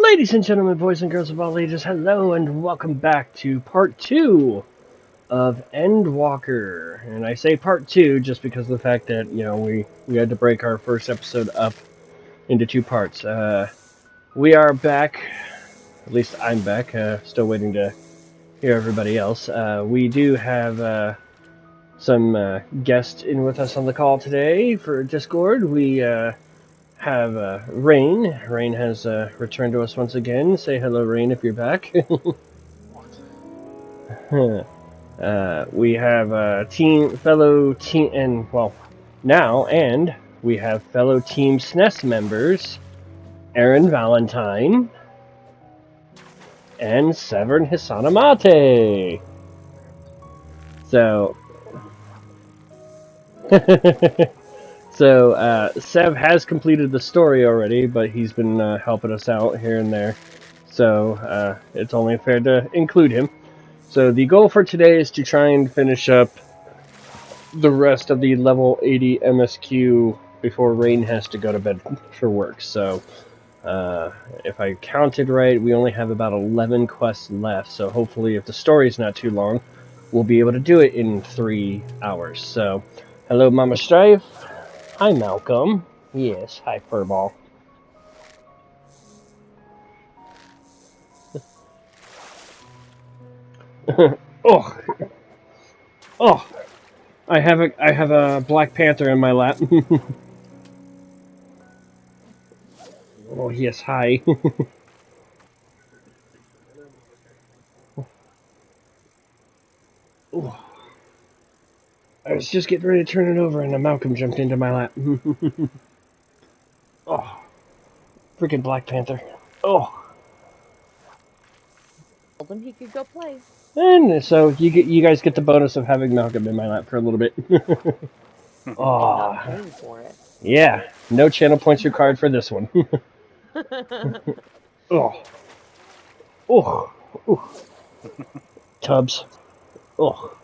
Ladies and gentlemen, boys and girls of all ages, hello and welcome back to part 2 of Endwalker. And I say part 2 just because of the fact that, we had to break our first episode up into 2 parts. We are back, at least I'm back, still waiting to hear everybody else. We do have some guests in with us on the call today for Discord. We have Rayn. Rayn has returned to us once again. Say hello, Rayn, if you're back. We have fellow team, and we have fellow Team SNES members, Eren Valentine and Severn Hisanamate. So, Sev has completed the story already, but he's been helping us out here and there. So, it's only fair to include him. So, the goal for today is to try and finish up the rest of the level 80 MSQ before Rayn has to go to bed for work. So, if I counted right, we only have about 11 quests left. So, hopefully, if the story's not too long, we'll be able to do it in 3 hours. So, hello, Mama Strife. Hi, Malcolm. Yes, hi, Furball. Oh, I have a Black Panther in my lap. Oh, yes, hi. Oh, I was just getting ready to turn it over, and a Malcolm jumped into my lap. Oh, freaking Black Panther. Oh. Told him he could go play. And so you guys get the bonus of having Malcolm in my lap for a little bit. Oh, Not paying for it. Yeah, no channel points required for this one. Oh, oh, oh. Tubs. Oh.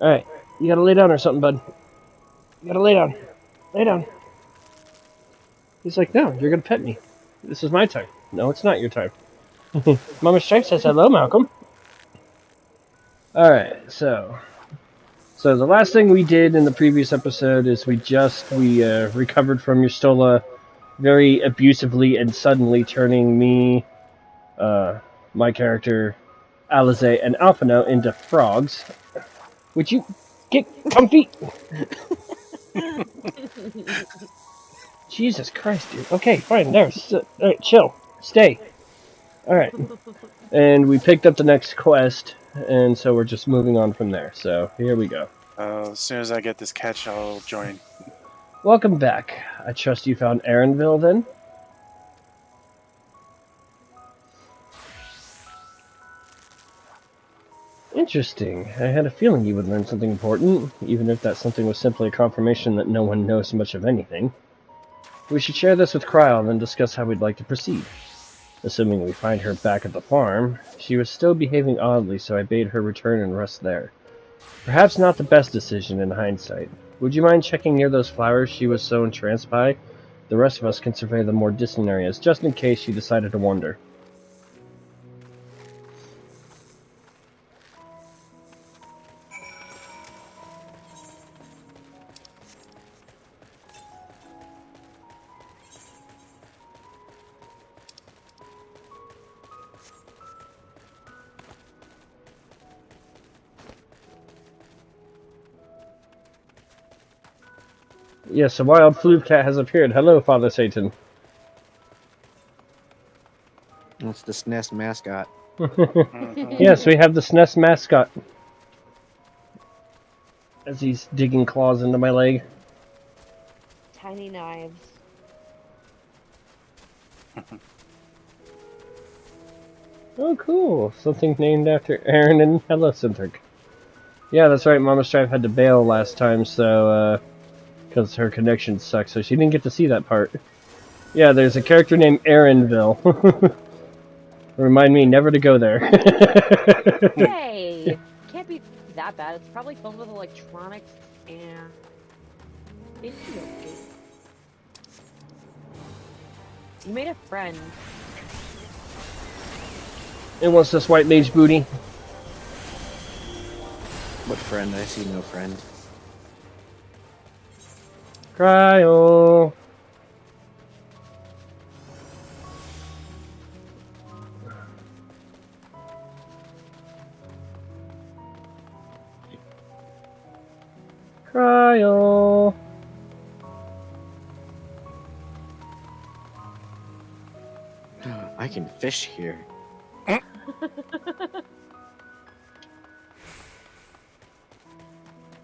All right, you gotta lay down or something, bud. You gotta lay down. Lay down. He's like, no, you're gonna pet me. This is my time. No, it's not your time. Mama Stripe says hello, Malcolm. All right, so the last thing we did in the previous episode is we recovered from Yustola very abusively and suddenly turning me, my character, Alize, and Alphino into frogs. Would you get comfy? Jesus Christ, dude. Okay, fine, there. Alright, chill. Stay. Alright. And we picked up the next quest, and so we're just moving on from there. So, here we go. As soon as I get this catch, I'll join. Welcome back. I trust you found Erenville, then? Interesting. I had a feeling you would learn something important, even if that something was simply a confirmation that no one knows much of anything. We should share this with Kryl and then discuss how we'd like to proceed. Assuming we find her back at the farm, she was still behaving oddly, so I bade her return and rest there. Perhaps not the best decision in hindsight. Would you mind checking near those flowers she was so entranced by? The rest of us can survey the more distant areas, just in case she decided to wander. Yes, a wild floof cat has appeared. Hello, Father Satan. That's the SNES mascot. Yes, we have the SNES mascot. As he's digging claws into my leg. Tiny knives. Oh, cool. Something named after Eren and Heliocentric. Yeah, that's right. Mama Strife had to bail last time, so, because her connection sucks, so she didn't get to see that part. Yeah, there's a character named Erenville. Remind me never to go there. Hey! Can't be that bad. It's probably filled with electronics and video games. You made a friend. It wants this white mage booty. What friend? I see no friend. Cryo. Cryo. I can fish here.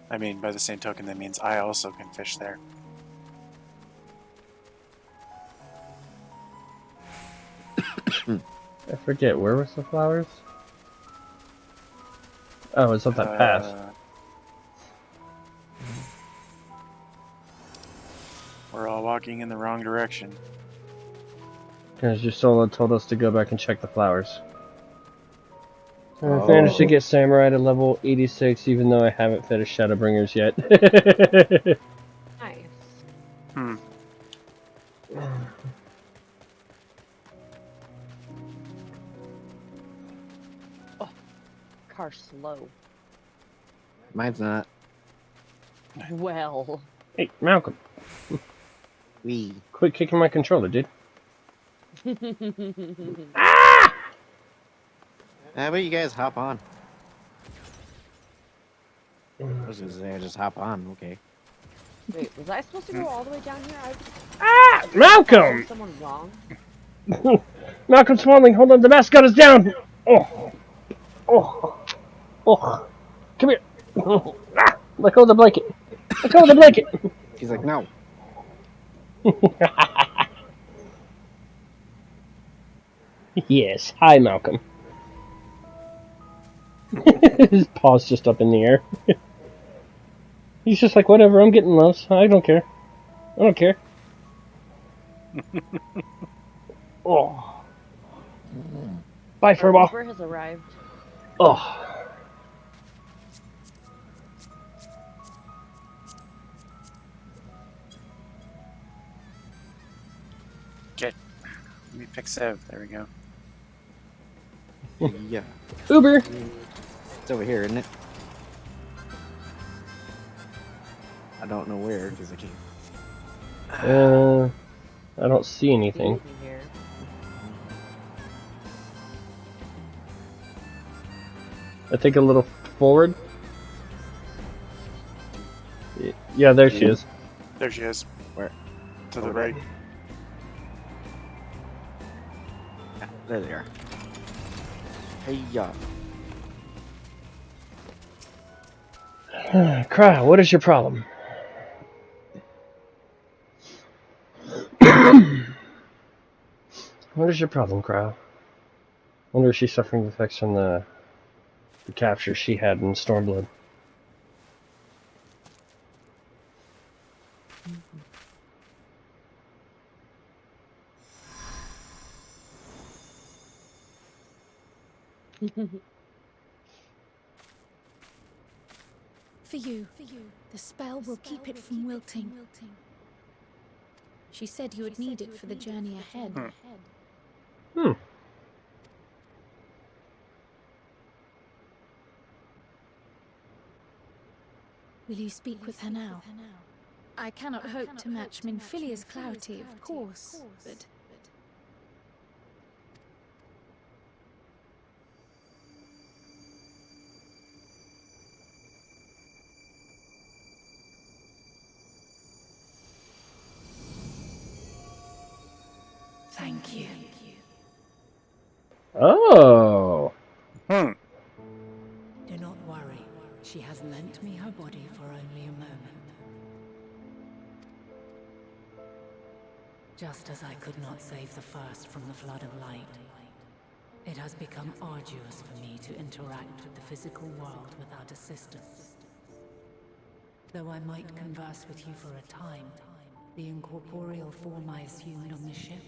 I mean, by the same token, that means I also can fish there. I forget, where was the flowers? Oh, it's up that path. We're all walking in the wrong direction. Because your solo told us to go back and check the flowers. Oh. I've managed to get Samurai to level 86, even though I haven't finished Shadowbringers yet. Nice. Hmm. Car slow. Mine's not. Well. Hey, Malcolm, Wee. quit kicking my controller, dude. How about you guys hop on? I was gonna say, just hop on, okay. Wait, was I supposed to go all the way down here? Malcolm! Someone wrong? Malcolm Swanling, hold on, the mascot is down! Oh! Oh! Oh! Come here! Ah! Let go of the blanket! Let go of the blanket! He's like, no. Yes, hi, Malcolm. His paw's just up in the air. He's just like, whatever, I'm getting loves. I don't care. I don't care. Oh. Bye, Furball. Uber has arrived. Oh. Okay. Let me pick Sev. There we go. Yeah. Uber! It's over here, isn't it? I don't know where, because I can't. I don't see anything. Here. I think a little forward. Yeah, there she is. There she is. Where? To the right. Yeah, there they are. Hey, yeah. Cry, what is your problem? What is your problem, Crow? Wonder if she's suffering the effects from the capture she had in Stormblood. For you. The spell will keep it from wilting. She said you would need it for the journey ahead. Hmm. Will you speak with her now? I cannot hope to match Minfilia's clarity, of course, but... Thank you. Oh. Hmm. Do not worry. She has lent me her body for only a moment. Just as I could not save the first from the flood of light, it has become arduous for me to interact with the physical world without assistance. Though I might converse with you for a time, the incorporeal form I assumed on the ship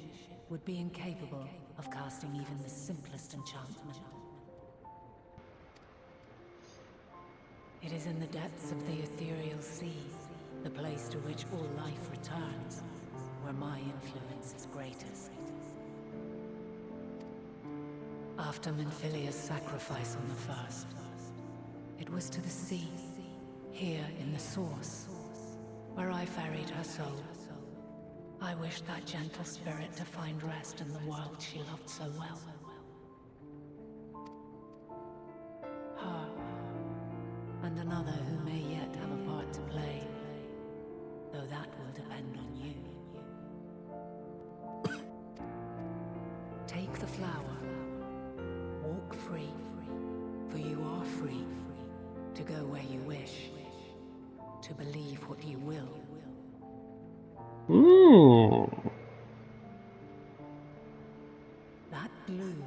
would be incapable of casting even the simplest enchantment. It is in the depths of the ethereal sea, the place to which all life returns, where my influence is greatest. After Minfilia's sacrifice on the first, it was to the sea, here in the source, where I ferried her soul. I wished that gentle spirit to find rest in the world she loved so well. Her, and another who may yet have a part to play, though that will depend on you. Take the flower, walk free, for you are free, to go where you wish, to believe what you will. That bloom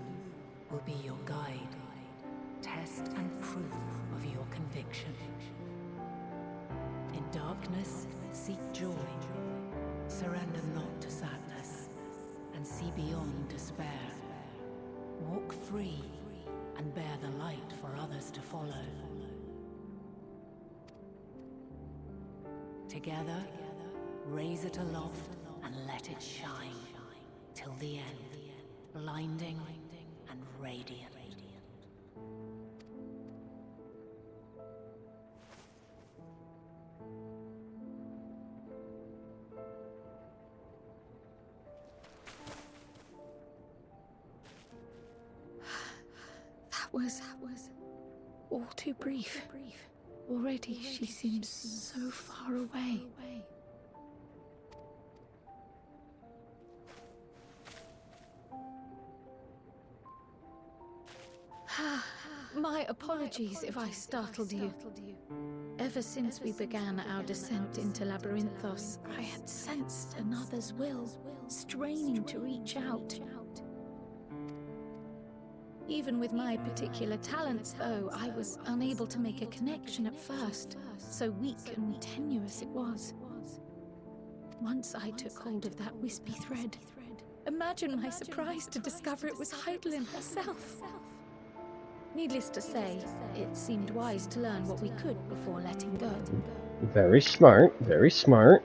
will be your guide, test and proof of your conviction. In darkness, seek joy, surrender not to sadness, and see beyond despair. Walk free and bear the light for others to follow. Together, raise it aloft and let it shine till the end, blinding and radiant. That was all too brief. Already she seems so far away. My apologies if I startled you. Ever since we began our descent into Labyrinthos, I had sensed another's will, straining to reach out. Even with my particular talents, though, I was unable to make a connection at first, so weak and tenuous it was. Once I took hold of that wispy thread, imagine my surprise to discover it was Heidelin herself. Needless to say, it seemed wise to learn what we could before letting go. Very smart, very smart.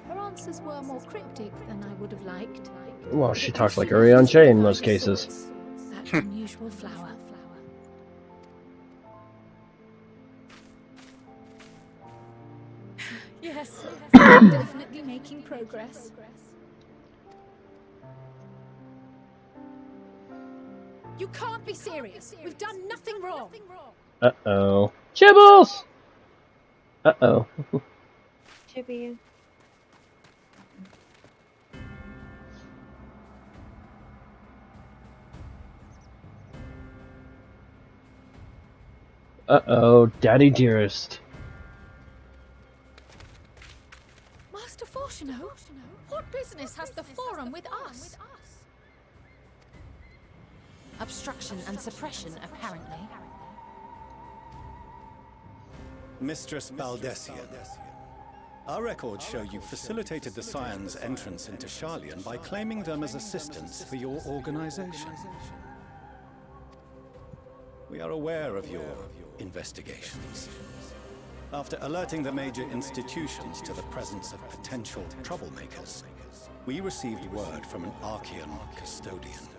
Her answers were more cryptic than I would have liked. Well, she talks like Uri on Jay in most cases. That unusual flower. Yes, definitely making progress. You can't be serious. We've done nothing wrong. Uh-oh. Chibbles! Uh-oh. Chibi. Uh-oh, Daddy Dearest. Master Fortuno, what business has the Forum with us? Obstruction and suppression, apparently. Mistress Baldessian, our records show you facilitated the Scions' entrance into Sharlayan by claiming them as assistants for your organization. We are aware of your investigations. After alerting the major institutions to the presence of potential troublemakers, we received word from an Archean custodian.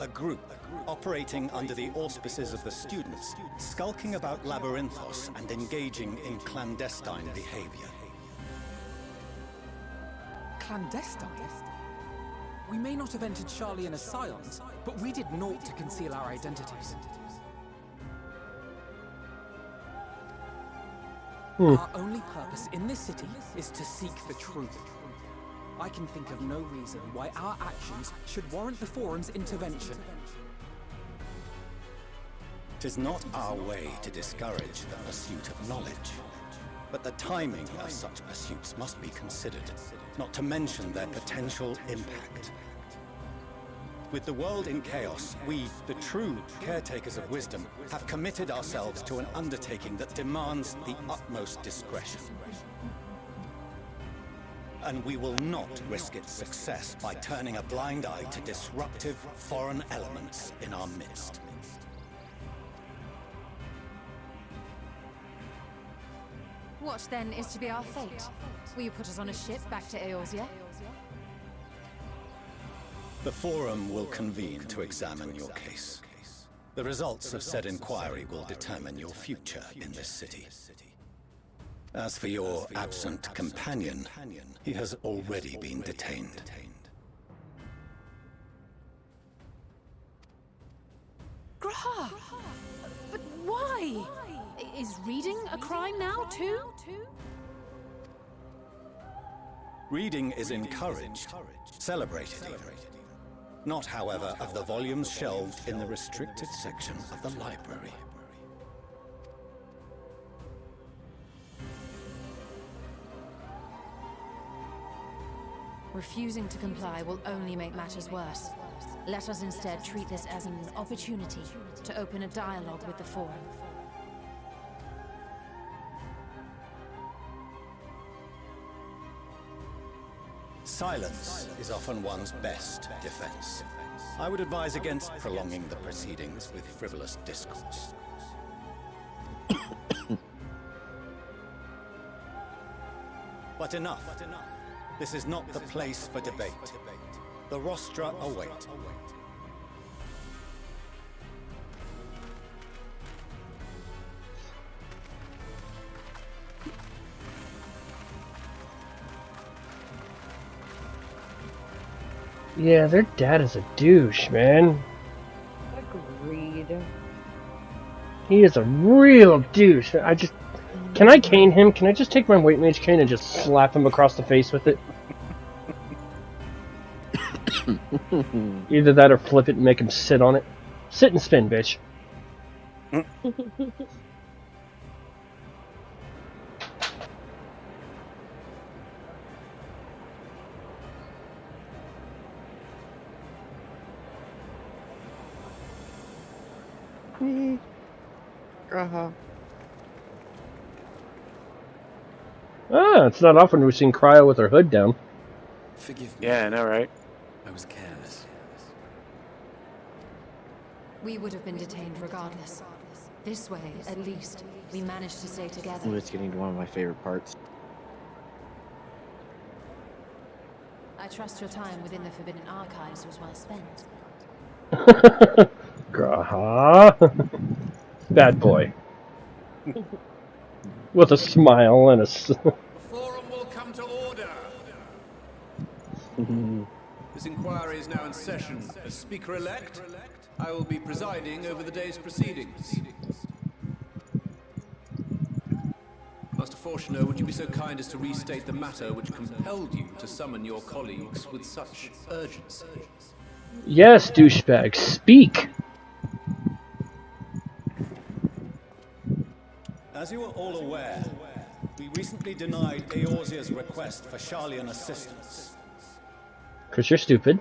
A group operating under the auspices of the students, skulking about Labyrinthos and engaging in clandestine behavior. Clandestine? We may not have entered Sharlayan as Scions, but we did naught to conceal our identities. Our only purpose in this city is to seek the truth. I can think of no reason why our actions should warrant the Forum's intervention. 'Tis not our way to discourage the pursuit of knowledge, but the timing of such pursuits must be considered, not to mention their potential impact. With the world in chaos, we, the true caretakers of wisdom, have committed ourselves to an undertaking that demands the utmost discretion. And we will not risk its success by turning a blind eye to disruptive foreign elements in our midst. What then is to be our fate? Will you put us on a ship back to Eorzea? The Forum will convene to examine your case. The results of said inquiry will determine your future in this city. As for your absent companion, he has already been detained. Graha! But why? Is reading a crime now, too? Reading is encouraged, celebrated even. Not, however, of the volumes shelved in the restricted section of the library. Refusing to comply will only make matters worse. Let us instead treat this as an opportunity to open a dialogue with the Forum. Silence is often one's best defense. I would advise against prolonging the proceedings with frivolous discourse. But enough. This is not the place for debate. The rostra await. Yeah, their dad is a douche, man. Agreed. He is a real douche. Can I cane him? Can I just take my White Mage cane and just slap him across the face with it? Either that or flip it and make him sit on it. Sit and spin, bitch. Ah, it's not often we've seen Cryo with her hood down. Forgive me. Yeah, I know, right? I was careless. We would have been detained regardless. This way, at least, we managed to stay together. Ooh, it's getting to one of my favorite parts. I trust your time within the Forbidden Archives was well spent. Graha. Bad boy. With a smile and a... The Forum will come to order. This inquiry is now in session. As Speaker-elect, I will be presiding over the day's proceedings. Master Fortuner, would you be so kind as to restate the matter which compelled you to summon your colleagues with such urgency? Yes, douchebag, speak! As you are all aware, we recently denied Eorzea's request for Sharlayan assistance. Because you're stupid.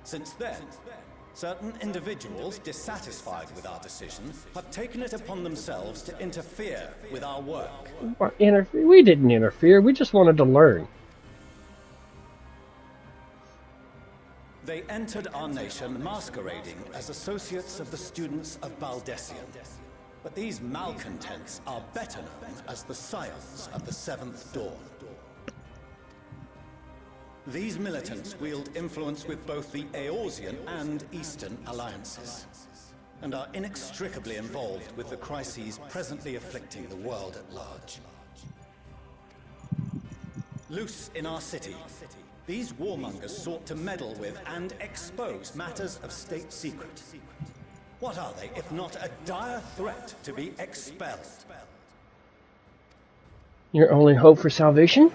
Since then, certain individuals dissatisfied with our decision have taken it upon themselves to interfere with our work. We didn't interfere, we just wanted to learn. They entered our nation masquerading as associates of the students of Baldessian. But these malcontents are better known as the Scions of the Seventh Dawn. These militants wield influence with both the Eorzean and Eastern alliances, and are inextricably involved with the crises presently afflicting the world at large. Loose in our city, these warmongers sought to meddle with and expose matters of state secret. What are they, if not a dire threat to be expelled? Your only hope for salvation?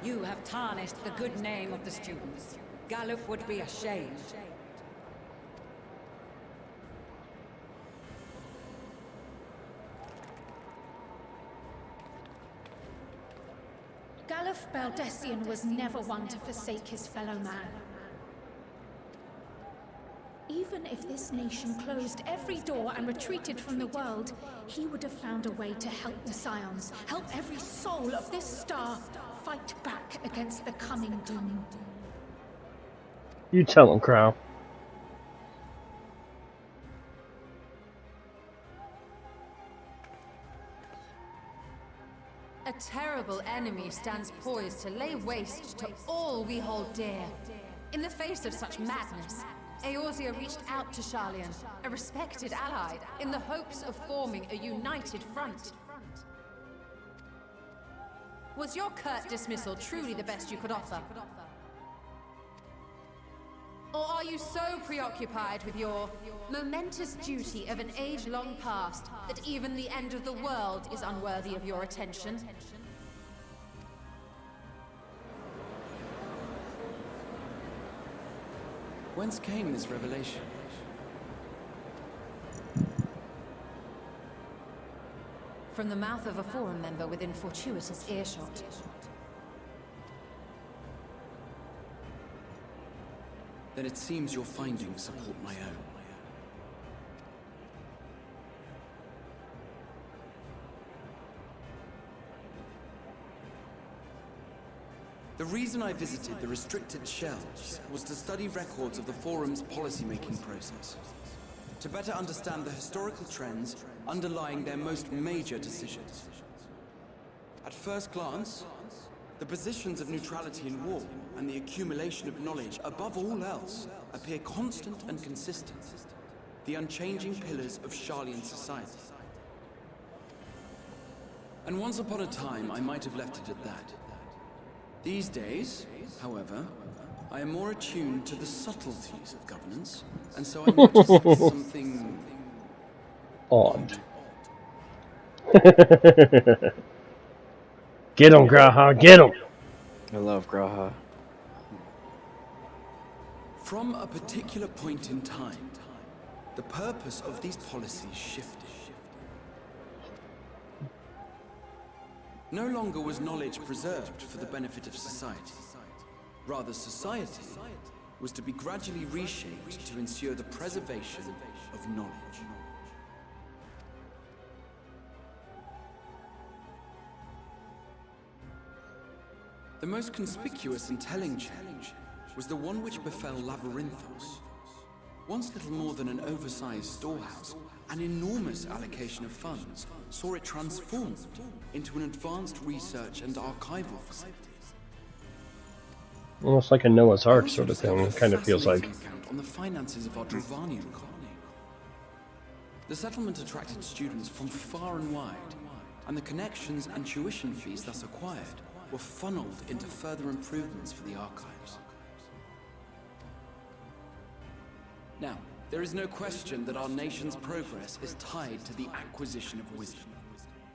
You have tarnished the good name of the students. Galuf would be ashamed. Galuf Baldessian was never one to forsake his fellow man. Even if this nation closed every door and retreated from the world, he would have found a way to help the Scions, help every soul of this star fight back against the coming doom. You tell him, Crow. A terrible enemy stands poised to lay waste to all we hold dear. In the face of such madness, Eorzea reached out to Sharlayan, a respected ally, in the hopes of forming a united front. Was your curt dismissal truly the best you could offer? Or are you so preoccupied with your momentous duty of an age long past that even the end of the world is unworthy of your attention? Whence came this revelation? From the mouth of a Forum member within fortuitous earshot. Then it seems your findings support my own. The reason I visited the restricted shelves was to study records of the Forum's policymaking process, to better understand the historical trends underlying their most major decisions. At first glance, the positions of neutrality in war and the accumulation of knowledge above all else appear constant and consistent, the unchanging pillars of Sharlayan society. And once upon a time, I might have left it at that. These days, however, I am more attuned to the subtleties of governance, and so I noticed something odd. Get him, Graha, get him! I love Graha. From a particular point in time, the purpose of these policies shifted. No longer was knowledge preserved for the benefit of society. Rather, society was to be gradually reshaped to ensure the preservation of knowledge. The most conspicuous and telling change was the one which befell Labyrinthos. Once little more than an oversized storehouse, an enormous allocation of funds saw it transformed into an advanced research and archival facility. Almost like a Noah's Ark sort of thing, it kind of feels like. On the finances of our Dravanian colony. The settlement attracted students from far and wide, and the connections and tuition fees thus acquired were funneled into further improvements for the archives. Now, there is no question that our nation's progress is tied to the acquisition of wisdom.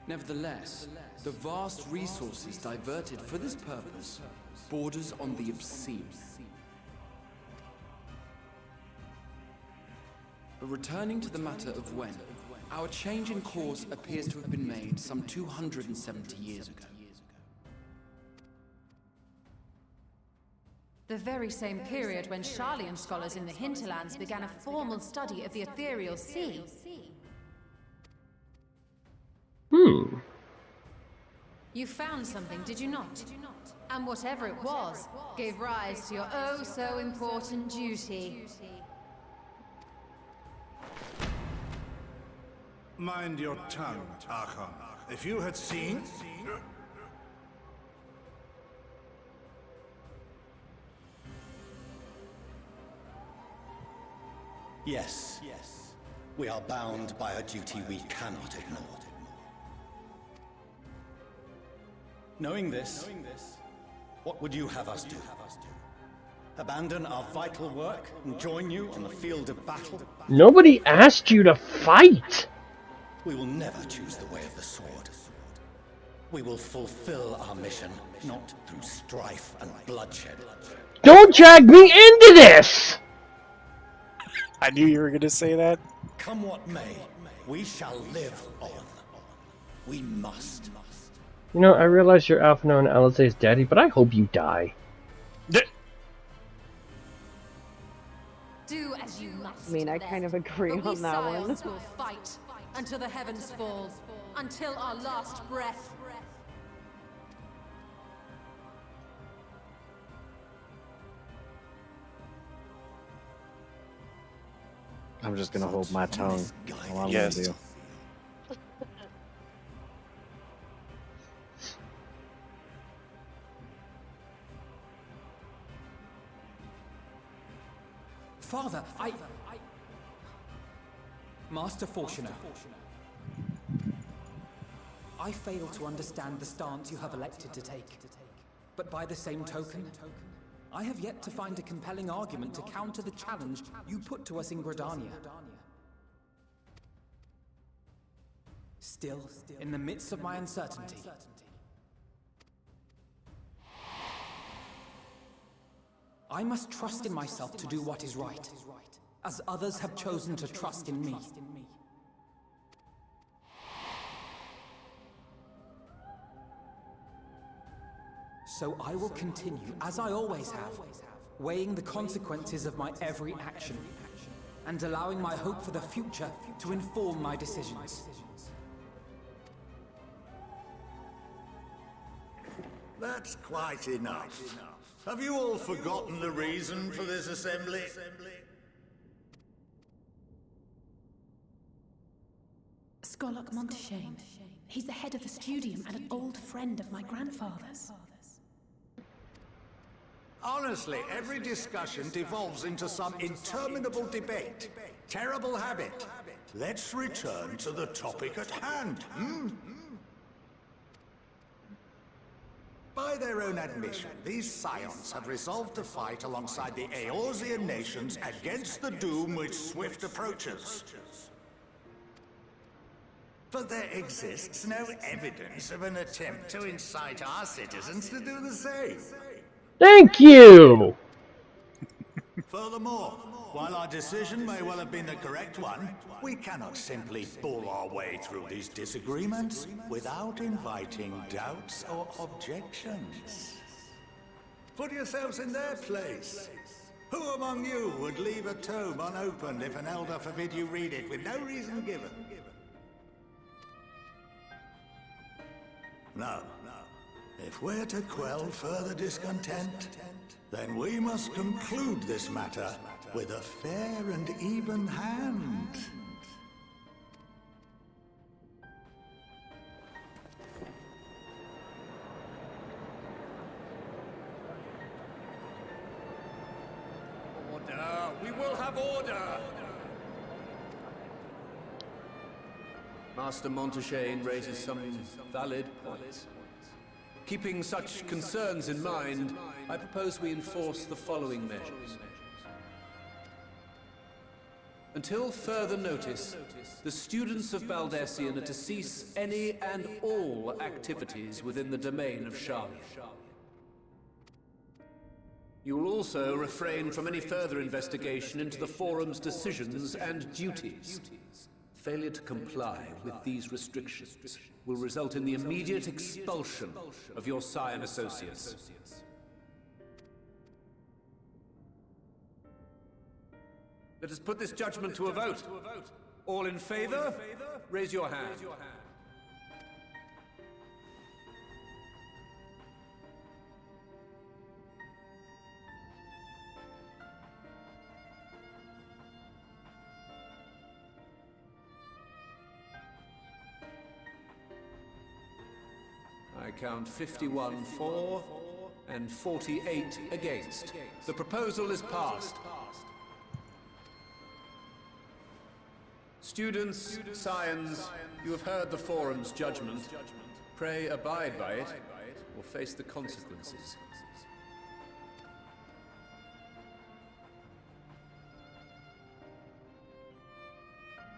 Nevertheless, the vast resources diverted for this purpose borders on the obscene. But returning to the matter of when, our change in course appears to have been made some 270 years ago. The very same period when Sharlayan scholars in the hinterlands began a formal study of the ethereal sea. You found something, did you not? And whatever it was, gave rise to your oh-so-important duty. Mind your tongue, Archon. If you had seen... Yes. We are bound by a duty we cannot ignore. Knowing this, what would you have us do? Abandon our vital work and join you on the field of battle? Nobody asked you to fight! We will never choose the way of the sword. We will fulfill our mission, not through strife and bloodshed. Don't drag me into this! I knew you were going to say that. Come what may, we shall live on. We must. You know, I realize you're Alphinaud and Alizé's daddy, but I hope you die. Do as you must. I mean, I kind of agree on that one. We will fight until the heavens fall, until our last breath. I'm just gonna hold my tongue. All I'm Yes. gonna do. Father, Master Fortuner, I fail to understand the stance you have elected to take. But by the same token, I have yet to find a compelling argument to counter the challenge you put to us in Gridania. Still, in the midst of my uncertainty, I must trust in myself to do what is right, as others have chosen to trust in me. So I will continue, as I always have, weighing the consequences of my every action, and allowing my hope for the future to inform my decisions. That's quite enough. Have you all forgotten the reason for this assembly? Skolok Monteshane. He's the head of the studium and an old friend of my grandfather's. Honestly, every discussion devolves into some interminable debate. Terrible habit. Let's return to the topic at hand, By their own admission, these scions have resolved to fight alongside the Eorzean nations against the doom which swift approaches. But there exists no evidence of an attempt to incite our citizens to do the same. Thank you! Furthermore, while our decision may well have been the correct one, we cannot simply bull our way through these disagreements without inviting doubts or objections. Put yourselves in their place. Who among you would leave a tome unopened if an elder forbid you read it with no reason given? No. If we're to quell further discontent, then we must conclude this matter with a fair and even hand. Order! We will have order! Master Monteshane raises some valid points. Keeping such concerns in mind, I propose we enforce the following measures. Until further notice, the students of Baldessian are to cease any and all activities within the domain of Sharlian. You will also refrain from any further investigation into the Forum's decisions and duties. Failure to comply with these restrictions will result in the immediate expulsion of your Scion associates. Let us put this judgment to a vote. All in favor, raise your hand. I count 51 for and 48 against. The proposal is passed. Students, scions, you have heard the Forum's judgment. Pray abide by it, or face the consequences.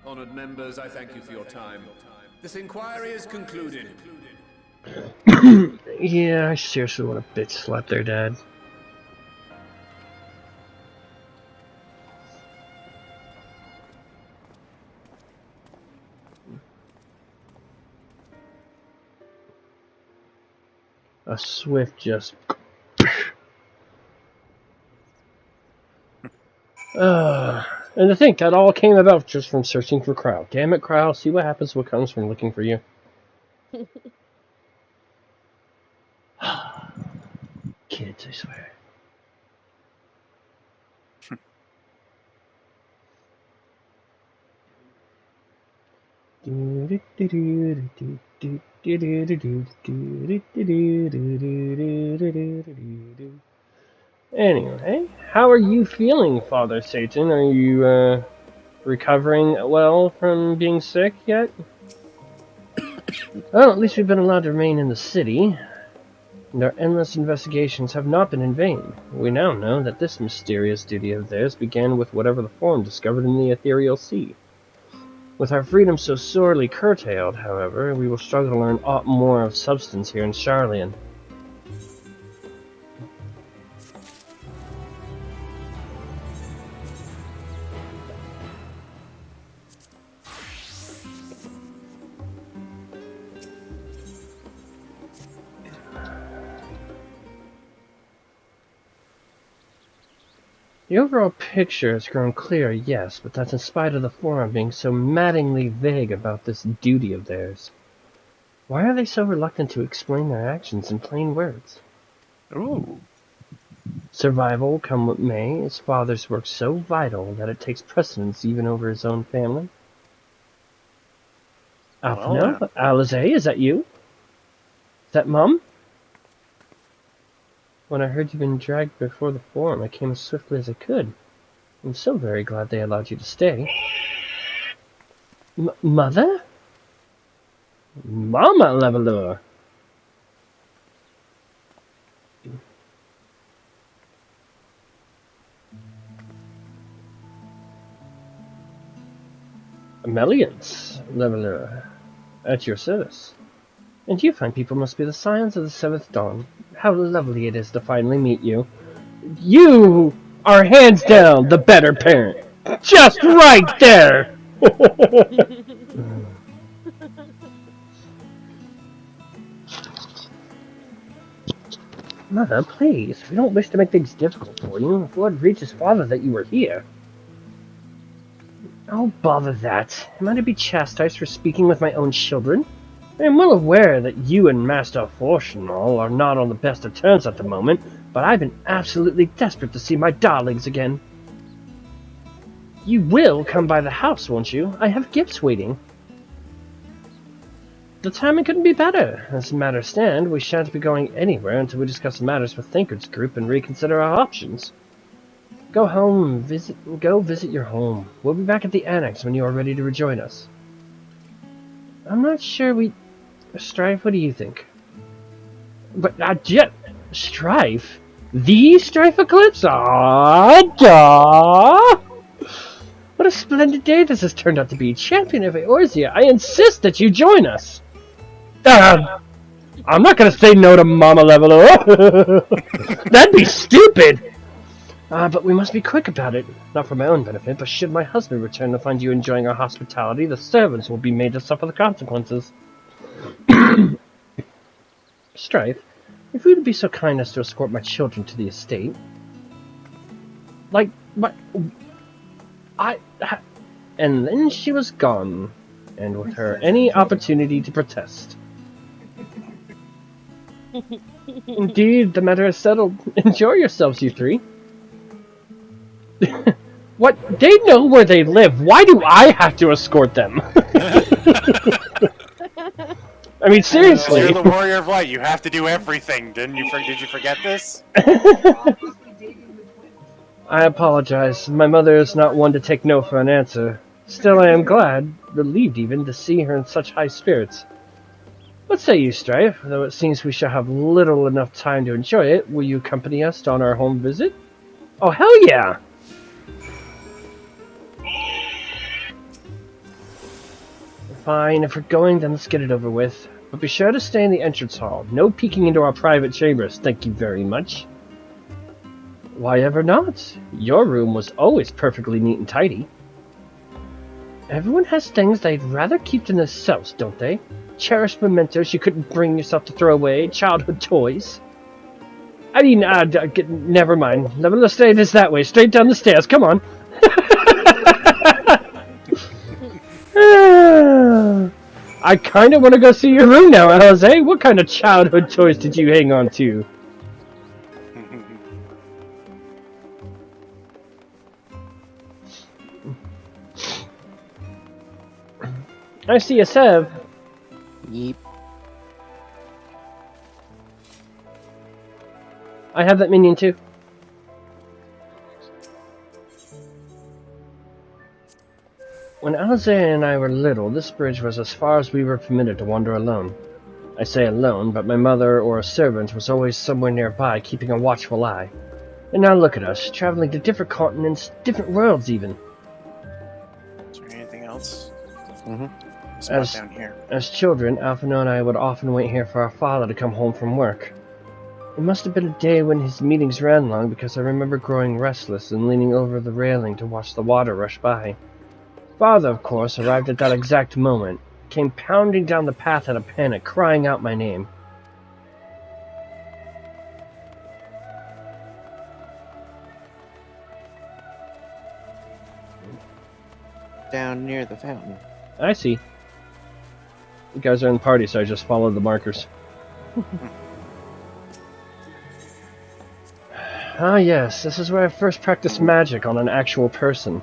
Honored members, I thank you for your time. This inquiry is concluded. Yeah, I seriously want to bitch slap their dad. A swift just... and to think that all came about just from searching for Crow. Damn it, Crow, see what happens what comes from looking for you. Kids, I swear. Anyway, how are you feeling, Father Satan? Are you, recovering well from being sick yet? Well, at least we've been allowed to remain in the city, and our endless investigations have not been in vain. We now know that this mysterious duty of theirs began with whatever the Forum discovered in the ethereal sea. With our freedom so sorely curtailed, however, we will struggle to learn aught more of substance here in Sharlayan. The overall picture has grown clearer, yes, but that's in spite of the Forum being so maddeningly vague about this duty of theirs. Why are they so reluctant to explain their actions in plain words? Ooh. Survival, come what may, his father's work so vital that it takes precedence even over his own family. Alphino? Well, Alize, is that you? Is that Mum? When I heard you'd been dragged before the Forum, I came as swiftly as I could. I'm so very glad they allowed you to stay. Mother? Mama Levelure! Melians, Levelure, at your service. And you fine people must be the scions of the 7th Dawn. How lovely it is to finally meet you. You are hands down the better parent. Just right there! Mother, please, we don't wish to make things difficult for you. If word reaches Father that you were here. Oh, bother that. Am I to be chastised for speaking with my own children? I am well aware that you and Master Fortunal are not on the best of terms at the moment, but I've been absolutely desperate to see my darlings again. You will come by the house, won't you? I have gifts waiting. The timing couldn't be better. As matters stand, we shan't be going anywhere until we discuss matters with Thinker's group and reconsider our options. Go home, go visit your home. We'll be back at the Annex when you are ready to rejoin us. I'm not sure we... Strife, what do you think? But, Strife? The Strife Eclipse? Duh! What a splendid day this has turned out to be. Champion of Eorzea, I insist that you join us! I'm not gonna say no to Mama Levelure. That'd be stupid! But we must be quick about it. Not for my own benefit, but should my husband return to find you enjoying our hospitality, the servants will be made to suffer the consequences. Strife, if you would be so kind as to escort my children to the estate. And then she was gone, and with her any opportunity to protest. Indeed, the matter is settled. Enjoy yourselves, you three. What? They know where they live. Why do I have to escort them? I mean, seriously. You're the warrior of light. You have to do everything. Did you forget this? I apologize. My mother is not one to take no for an answer. Still, I am glad, relieved even, to see her in such high spirits. What say you, Strife? Though it seems we shall have little enough time to enjoy it, will you accompany us on our home visit? Oh, hell yeah! Fine, if we're going, then let's get it over with. But be sure to stay in the entrance hall. No peeking into our private chambers, thank you very much. Why ever not? Your room was always perfectly neat and tidy. Everyone has things they'd rather keep to themselves, don't they? Cherished mementos you couldn't bring yourself to throw away, childhood toys. I mean, never mind. Let's stay this that way, straight down the stairs, come on. I kind of want to go see your room now, Alize. What kind of childhood toys did you hang on to? I see a Sev. Yeep. I have that minion too. Alizé and I were little, this bridge was as far as we were permitted to wander alone. I say alone, but my mother or a servant was always somewhere nearby, keeping a watchful eye. And now look at us, traveling to different continents, different worlds even. Is there anything else? Down here. As children, Alphino and I would often wait here for our father to come home from work. It must have been a day when his meetings ran long, because I remember growing restless and leaning over the railing to watch the water rush by. Father, of course, arrived at that exact moment, came pounding down the path in a panic, crying out my name. Down near the fountain. I see. You guys are in the party, so I just followed the markers. Ah yes, this is where I first practiced magic on an actual person.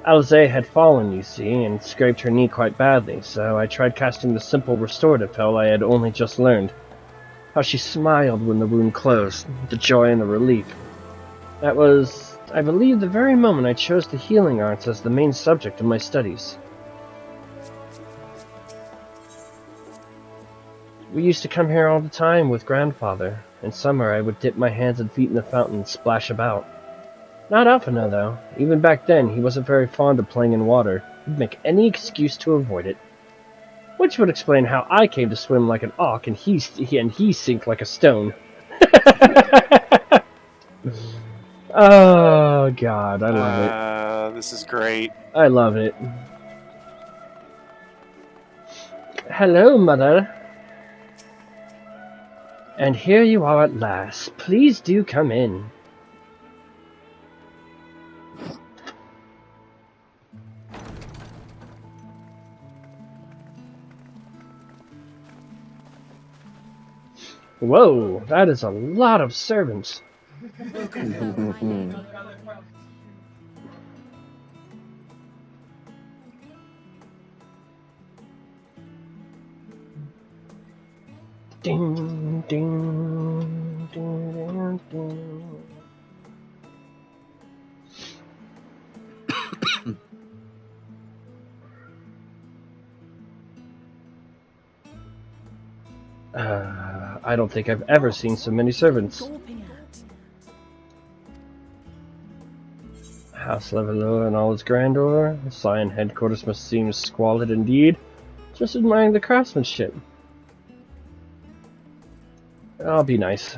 Alizé had fallen, you see, and scraped her knee quite badly, so I tried casting the simple restorative spell I had only just learned. How she smiled when the wound closed, the joy and the relief. That was, I believe, the very moment I chose the healing arts as the main subject of my studies. We used to come here all the time with grandfather. In summer, I would dip my hands and feet in the fountain and splash about. Not Alphino, though. Even back then, he wasn't very fond of playing in water. He'd make any excuse to avoid it. Which would explain how I came to swim like an auk and he sink like a stone. Oh, God, I love it. This is great. I love it. Hello, Mother. And here you are at last. Please do come in. Whoa, that is a lot of servants. Ding, ding, ding, ding, ding. I don't think I've ever seen so many servants. House Levelure in all its grandeur. The Scion headquarters must seem squalid indeed. Just admiring the craftsmanship. I'll be nice.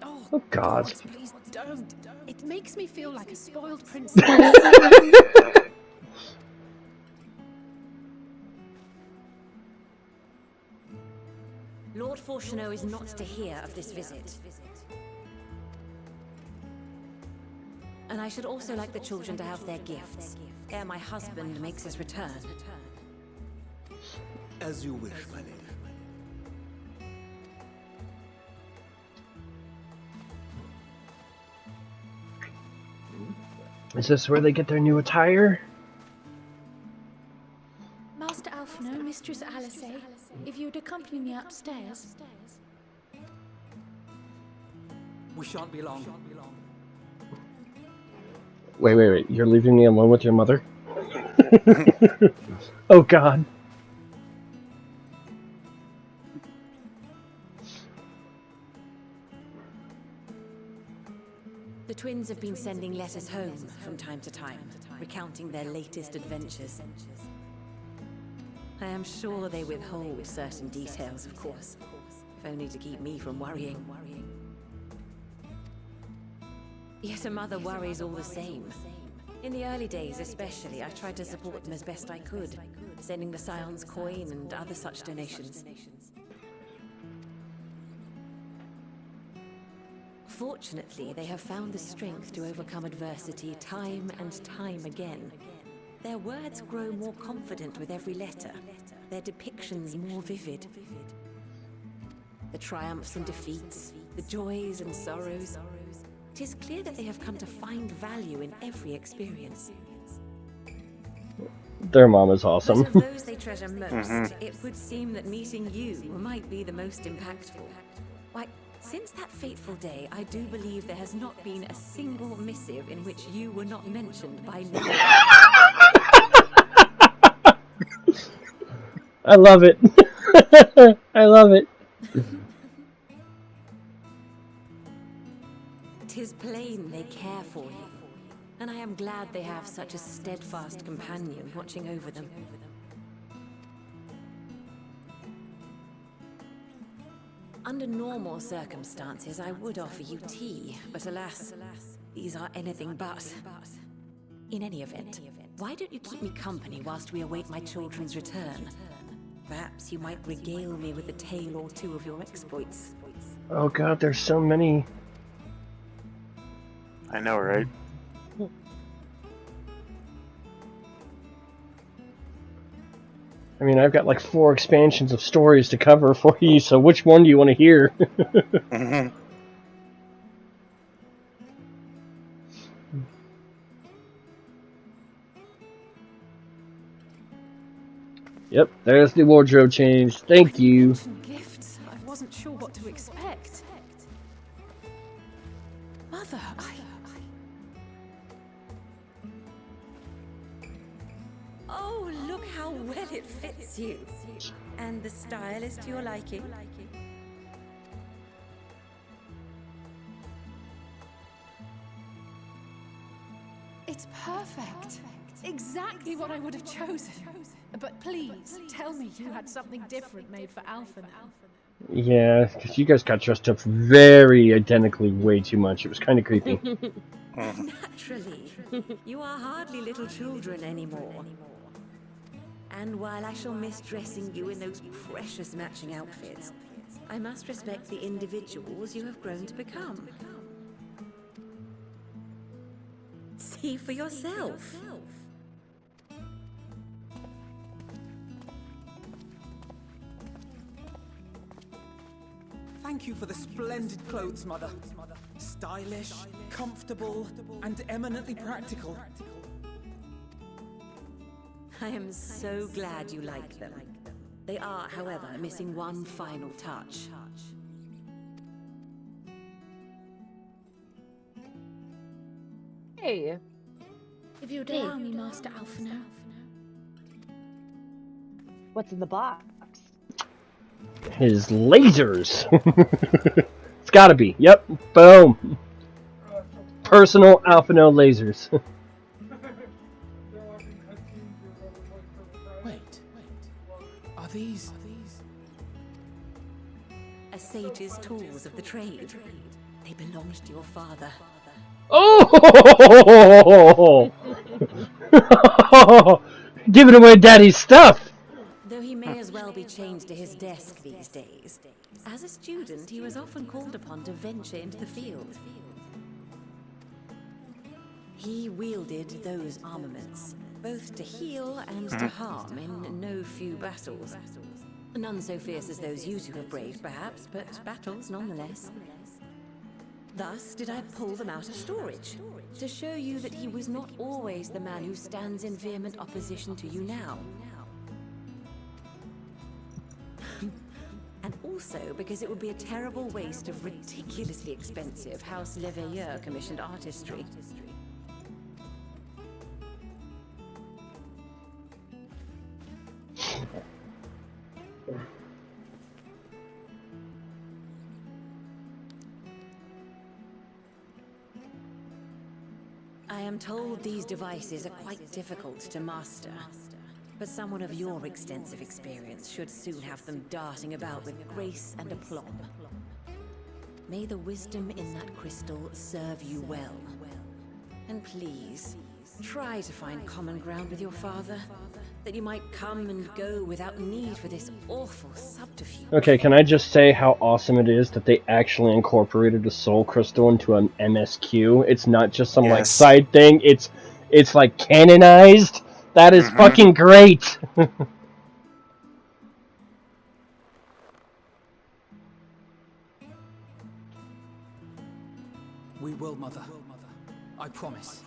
Oh God. Please don't. It makes me feel like a spoiled princess. Lord Fortuneau is not to hear of this visit. And I should also like the children to have their gifts, ere my husband makes his return. As you wish, my lady. Is this where they get their new attire? Master Alphino, Mistress Alizé, if you'd accompany me upstairs. We shan't be long. Wait. You're leaving me alone with your mother? Oh God. The twins have been sending letters home from time to time, recounting their latest adventures. I am sure they withhold certain details, of course, if only to keep me from worrying. Yet a mother worries all the same. In the early days especially, I tried to support them as best I could, sending the Scion's coin and other such donations. Fortunately, they have found the strength to overcome adversity time and time again. Their words grow more confident with every letter, their depictions more vivid. The triumphs and defeats, the joys and sorrows. It is clear that they have come to find value in every experience. Their mom is awesome. But of those they treasure most, it would seem that meeting you might be the most impactful. Why, Since that fateful day, I do believe there has not been a single missive in which you were not mentioned by name. I love it. I love it. 'Tis plain they care for you, and I am glad they have such a steadfast companion watching over them. Under normal circumstances, I would offer you tea, but alas, these are anything but. In any event, why don't you keep me company whilst we await my children's return? Perhaps you might regale me with a tale or two of your exploits. Oh god, there's so many. I know, right? I mean, I've got like 4 expansions of stories to cover for you, so which one do you want to hear? Yep, there's the wardrobe change. Thank you. Gifts. I wasn't sure what to expect. Mother, Oh, look how well it fits you. And the style is to your liking. It's perfect. Exactly what I would have chosen. But please, tell me you had something different made for Alpha now. Yeah, because you guys got dressed up very identically way too much. It was kind of creepy. Naturally. You are hardly little children anymore. And while I shall miss dressing you in those precious matching outfits, I must respect the individuals you have grown to become. See for yourself. Thank you for the splendid clothes, Mother. Stylish, comfortable, and eminently practical. I am so glad you like them. They are, however, missing one final touch. Hey. If you'd allow me, Master Alphino. What's in the box? His lasers. It's gotta be. Yep. Boom. Personal Alphino lasers. Wait. Are these... A sage's tools of the trade. They belonged to your father. Oh! Giving away Daddy's stuff! Though he may as well be chained to his desk these days. As a student, he was often called upon to venture into the field. He wielded those armaments, both to heal and to harm in no few battles. None so fierce as those you two have braved, perhaps, but battles nonetheless. Thus did I pull them out of storage, to show you that he was not always the man who stands in vehement opposition to you now. And also because it would be a terrible waste of ridiculously expensive House Leveilleur commissioned artistry. I am told these devices are quite difficult to master, but someone of your extensive experience should soon have them darting about with grace and aplomb. May the wisdom in that crystal serve you well. And please, try to find common ground with your father, that you might come and go without need for this awful subterfuge. Okay, can I just say how awesome it is that they actually incorporated a soul crystal into an MSQ? It's not just some like side thing. It's like canonized. That is fucking great. We will, Mother. I promise.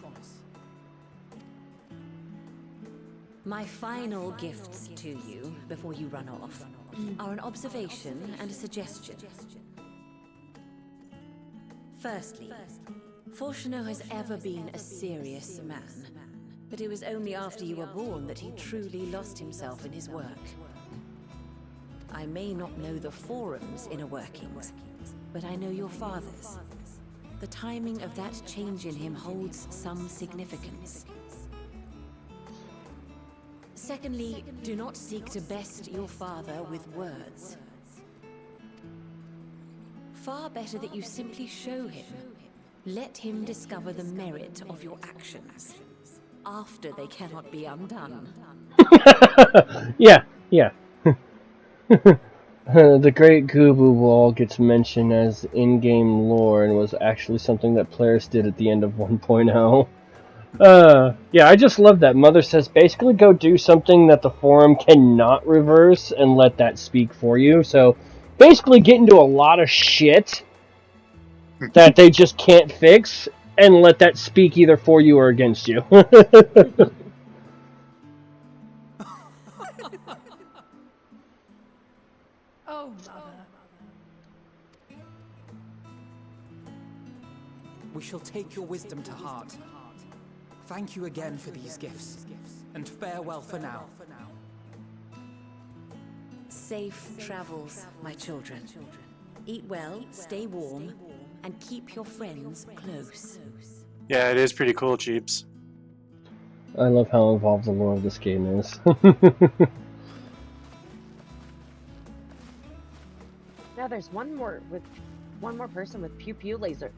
My final gifts to you, before you run off, are an observation and a suggestion. Firstly, Fortuno has ever been a serious man, but it was only after you were born that he truly lost himself in his work. I may not know the Forum's inner workings, but I know your father's. The timing of that change in him holds some significance. Secondly, do not seek to best your father with words. Far better that you simply show him. Let him discover the merit of your actions, after they cannot be undone. Yeah. The Great Goobu Wall gets mentioned as in-game lore and was actually something that players did at the end of 1.0. Yeah, I just love that. Mother says basically go do something that the forum cannot reverse and let that speak for you. So basically get into a lot of shit that they just can't fix and let that speak either for you or against you. Oh, Mother. We shall take your wisdom to heart. Thank you again for these gifts, and farewell for now. Safe travels, my children. Eat well, stay warm, and keep your friends close. Yeah, it is pretty cool, Jeeps. I love how involved the lore of this game is. Now there's one more person with pew pew lasers.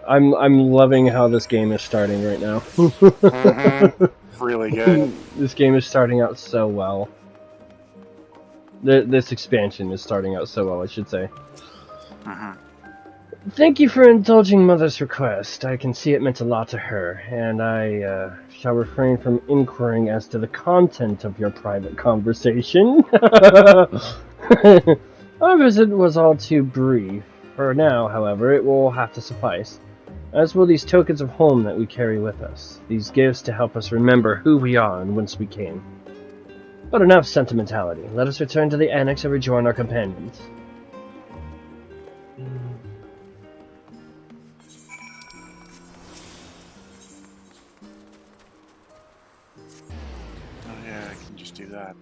I'm loving how this game is starting right now. Really good. This game is starting out so well. This expansion is starting out so well, I should say. Thank you for indulging Mother's request. I can see it meant a lot to her, and I shall refrain from inquiring as to the content of your private conversation. Our visit was all too brief. For now, however, it will have to suffice, as will these tokens of home that we carry with us, these gifts to help us remember who we are and whence we came. But enough sentimentality. Let us return to the annex and rejoin our companions. Oh yeah, I can just do that.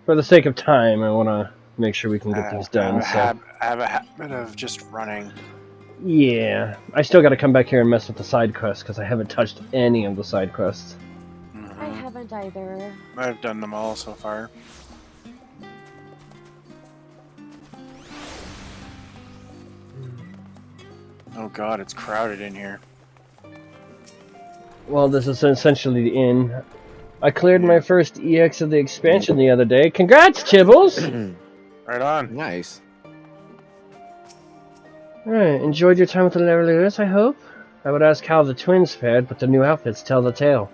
For the sake of time, I want to make sure we can get these done. I have a habit of just running. Yeah, I still got to come back here and mess with the side quests because I haven't touched any of the side quests. I haven't either. I've done them all so far. Oh god, it's crowded in here. Well, this is essentially the inn. I cleared my first EX of the expansion the other day. Congrats, Chibbles! Right on. Nice. Alright, enjoyed your time with the Levelers, I hope? I would ask how the twins fared, but the new outfits tell the tale.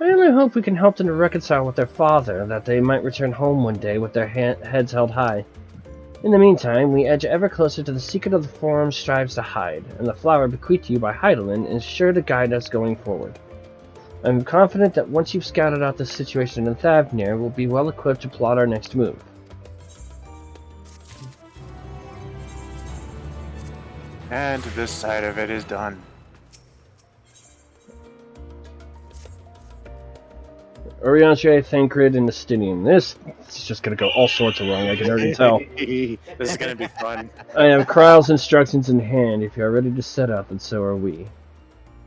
I only hope we can help them to reconcile with their father, that they might return home one day with their heads held high. In the meantime, we edge ever closer to the secret of the Forum strives to hide, and the flower bequeathed to you by Heidelin is sure to guide us going forward. I'm confident that once you've scouted out the situation in Thavnir, we'll be well equipped to plot our next move. And this side of it is done. Oriantre, Thancred, and Estinian. This is just gonna go all sorts of wrong, I can already tell. This is gonna be fun. I have Kryle's instructions in hand. If you are ready to set out, then so are we.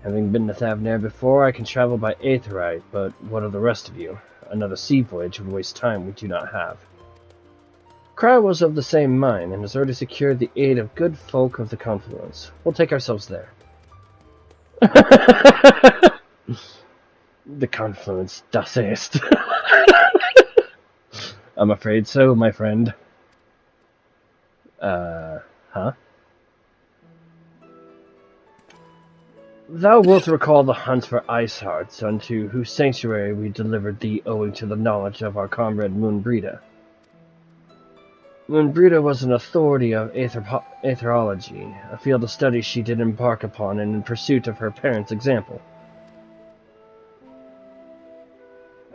Having been to Thavnir before, I can travel by Aetheryte, but what of the rest of you? Another sea voyage would waste time we do not have. Kryle was of the same mind, and has already secured the aid of good folk of the Confluence. We'll take ourselves there. The Confluence, das ist. I'm afraid so, my friend. Huh? Thou wilt recall the hunt for Ice Hearts, unto whose sanctuary we delivered thee owing to the knowledge of our comrade Moonbreeda. When Bruta was an authority of aetherology, a field of study she did embark upon in pursuit of her parents' example.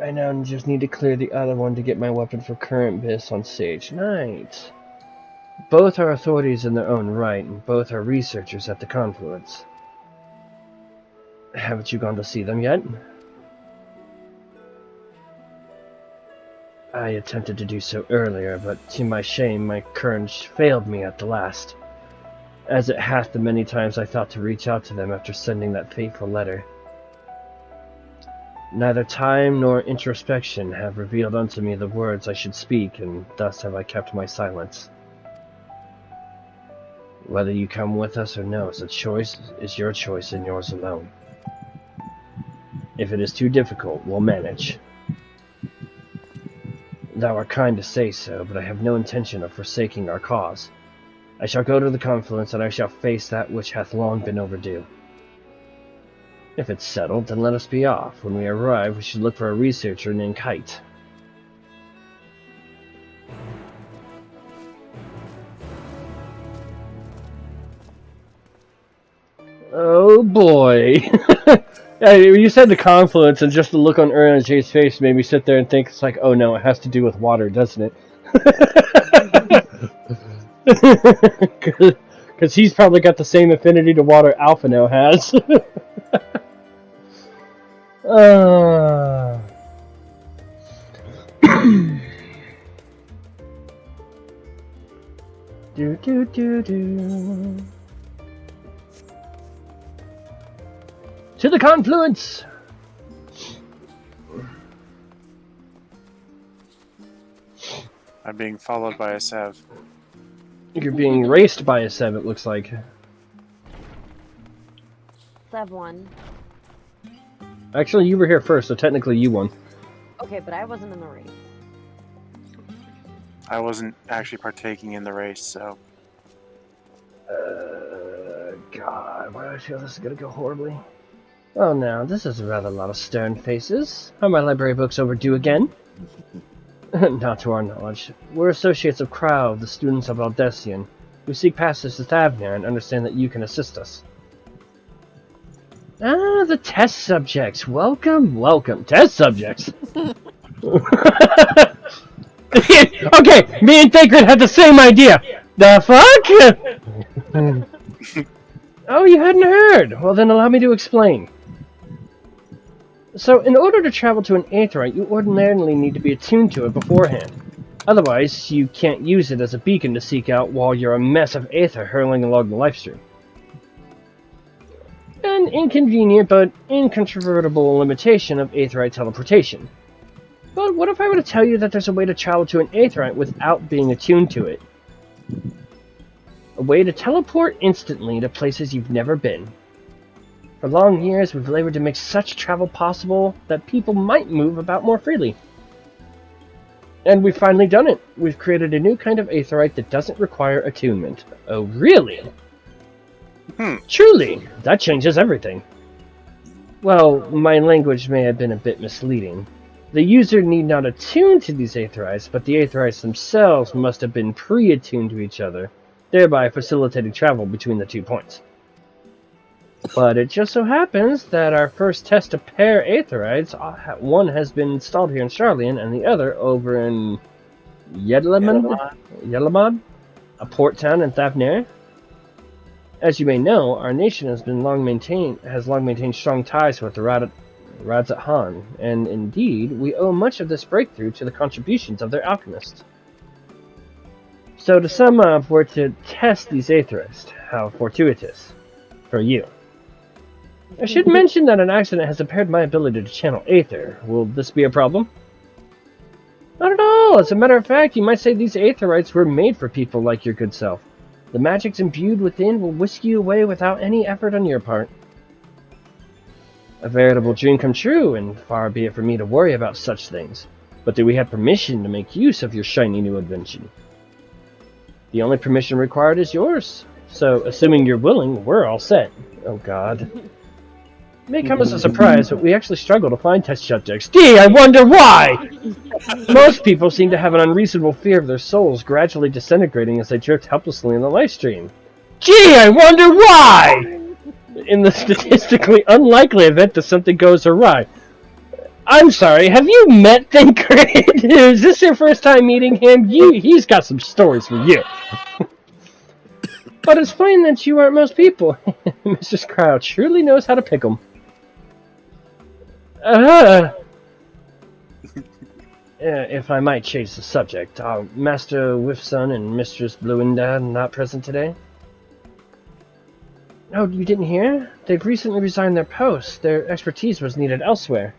I now just need to clear the other one to get my weapon for current bis on Sage Knight. Both are authorities in their own right, and both are researchers at the Confluence. Haven't you gone to see them yet? I attempted to do so earlier, but to my shame, my courage failed me at the last, as it hath the many times I thought to reach out to them after sending that fateful letter. Neither time nor introspection have revealed unto me the words I should speak, and thus have I kept my silence. Whether you come with us or no, the choice is your choice and yours alone. If it is too difficult, we'll manage. Thou art kind to say so, but I have no intention of forsaking our cause. I shall go to the Confluence, and I shall face that which hath long been overdue. If it's settled, then let us be off. When we arrive, we should look for a researcher named Kite. Oh boy. You said the Confluence, and just the look on Eren J's face made me sit there and think, it's like, oh no, it has to do with water, doesn't it? Because he's probably got the same affinity to water Alpha now has. Do do do do. To the Confluence! I'm being followed by a Sev. You're being raced by a Sev, it looks like. Sev won. Actually, you were here first, so technically you won. Okay, but I wasn't in the race. I wasn't actually partaking in the race, so... God, why do I feel this is gonna go horribly? Oh, now, this is rather a lot of stern faces. Are my library books overdue again? Not to our knowledge. We're associates of Crow, the students of Aldessian, who seek passage to Thavnir and understand that you can assist us. Ah, the test subjects. Welcome, welcome. Test subjects. Okay, me and Thancred had the same idea. The fuck? Oh, you hadn't heard? Well, then allow me to explain. So, in order to travel to an aetheryte, you ordinarily need to be attuned to it beforehand. Otherwise, you can't use it as a beacon to seek out while you're a mess of aether hurling along the lifestream. An inconvenient but incontrovertible limitation of aetheryte teleportation. But what if I were to tell you that there's a way to travel to an aetheryte without being attuned to it? A way to teleport instantly to places you've never been. For long years, we've labored to make such travel possible that people might move about more freely. And we've finally done it. We've created a new kind of aetheryte that doesn't require attunement. Oh, really? Truly, that changes everything. Well, my language may have been a bit misleading. The user need not attune to these aetherites, but the aetherites themselves must have been pre-attuned to each other, thereby facilitating travel between the 2 points. But it just so happens that our first test to pair aetherites, one has been installed here in Sharlayan, and the other over in Yedlamad, a port town in Thavnir. As you may know, our nation has long maintained strong ties with the Radzat Han, and indeed, we owe much of this breakthrough to the contributions of their alchemists. So to sum up, we're to test these aetherites. How fortuitous. For you. I should mention that an accident has impaired my ability to channel aether. Will this be a problem? Not at all! As a matter of fact, you might say these aetherites were made for people like your good self. The magics imbued within will whisk you away without any effort on your part. A veritable dream come true, and far be it for me to worry about such things. But do we have permission to make use of your shiny new invention? The only permission required is yours. So, assuming you're willing, we're all set. Oh god. may come as a surprise, but we actually struggle to find test subjects. Gee, I wonder why! Most people seem to have an unreasonable fear of their souls gradually disintegrating as they drift helplessly in the life stream. Gee, I wonder why! In the statistically unlikely event that something goes awry. I'm sorry, have you met Thancred? Is this your first time meeting him? He's got some stories for you. But it's plain that you aren't most people. Mr. Crouch surely knows how to pick 'em. If I might change the subject, are Master Whiffson and Mistress Bluindad not present today? Oh, you didn't hear? They've recently resigned their posts. Their expertise was needed elsewhere.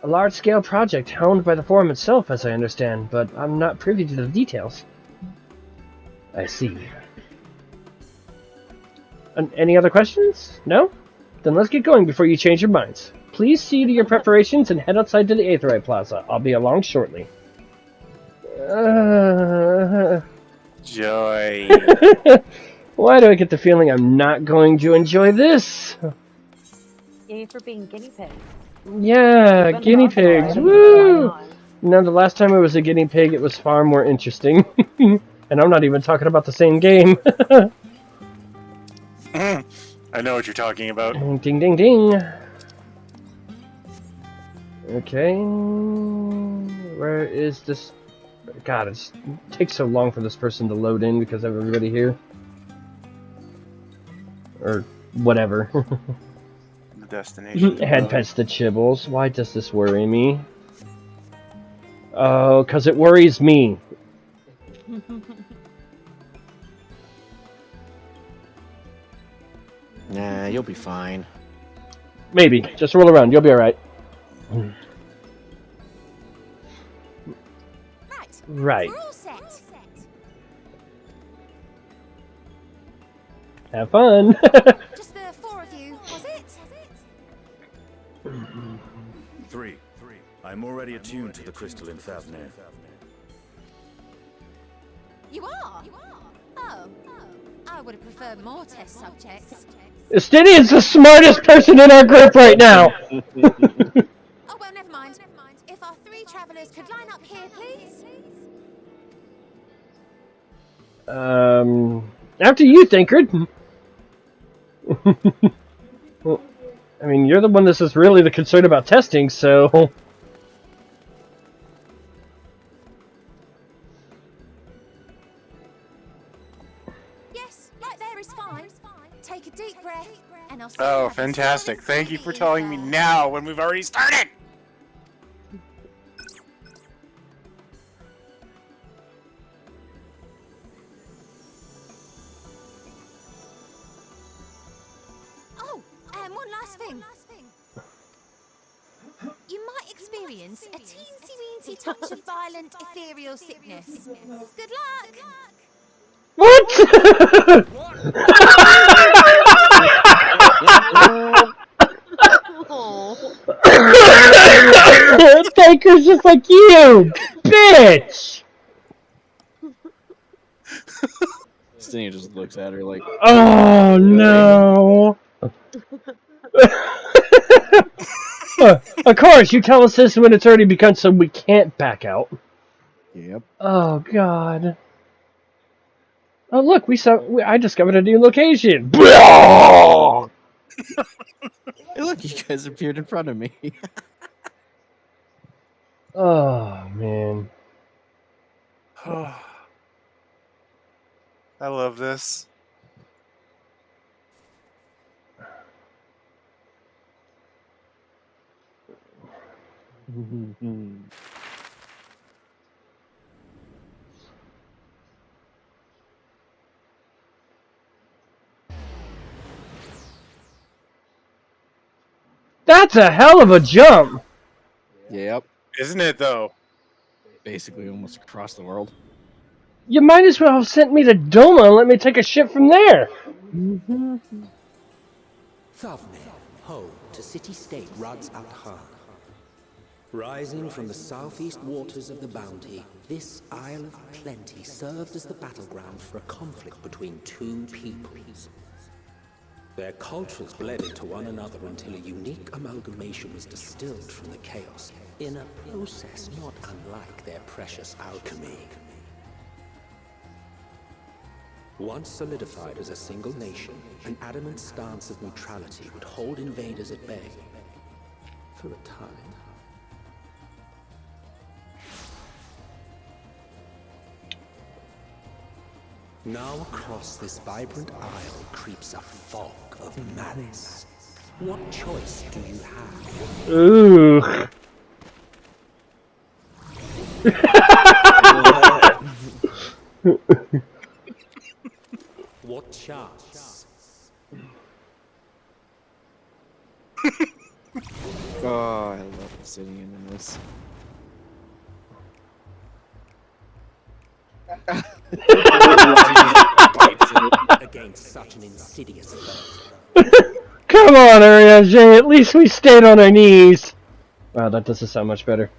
A large-scale project helmed by the Forum itself, as I understand, but I'm not privy to the details. I see. Any other questions? No? Then let's get going before you change your minds. Please see to your preparations and head outside to the Aetherite Plaza. I'll be along shortly. Joy. Why do I get the feeling I'm not going to enjoy this? Yay for being guinea pigs. Yeah, guinea pigs. Woo! Now, the last time I was a guinea pig, it was far more interesting. And I'm not even talking about the same game. I know what you're talking about. Ding, ding, ding. Okay. Where is this? God, it takes so long for this person to load in because of everybody here. Or whatever. The destination. Head pets the Chibbles. Why does this worry me? Oh, because it worries me. Nah, you'll be fine. Maybe. Just roll around. You'll be alright. Right. We're all set. Have fun. Just the four of you, was it? 3. I'm already attuned to the crystal in Thavnir. You are? Oh. I would have preferred more test subjects. Estinian's the smartest person in our group right now. Oh, well, never mind. If our 3 travelers could line up here, please. After you, Thancred. Well, I mean, you're the one that's just really the concern about testing, so... Yes, right there is fine. Take a deep breath, and I'll... Oh, fantastic. Thank you for telling me now when we've already started! One last thing. You might experience a teensy-weensy touch of violent ethereal sickness. Good luck! What? Taker's just like you, bitch! Stinny just looks at her like, oh no! Of course, you tell us this when it's already begun, so we can't back out. Yep. Oh god. Oh look, I discovered a new location. Hey, look, you guys appeared in front of me. Oh man. I love this. That's a hell of a jump! Yep. Isn't it, though? Basically almost across the world. You might as well have sent me to Doma and let me take a ship from there! Thavnir, home to city-state Rads al Khan. Rising from the southeast waters of the Bounty, this Isle of Plenty served as the battleground for a conflict between 2 peoples. Their cultures bled into one another until a unique amalgamation was distilled from the chaos, in a process not unlike their precious alchemy. Once solidified as a single nation, an adamant stance of neutrality would hold invaders at bay. For a time. Now across this vibrant isle creeps a fog of malice. What choice do you have? Ooh. What chance? Oh, I love Obsidian in this. Against such an insidious foe. Come on, Ariane, at least we stayed on our knees. Wow, that doesn't sound much better.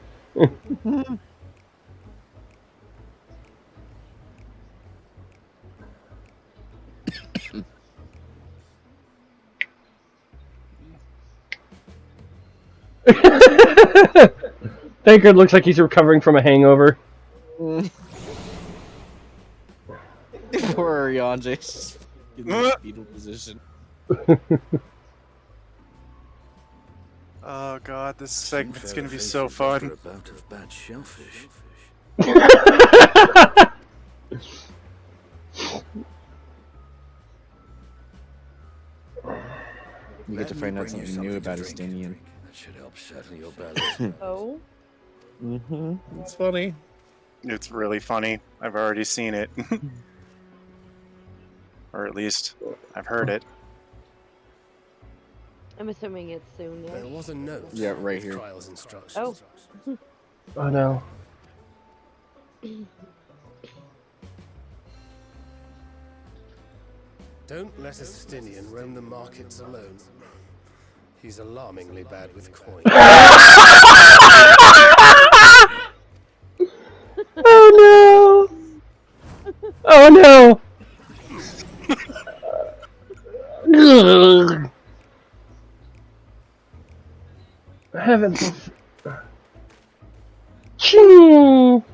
Baker looks like he's recovering from a hangover. Poor Ariane, in the fetal position. Oh god, this segment's gonna be so fun. About of bad shellfish. You get to find out something new about Estinian. That should help settle your belly. Oh? Mm-hmm. It's funny. It's really funny. I've already seen it. Or at least, I've heard it. I'm assuming it's soon, yeah? There was a note. Yeah, right here. Trials instructions. Oh. Oh no. Don't let a Stinian roam the markets alone. He's alarmingly bad with coin. Oh no! Oh no! Ugh. Heavens. Ching!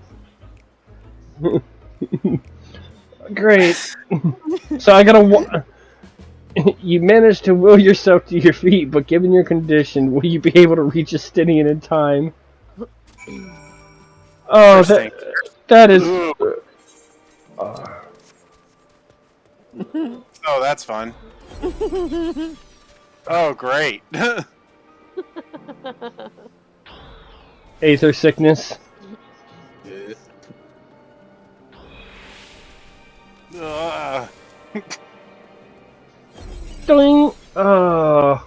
Great. So I gotta. You managed to will yourself to your feet, but given your condition, will you be able to reach Estinian in time? Oh, that is. Oh, that's fun. Oh, great. Aether sickness. Doing. Oh.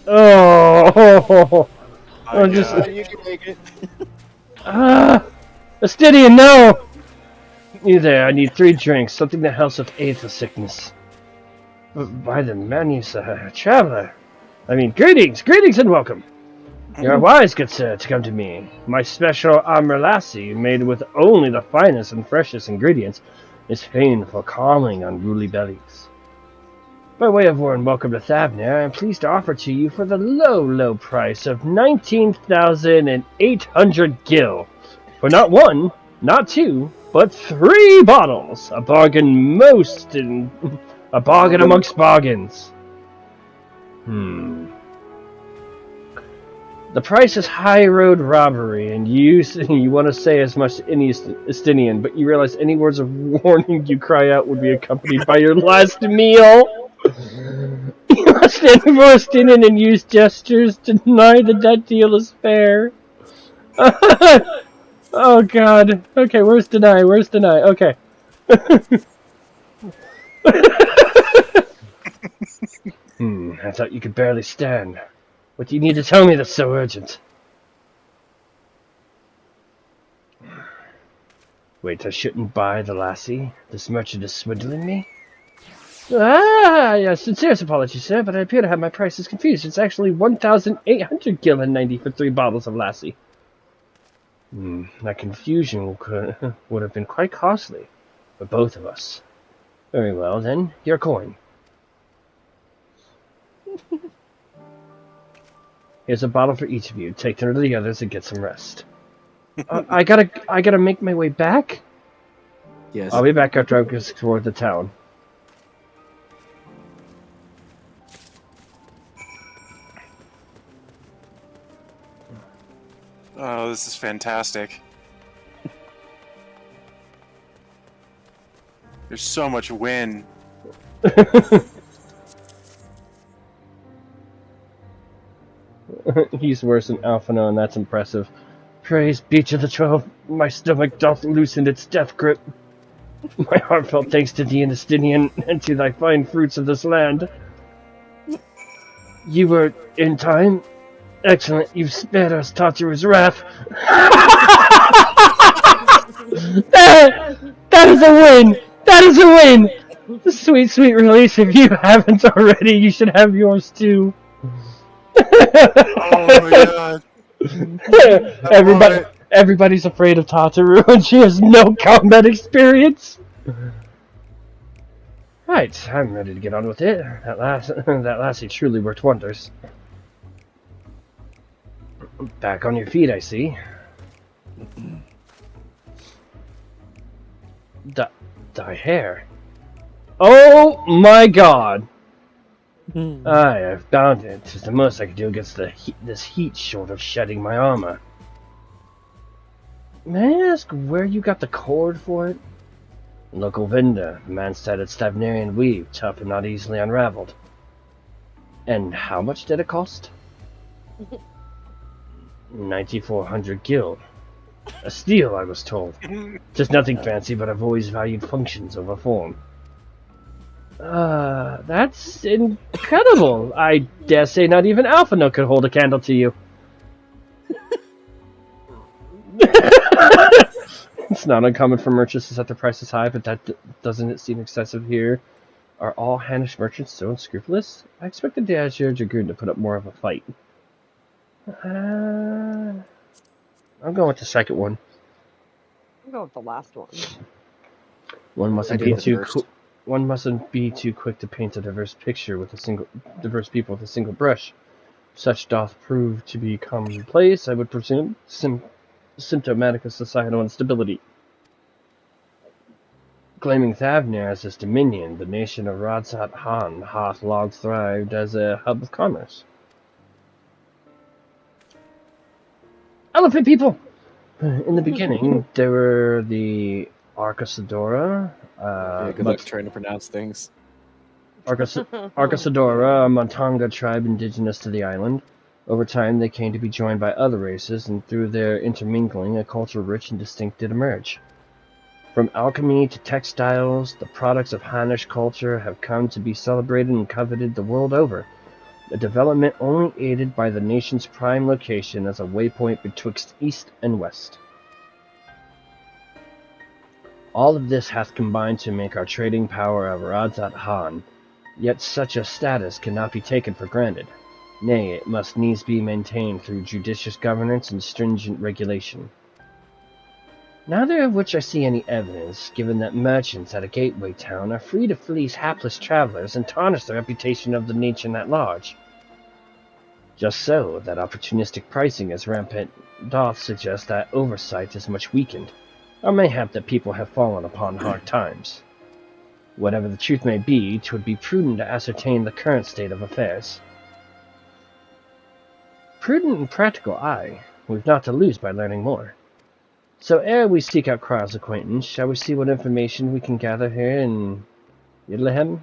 Oh. I'm just. You can make it. Astidian, no! You there, I need 3 drinks, something that helps with aether sickness. By the menus, traveler. I mean, greetings and welcome. You are wise, good sir, to come to me. My special armor lassie, made with only the finest and freshest ingredients, is famed for calming unruly bellies. By way of warm welcome to Thavner, I am pleased to offer to you for the low price of 19,800 gil. For not 1, not 2, but 3 bottles. A bargain a bargain amongst bargains. The price is high road robbery, and you want to say as much to any Estinian, but you realize any words of warning you cry out would be accompanied by your last meal. You must stand before Estinian and use gestures to deny that deal is fair. Oh god. Okay, where's deny? Okay. I thought you could barely stand. What do you need to tell me that's so urgent? Wait, I shouldn't buy the lassie? This merchant is swindling me? Ah, yes, sincerest apologies, sir, but I appear to have my prices confused. It's actually 1,800 gil and 90 for 3 bottles of lassie. That confusion would have been quite costly for both of us. Very well, then, your coin. Here's a bottle for each of you. Take care of the others and get some rest. I gotta make my way back? Yes. I'll be back after I explore the town. Oh, this is fantastic. There's so much wind. He's worse than Alphino, and that's impressive. Praise be to the 12, my stomach doth loosen its death grip. My heartfelt thanks to thee, Justinian, and to thy fine fruits of this land. You were in time. Excellent, you've spared us Tataru's wrath. That is a win! That is a win! Sweet, sweet release. If you haven't already, you should have yours too. Oh my god. Everybody's afraid of Tataru, and she has no combat experience. Right, I'm ready to get on with it. That lassie truly worked wonders. Back on your feet, I see. Thy hair. Oh my god! I have found it. 'Tis the most I can do against this heat short of shedding my armor. May I ask where you got the cord for it? Local vendor. The man said it's Stavnerian weave, tough and not easily unraveled. And how much did it cost? 9,400 gil. A steal, I was told. Just nothing fancy, but I've always valued functions over form. That's incredible. I dare say not even Alphino could hold a candle to you. It's not uncommon for merchants to set their prices high, but doesn't it seem excessive here? Are all Hannish merchants so unscrupulous? I expected the Azure Dragoon to put up more of a fight. I'm going with the second one. I'm going with the last one. One mustn't be too quick to paint a diverse picture with diverse people with a single brush. Such doth prove to be commonplace, I would presume, symptomatic of societal instability. Claiming Thavnir as his dominion, the nation of Radzat Han hath long thrived as a hub of commerce. Elephant people! In the beginning, there were the Arcasadora. Good luck trying to pronounce things. Arcasadora, a Montanga tribe indigenous to the island. Over time, they came to be joined by other races, and through their intermingling, a culture rich and distinct did emerge. From alchemy to textiles, the products of Hannish culture have come to be celebrated and coveted the world over. A development only aided by the nation's prime location as a waypoint betwixt east and west. All of this hath combined to make our trading power of Radzat Han, yet such a status cannot be taken for granted. Nay, it must needs be maintained through judicious governance and stringent regulation. Neither of which I see any evidence, given that merchants at a gateway town are free to fleece hapless travelers and tarnish the reputation of the nation at large. Just so, that opportunistic pricing is rampant doth suggest that oversight is much weakened, or mayhap that people have fallen upon hard times. Whatever the truth may be, 'twould be prudent to ascertain the current state of affairs. Prudent and practical, aye. We've not to lose by learning more. So ere we seek out Kryle's acquaintance, shall we see what information we can gather here in Yidlahem?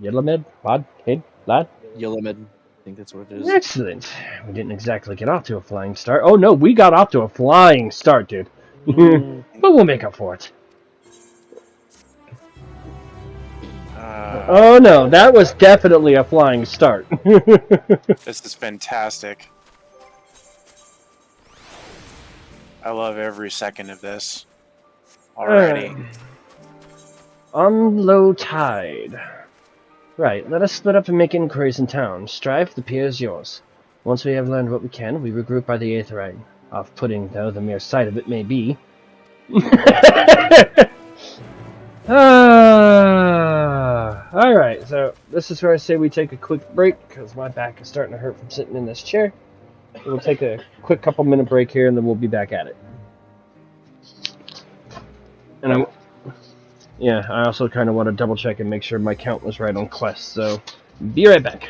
Yidlamed? Lad? Hid? Lad? Yidlamed. I think that's what it is. Excellent. We didn't exactly get off to a flying start. Oh no, we got off to a flying start, dude. But we'll make up for it. Oh no, that was definitely a flying start. This is fantastic. I love every second of this already. On low tide. Right, let us split up and make inquiries in town. Strife, the pier is yours. Once we have learned what we can, we regroup by the Aetheryne. Off-putting, though the mere sight of it may be. Alright, so this is where I say we take a quick break, because my back is starting to hurt from sitting in this chair. So we'll take a quick couple-minute break here, and then we'll be back at it. And I also kind of want to double-check and make sure my count was right on quests, so be right back.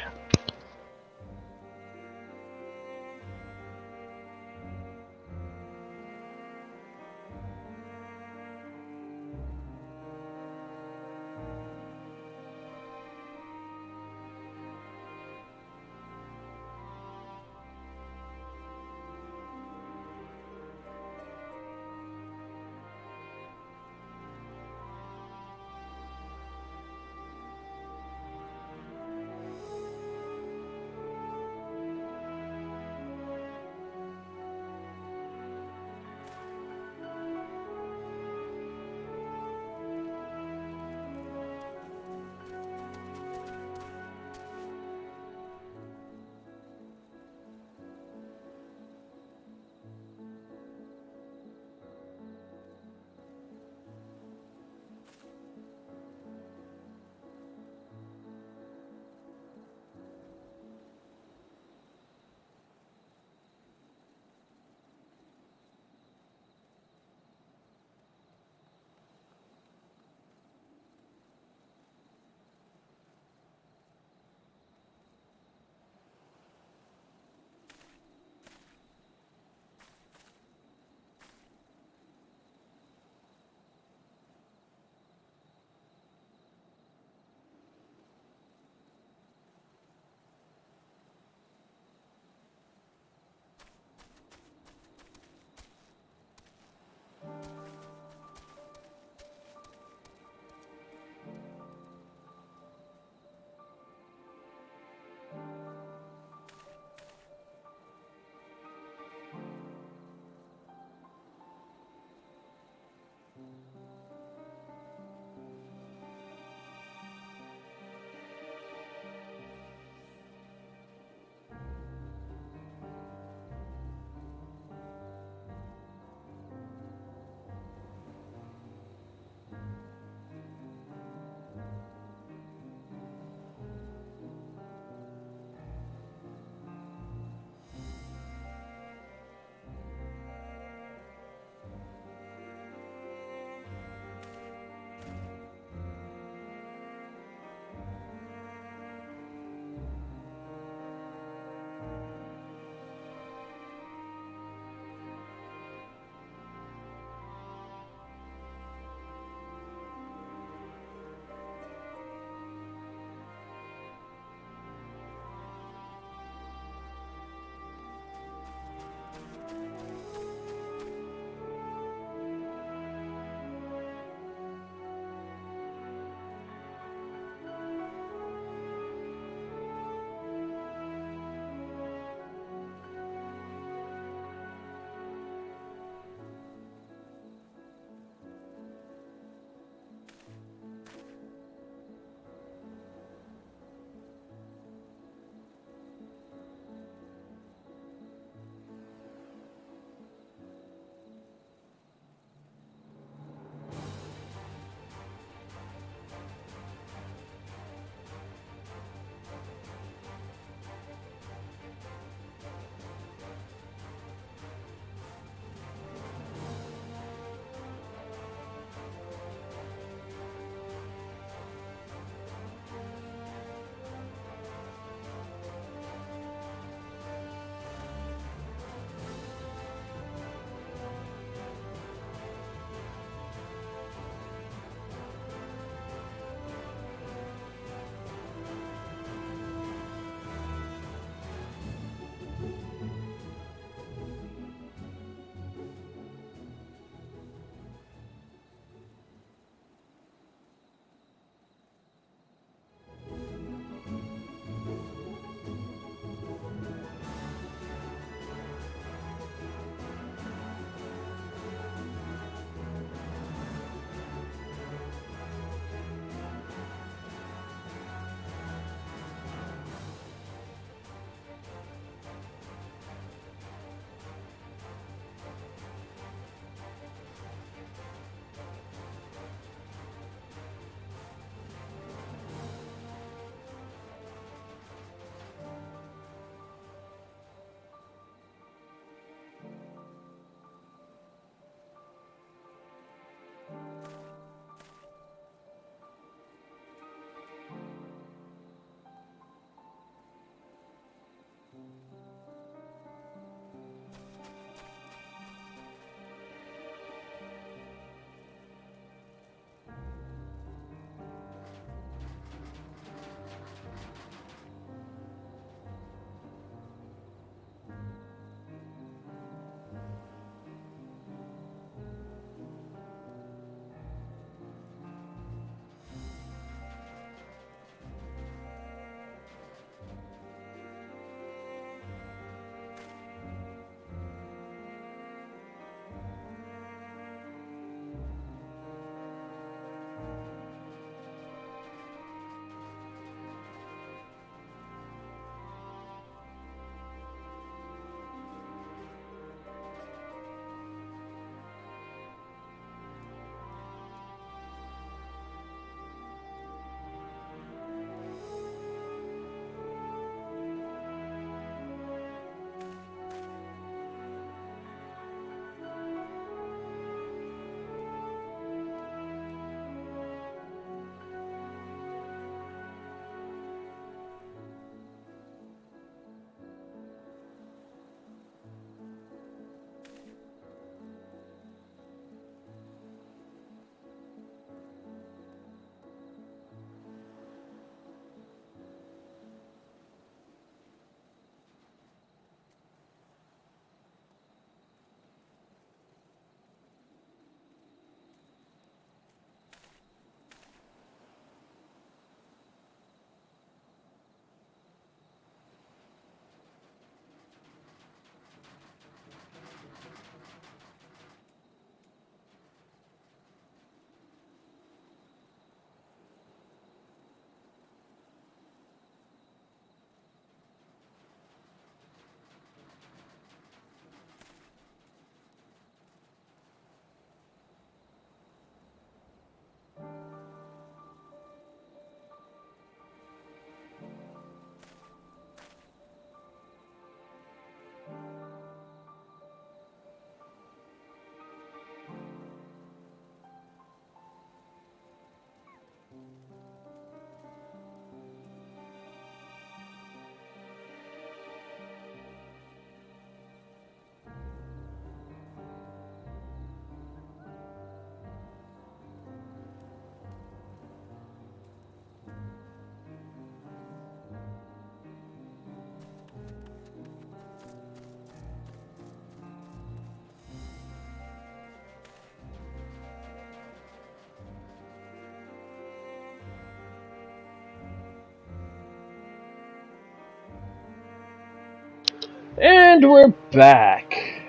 And we're back.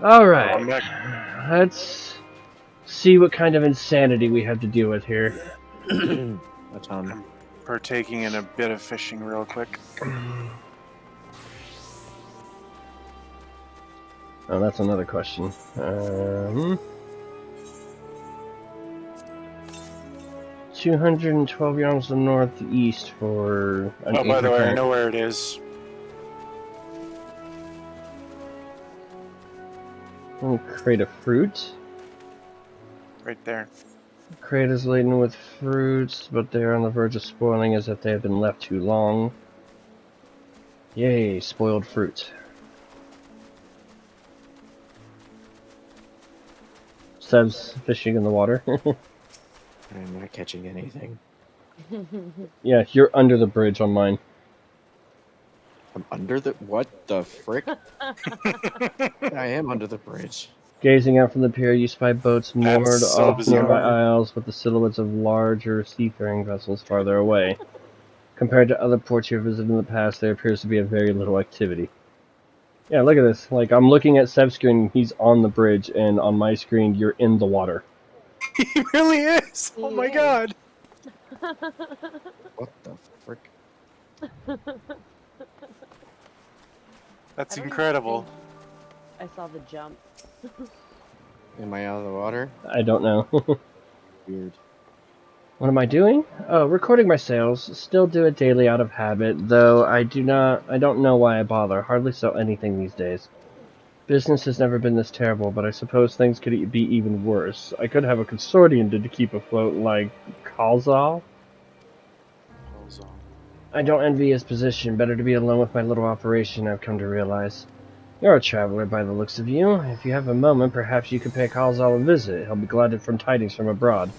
Alright. Let's see what kind of insanity we have to deal with here. I'm partaking in a bit of fishing real quick. Oh, that's another question. 212 yards to the northeast for an Oh, by the way, I current. know where it is. Crate of fruit. Right there. Crate is laden with fruits, but they are on the verge of spoiling as if they have been left too long. Yay, spoiled fruit. Seb's fishing in the water. I'm not catching anything. Yeah, you're under the bridge on mine. I'm under the... What the frick? I am under the bridge. Gazing out from the pier, you spy boats moored so off bizarre. nearby isles with the silhouettes of larger seafaring vessels farther away. Compared to other ports you've visited in the past, there appears to be a very little activity. Yeah, look at this. Like, I'm looking at Seb's screen, he's on the bridge, and on my screen, you're in the water. He really is! Oh my god! What the frick? That's incredible. I saw the jump. Am I out of the water? I don't know. Weird. What am I doing? Oh, recording my sales. Still do it daily out of habit, though I don't know why I bother. Hardly sell anything these days. Business has never been this terrible, but I suppose things could be even worse. I could have a consortium to keep afloat like Kalzal. I don't envy his position. Better to be alone with my little operation, I've come to realize. You're a traveler by the looks of you. If you have a moment, perhaps you could pay Kalzal a visit. He'll be glad from tidings from abroad.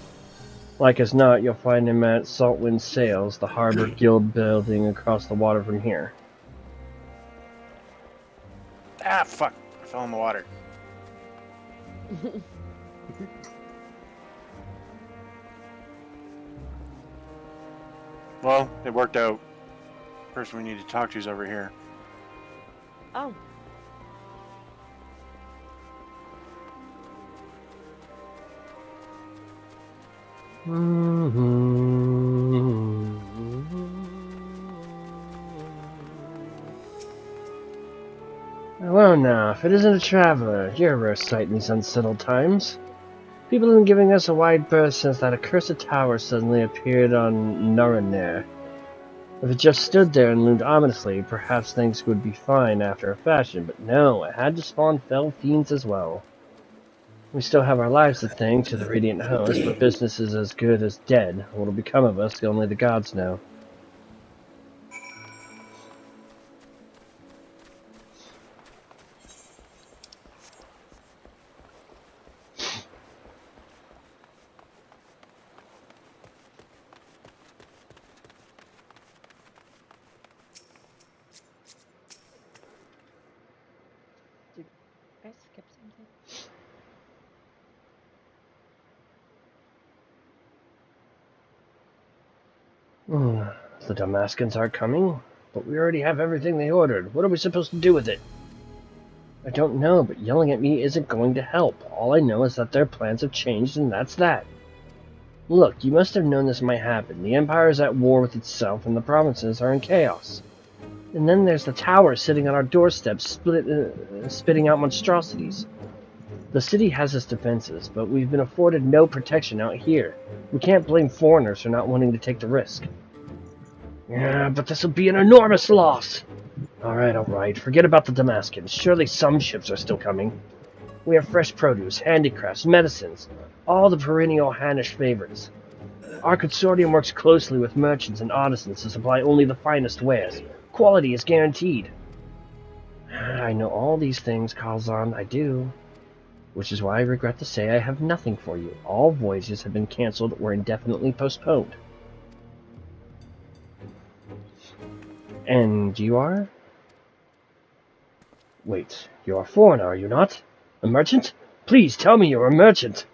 Like as not, you'll find him at Saltwind Sails, the harbor guild building across the water from here. Ah, fuck. I fell in the water. Well, it worked out. The person we need to talk to is over here. Oh. Well now, if it isn't a traveler, you're a rare sight in these unsettled times. People have been giving us a wide berth since that accursed tower suddenly appeared on Naraner. If it just stood there and loomed ominously, perhaps things would be fine after a fashion, but no, it had to spawn fell fiends as well. We still have our lives to thank to the Radiant Host, but business is as good as dead. What'll become of us, only the gods know. I skip something? The Damascens are coming, but we already have everything they ordered. What are we supposed to do with it? I don't know, but yelling at me isn't going to help. All I know is that their plans have changed, and that's that. Look, you must have known this might happen. The Empire is at war with itself, and the provinces are in chaos. And then there's the tower sitting on our doorstep, spitting out monstrosities. The city has its defenses, but we've been afforded no protection out here. We can't blame foreigners for not wanting to take the risk. Yeah, but this will be an enormous loss. Alright. Forget about the Damascens. Surely some ships are still coming. We have fresh produce, handicrafts, medicines, all the perennial Hannish favorites. Our consortium works closely with merchants and artisans to supply only the finest wares. Quality is guaranteed. I know all these things, Kalzan, I do. Which is why I regret to say I have nothing for you. All voyages have been cancelled or indefinitely postponed. And you are? Wait, you're a foreigner, are you not? A merchant? Please tell me you're a merchant!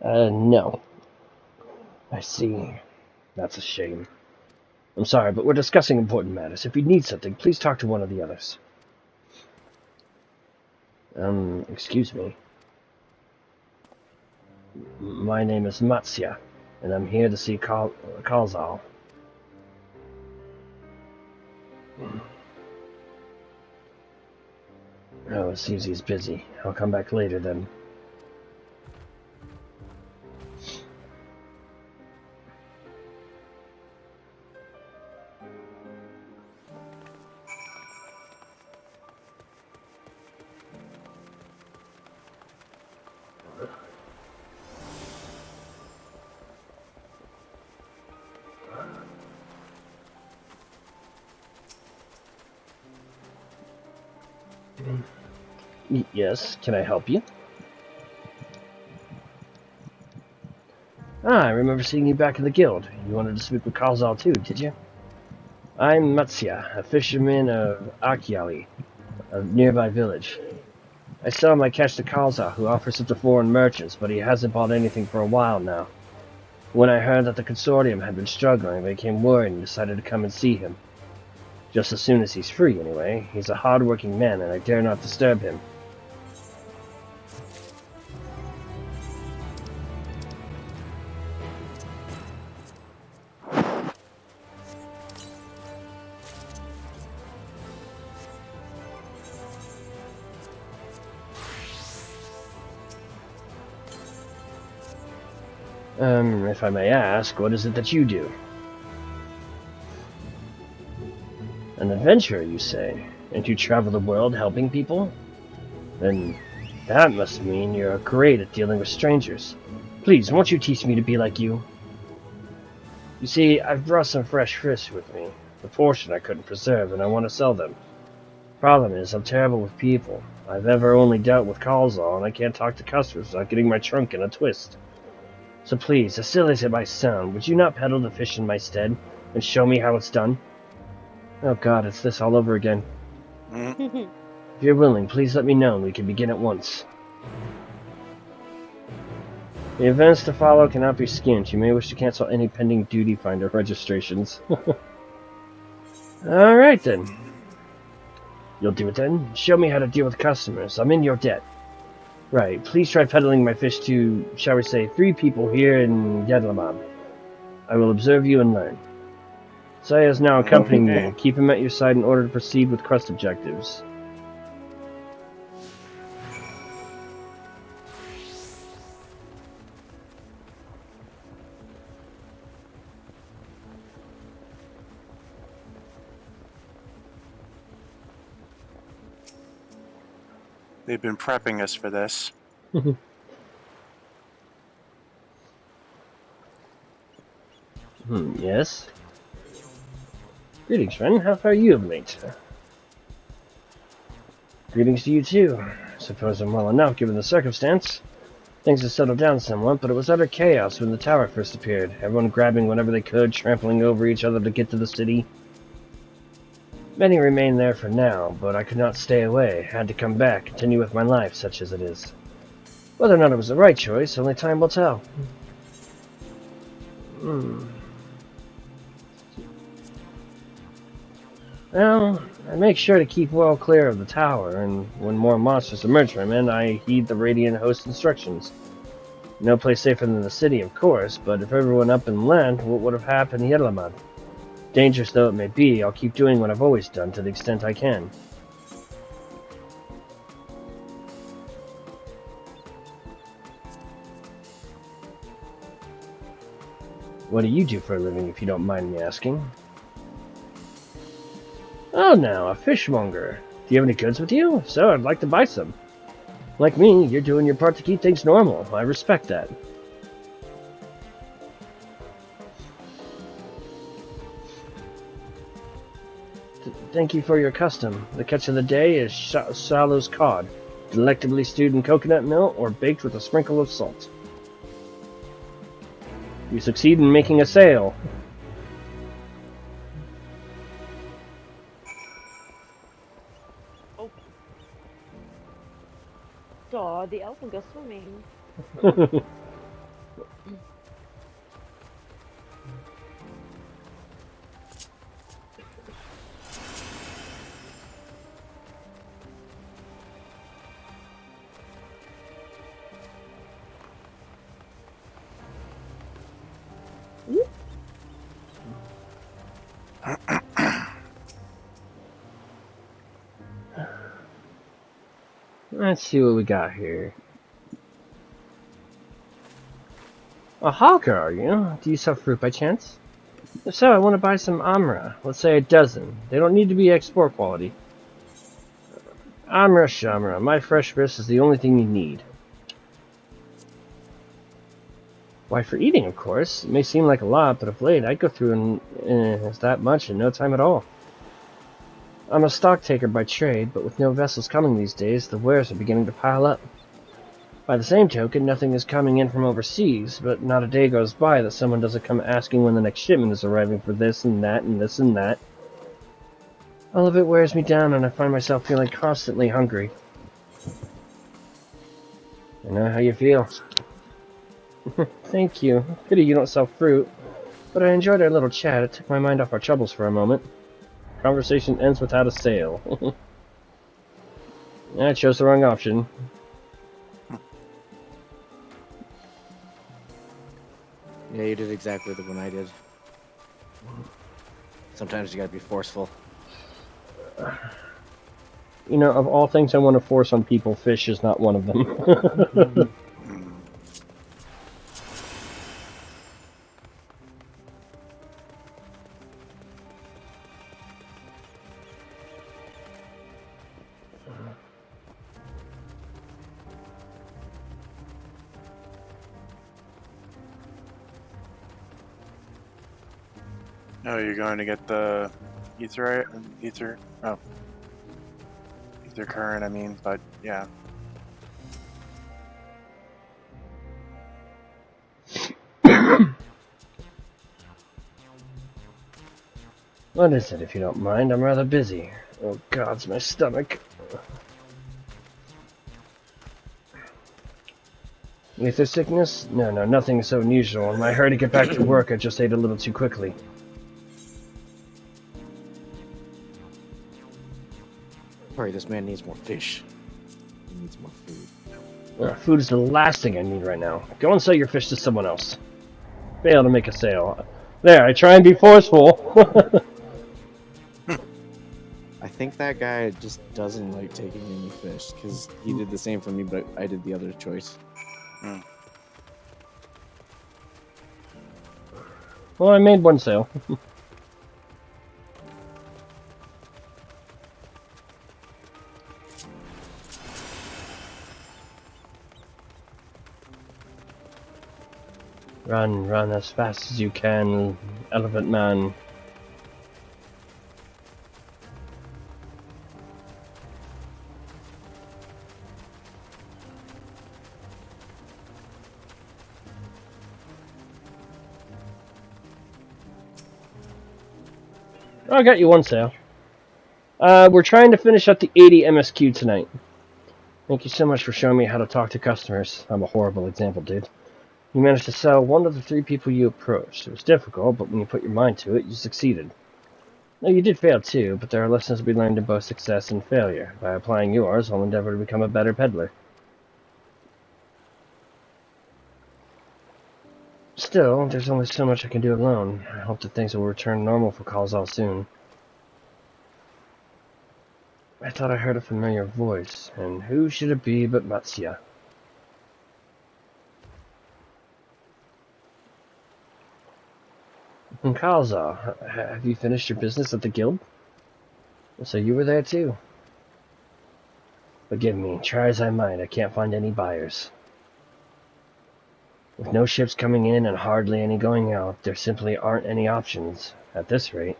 No. I see. That's a shame. I'm sorry, but we're discussing important matters. If you need something, please talk to one of the others. Excuse me. My name is Matsya, and I'm here to see Kalzal. Oh, it seems he's busy. I'll come back later then. Yes, can I help you? I remember seeing you back in the guild. You wanted to speak with Kalzal too, did you? I'm Matsya, a fisherman of Akyali, a nearby village. I sell my catch to Kalzal, who offers it to foreign merchants, but he hasn't bought anything for a while now. When I heard that the consortium had been struggling, I became worried and decided to come and see him. Just as soon as he's free, anyway. He's a hard-working man, and I dare not disturb him. If I may ask, what is it that you do? An adventurer, you say? And you travel the world helping people? Then that must mean you're great at dealing with strangers. Please, won't you teach me to be like you? You see, I've brought some fresh fish with me. The portion I couldn't preserve, and I want to sell them. Problem is, I'm terrible with people. I've ever only dealt with Kalzal, and I can't talk to customers without getting my trunk in a twist. So please, as silly as it might sound, would you not peddle the fish in my stead, and show me how it's done? Oh god, it's this all over again. If you're willing, please let me know and we can begin at once. The events to follow cannot be skimmed. You may wish to cancel any pending duty finder registrations. Alright then. You'll do it then? Show me how to deal with customers. I'm in your debt. Right, please try peddling my fish to, shall we say, 3 people here in Yedlamab. I will observe you and learn. Saya is now accompanying you. Keep him at your side in order to proceed with quest objectives. They've been prepping us for this. Yes? Greetings, friend. How fare you of late? Greetings to you, too. I suppose I'm well enough, given the circumstance. Things have settled down somewhat, but it was utter chaos when the tower first appeared. Everyone grabbing whatever they could, trampling over each other to get to the city. Many remain there for now, but I could not stay away. Had to come back, continue with my life, such as it is. Whether or not it was the right choice, only time will tell. Well, I make sure to keep well clear of the tower, and when more monsters emerge from it, I heed the Radiant Host instructions. No place safer than the city, of course, but if everyone up and land, what would have happened to Yedlamad? Dangerous though it may be, I'll keep doing what I've always done to the extent I can. What do you do for a living, if you don't mind me asking? Oh, now, a fishmonger. Do you have any goods with you? If so, I'd like to buy some. Like me, you're doing your part to keep things normal. I respect that. Thank you for your custom. The catch of the day is Shallow's cod, delectably stewed in coconut milk or baked with a sprinkle of salt. You succeed in making a sale. Oh, the elephant goes swimming. Let's see what we got here. A hawker, are you? Do you sell fruit by chance? If so, I want to buy some amra. Let's say a dozen. They don't need to be export quality. Amra shamra. My fresh wrist is the only thing you need. Why, for eating, of course. It may seem like a lot, but of late, I'd go through that much in no time at all. I'm a stock taker by trade, but with no vessels coming these days, the wares are beginning to pile up. By the same token, nothing is coming in from overseas, but not a day goes by that someone doesn't come asking when the next shipment is arriving for this and that and this and that. All of it wears me down, and I find myself feeling constantly hungry. I know how you feel. Thank you. Pity you don't sell fruit. But I enjoyed our little chat. It took my mind off our troubles for a moment. Conversation ends without a sale. I chose the wrong option. Yeah, you did exactly the one I did. Sometimes you gotta be forceful. You know, of all things I want to force on people, fish is not one of them. Oh, you're going to get the ether current, I mean, but yeah. What is it, if you don't mind? I'm rather busy. Oh gods, my stomach. Ether sickness? No, nothing so unusual. In my hurry to get back to work, I just ate a little too quickly. Sorry, this man needs more fish. He needs more food. Food is the last thing I need right now. Go and sell your fish to someone else. Fail to make a sale. There, I try and be forceful. I think that guy just doesn't like taking any fish, because he did the same for me, but I did the other choice. Well, I made one sale. Run as fast as you can, Elephant Man. I got you one sale. We're trying to finish up the 80 MSQ tonight. Thank you so much for showing me how to talk to customers. I'm a horrible example, dude. You managed to sell one of the 3 people you approached. It was difficult, but when you put your mind to it, you succeeded. No, you did fail too, but there are lessons to be learned in both success and failure. By applying yours, I'll endeavor to become a better peddler. Still, there's only so much I can do alone. I hope that things will return normal for Kalzal soon. I thought I heard a familiar voice, and who should it be but Matsuya? Kalzal, have you finished your business at the guild? So you were there too. Forgive me, try as I might, I can't find any buyers. With no ships coming in and hardly any going out, there simply aren't any options, at this rate.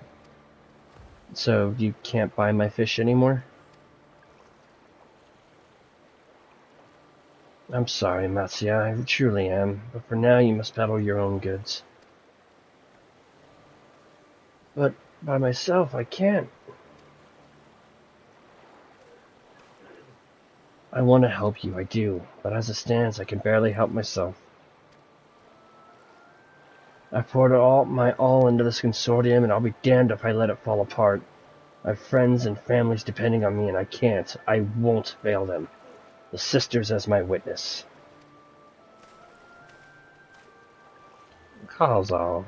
So you can't buy my fish anymore? I'm sorry, Matsuya, I truly am, but for now you must peddle your own goods. But by myself, I can't. I want to help you, I do, but as it stands, I can barely help myself. I've poured my all into this consortium, and I'll be damned if I let it fall apart. I have friends and families depending on me, and I won't fail them. The sisters as my witness. Kalzal.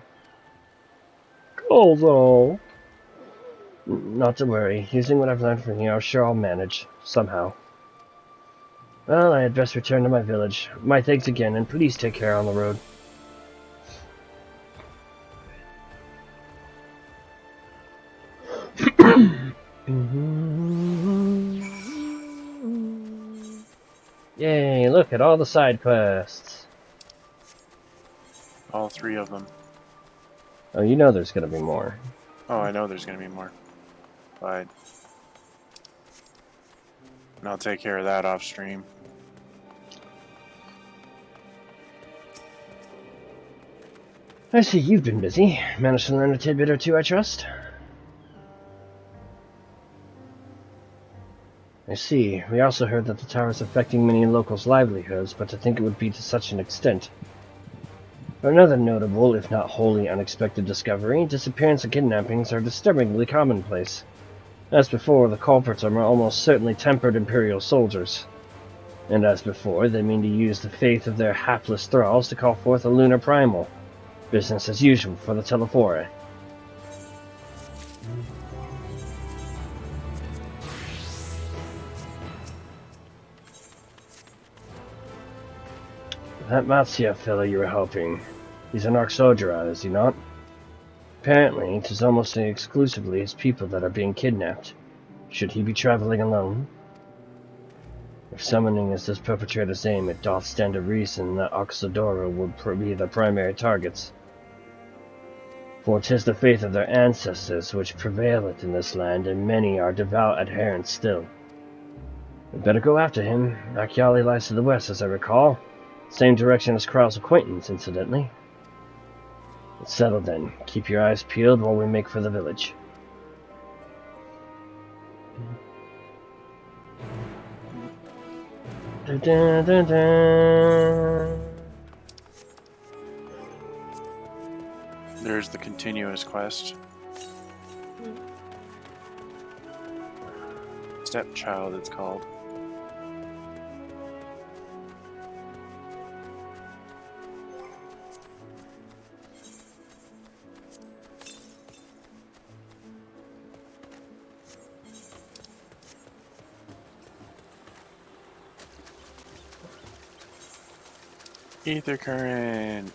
Not to worry. Using what I've learned from you, I'm sure I'll manage. Somehow. Well, I had best return to my village. My thanks again, and please take care on the road. Yay, look at all the side quests. All 3 of them. Oh, you know there's gonna be more. Oh, I know there's gonna be more. But I'll take care of that off stream. I see you've been busy. Managed to learn a tidbit or two, I trust? I see. We also heard that the tower is affecting many locals' livelihoods, but to think it would be to such an extent. Another notable, if not wholly unexpected discovery, disappearance and kidnappings are disturbingly commonplace. As before, the culprits are almost certainly tempered Imperial soldiers. And as before, they mean to use the faith of their hapless thralls to call forth a lunar primal. Business as usual for the Telephora. That Matsia fellow you were helping, he's an Arxodra, is he not? Apparently, it is almost exclusively his people that are being kidnapped. Should he be traveling alone? If summoning is this perpetrator's aim, it doth stand to reason that Arxodra would be the primary targets. For 'tis the faith of their ancestors which prevaileth in this land, and many are devout adherents still. We'd better go after him. Akyali lies to the west, as I recall. Same direction as Krau's acquaintance, incidentally. It's settled then. Keep your eyes peeled while we make for the village. Da, da, da. There's the continuous quest. Stepchild, it's called. Ether current.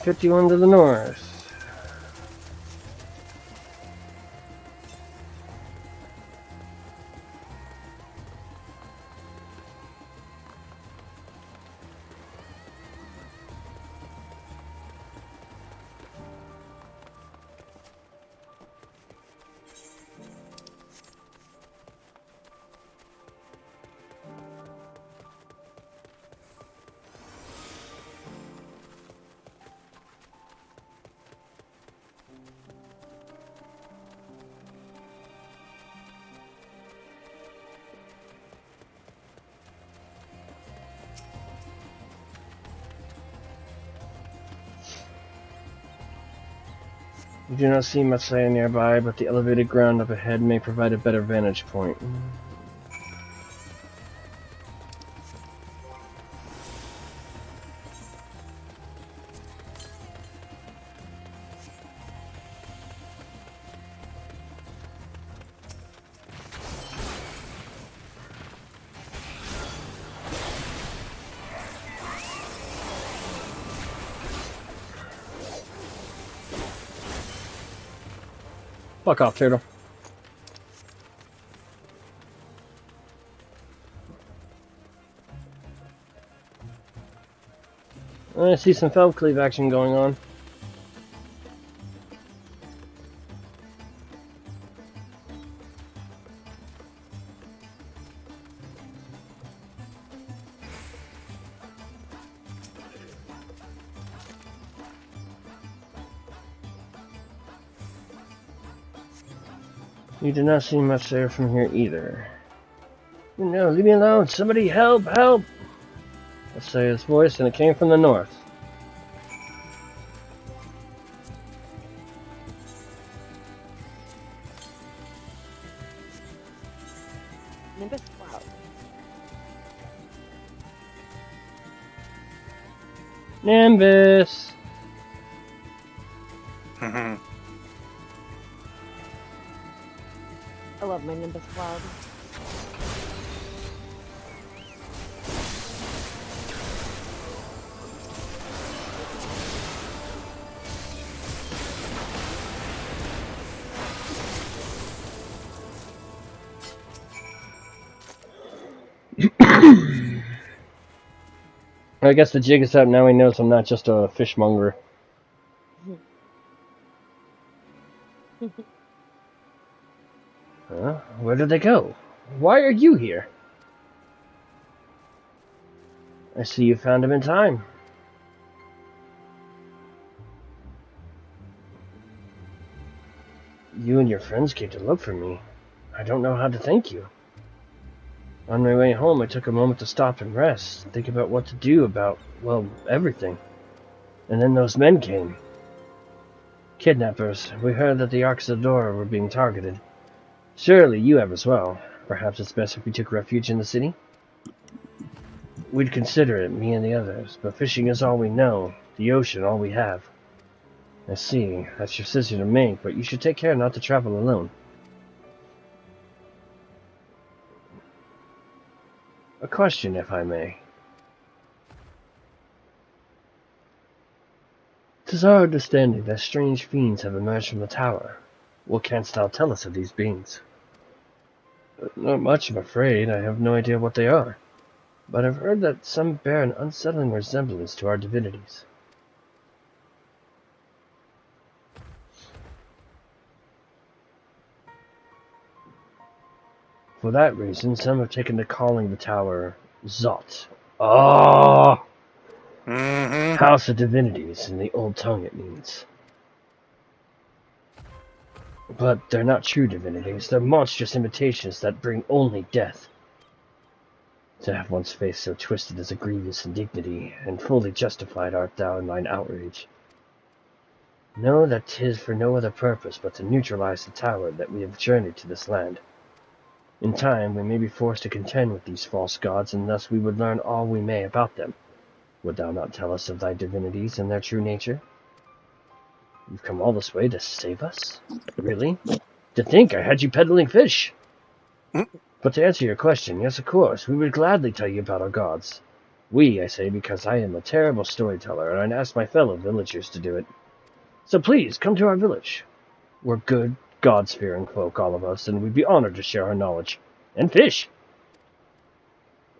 $51 to the north. You do not see much land nearby, but the elevated ground up ahead may provide a better vantage point. Fuck off, turtle. I see some fell cleave action going on. You do not see much there from here either. No, leave me alone. Somebody help, help! I say his voice, and it came from the north. Nimbus Cloud. Nimbus! I love my Nimbus Cloud. I guess the jig is up now. He knows I'm not just a fishmonger. Huh? Where did they go? Why are you here? I see you found him in time. You and your friends came to look for me. I don't know how to thank you. On my way home, I took a moment to stop and rest, think about what to do about, well, everything. And then those men came. Kidnappers. We heard that the Arcs of the Door were being targeted. Surely you have as well. Perhaps it's best if we took refuge in the city? We'd consider it, me and the others, but fishing is all we know, the ocean all we have. I see, that's your decision to make, but you should take care not to travel alone. A question, if I may. 'Tis our understanding that strange fiends have emerged from the tower. What canst thou tell us of these beings? Not much, I'm afraid. I have no idea what they are. But I've heard that some bear an unsettling resemblance to our divinities. For that reason, some have taken to calling the tower Zot. Oh! House of Divinities, in the old tongue it means. But they're not true divinities, they're monstrous imitations that bring only death. To have one's face so twisted is a grievous indignity, and fully justified art thou in thine outrage. Know that 'tis for no other purpose but to neutralize the tower that we have journeyed to this land. In time, we may be forced to contend with these false gods, and thus we would learn all we may about them. Would thou not tell us of thy divinities and their true nature? You've come all this way to save us? Really? To think I had you peddling fish! But to answer your question, yes, of course, we would gladly tell you about our gods. We, I say, because I am a terrible storyteller, and I'd ask my fellow villagers to do it. So please, come to our village. We're good, God-fearing folk, all of us, and we'd be honored to share our knowledge. And fish!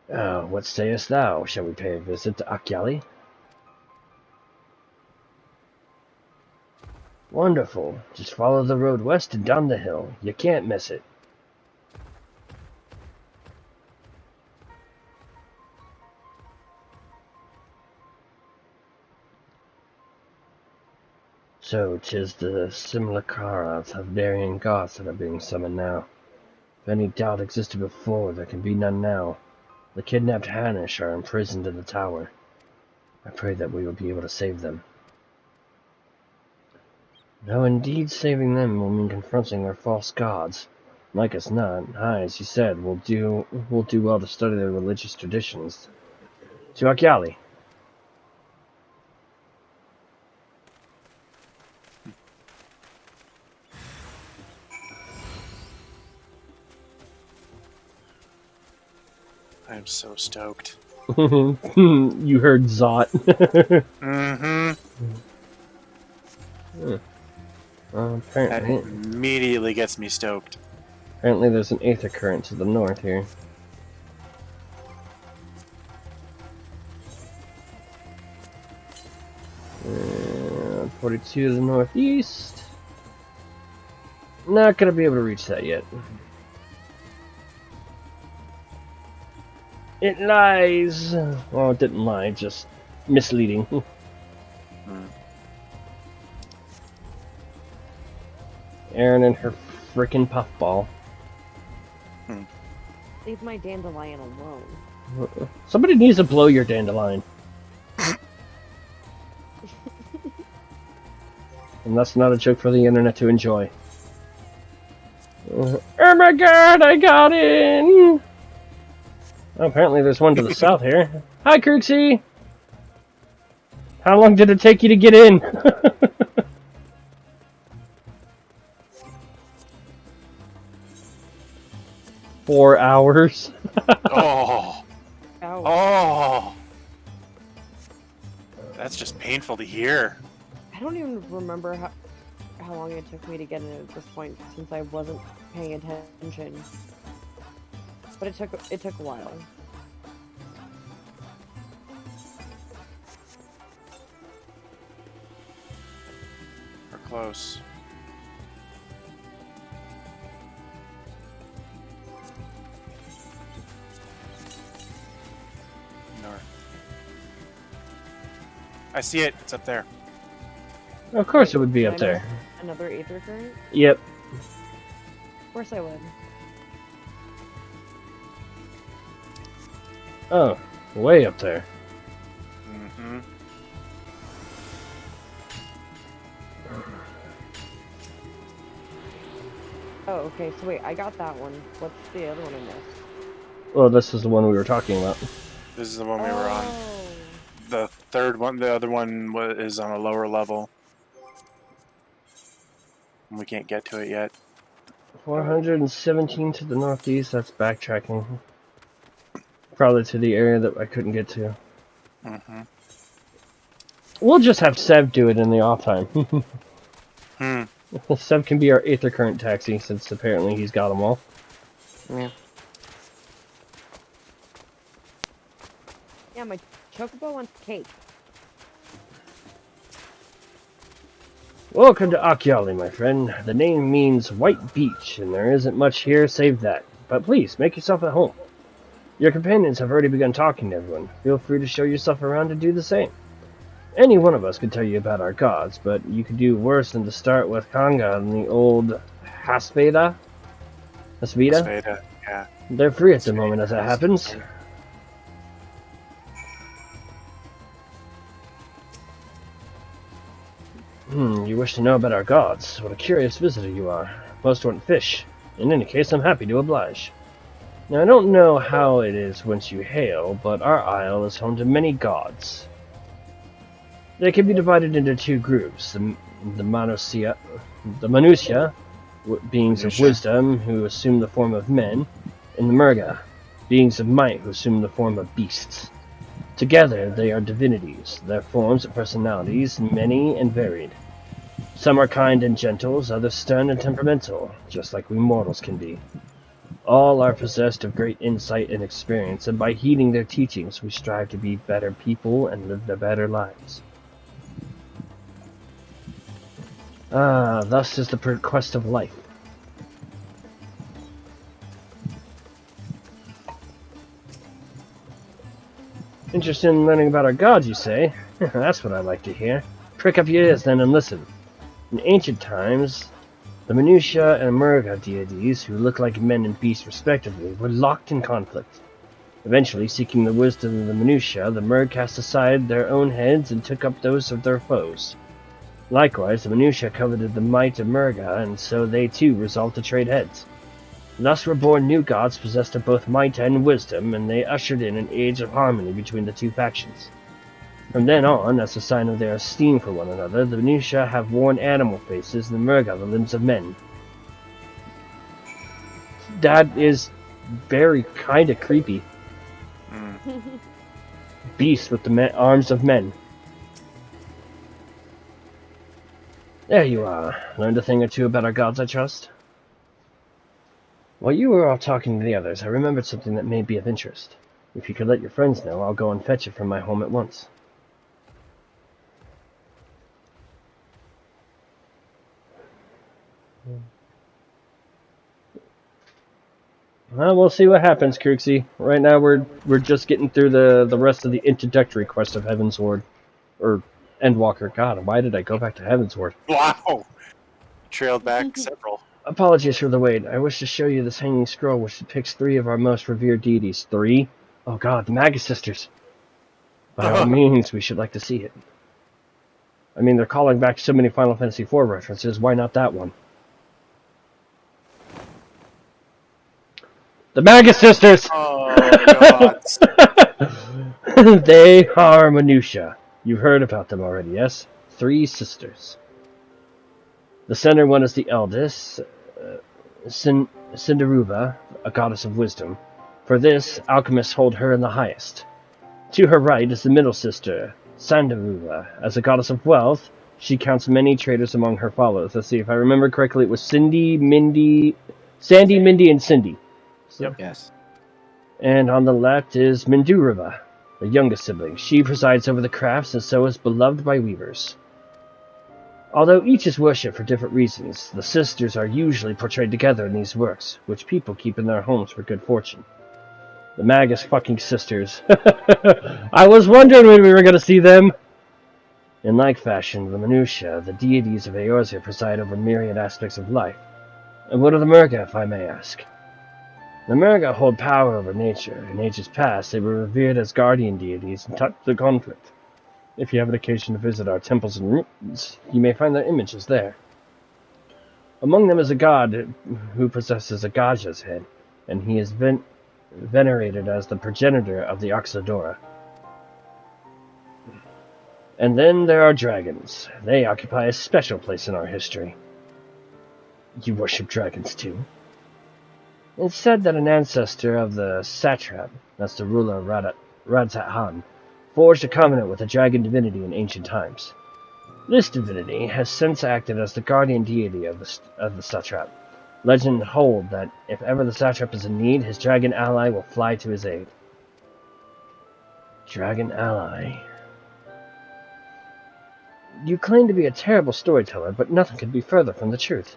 What sayest thou? Shall we pay a visit to Akyali? Wonderful. Just follow the road west and down the hill. You can't miss it. So 'tis the simulacras of Darien gods that are being summoned now. If any doubt existed before, there can be none now. The kidnapped Hanish are imprisoned in the tower. I pray that we will be able to save them. Though indeed saving them will mean confronting their false gods. Like as not, as you said, we'll do well to study their religious traditions. To Akyali. I'm so stoked. You heard Zot. Apparently, that immediately gets me stoked. Apparently there's an aether current to the north here. 42 to the northeast. Not gonna be able to reach that yet. It lies. Well, it didn't lie, just misleading. Eren and her frickin' puffball. Leave my dandelion alone. Somebody needs to blow your dandelion. And that's not a joke for the internet to enjoy. Oh my god, I got in! Oh, apparently there's one to the south here. Hi, Kirksey! How long did it take you to get in? 4 hours. Oh. Ow. Oh. That's just painful to hear. I don't even remember how long it took me to get in at this point, since I wasn't paying attention. But it took a while. We're close. North. I see it. It's up there. Of course it would be up I there. Another aether current? Yep. Of course I would. Oh, way up there. Mm-hmm. Oh, okay, so wait, I got that one. What's the other one I missed? Well, this is the one we were talking about. This is the one we were on. The third one, the other one is on a lower level. We can't get to it yet. 417 to the northeast, that's backtracking. Probably to the area that I couldn't get to. Mm-hmm. We'll just have Sev do it in the off time. Sev can be our aether current taxi, since apparently he's got them all. Yeah. Yeah, my chocobo wants cake. Welcome to Akyali, my friend. The name means white beach, and there isn't much here save that. But please, make yourself at home. Your companions have already begun talking to everyone. Feel free to show yourself around and do the same. Any one of us could tell you about our gods, but you could do worse than to start with Kanga and the old Haspeda? Haspeda, yeah. They're free at the moment as it happens. You wish to know about our gods. What a curious visitor you are. Most want fish. In any case, I'm happy to oblige. Now, I don't know how it is whence you hail, but our isle is home to many gods. They can be divided into two groups. The Manusia, beings of wisdom, who assume the form of men, and the Murga, beings of might, who assume the form of beasts. Together, they are divinities, their forms and personalities many and varied. Some are kind and gentle, others stern and temperamental, just like we mortals can be. All are possessed of great insight and experience, and by heeding their teachings, we strive to be better people and live their better lives. Thus is the quest of life. Interested in learning about our gods, you say? That's what I like to hear. Prick up your ears then and listen. In ancient times, the Minutia and Murga deities, who look like men and beasts respectively, were locked in conflict. Eventually, seeking the wisdom of the Minutia, the Murg cast aside their own heads and took up those of their foes. Likewise, the Minutia coveted the might of Murga, and so they too resolved to trade heads. Thus were born new gods possessed of both might and wisdom, and they ushered in an age of harmony between the two factions. From then on, as a sign of their esteem for one another, the Minutia have worn animal faces and the Murga the limbs of men. That is very kind of creepy. Beasts with the arms of men. There you are. Learned a thing or two about our gods, I trust? While you were all talking to the others, I remembered something that may be of interest. If you could let your friends know, I'll go and fetch it from my home at once. Well, we'll see what happens, Kirksey. Right now, we're just getting through the rest of the introductory quest of Heavensward, or Endwalker. God, why did I go back to Heavensward? Wow, trailed back several. Apologies for the wait. I wish to show you this hanging scroll, which depicts 3 of our most revered deities. 3? Oh God, the Magus Sisters. By all means, we should like to see it. I mean, they're calling back so many Final Fantasy IV references. Why not that one? The Magus sisters! Oh, God. They are minutia. You've heard about them already, yes? 3 sisters. The center one is the eldest, Cinderuba, a goddess of wisdom. For this, alchemists hold her in the highest. To her right is the middle sister, Sandaruba. As a goddess of wealth, she counts many traders among her followers. Let's see, if I remember correctly, it was Sandy, Mindy, and Cindy. Yep. Yes. And on the left is Minduruba, the youngest sibling. She presides over the crafts and so is beloved by weavers. Although each is worshipped for different reasons, the sisters are usually portrayed together in these works, which people keep in their homes for good fortune. The Magus fucking sisters. I was wondering when we were going to see them. In like fashion, the Minutia, the deities of Eorzea, preside over myriad aspects of life. And what are the Murga, if I may ask? The Murga hold power over nature. In ages past, they were revered as guardian deities and touched the conflict. If you have an occasion to visit our temples and ruins, you may find their images there. Among them is a god who possesses a Gaja's head, and he is venerated as the progenitor of the Oxidora. And then there are dragons. They occupy a special place in our history. You worship dragons too? It's said that an ancestor of the satrap, that's the ruler Radzat Han, forged a covenant with a dragon divinity in ancient times. This divinity has since acted as the guardian deity of the satrap. Legend hold that if ever the satrap is in need, his dragon ally will fly to his aid. Dragon ally. You claim to be a terrible storyteller, but nothing could be further from the truth.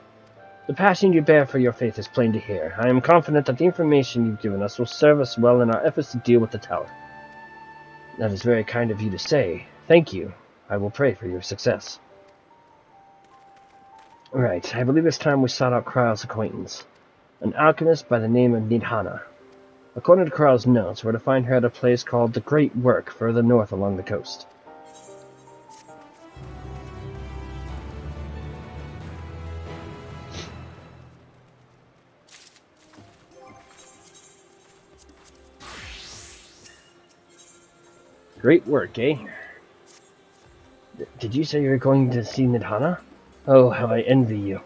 The passion you bear for your faith is plain to hear. I am confident that the information you've given us will serve us well in our efforts to deal with the tower. That is very kind of you to say. Thank you. I will pray for your success. Right, I believe it's time we sought out Kryle's acquaintance. An alchemist by the name of Nidhana. According to Kryle's notes, we're to find her at a place called the Great Work, further north along the coast. Great work, eh? Did you say you were going to see Nidhana? Oh, how I envy you.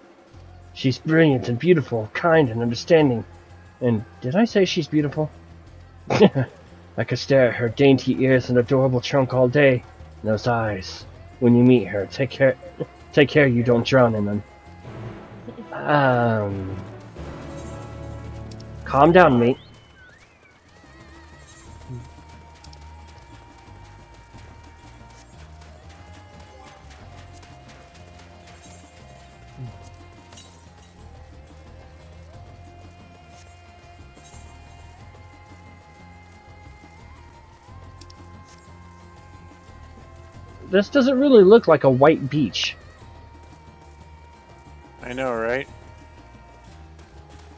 She's brilliant and beautiful, kind and understanding. And did I say she's beautiful? I could stare at her dainty ears and adorable trunk all day. And those eyes. When you meet her, take care you don't drown in them. Calm down, mate. This doesn't really look like a white beach. I know, right?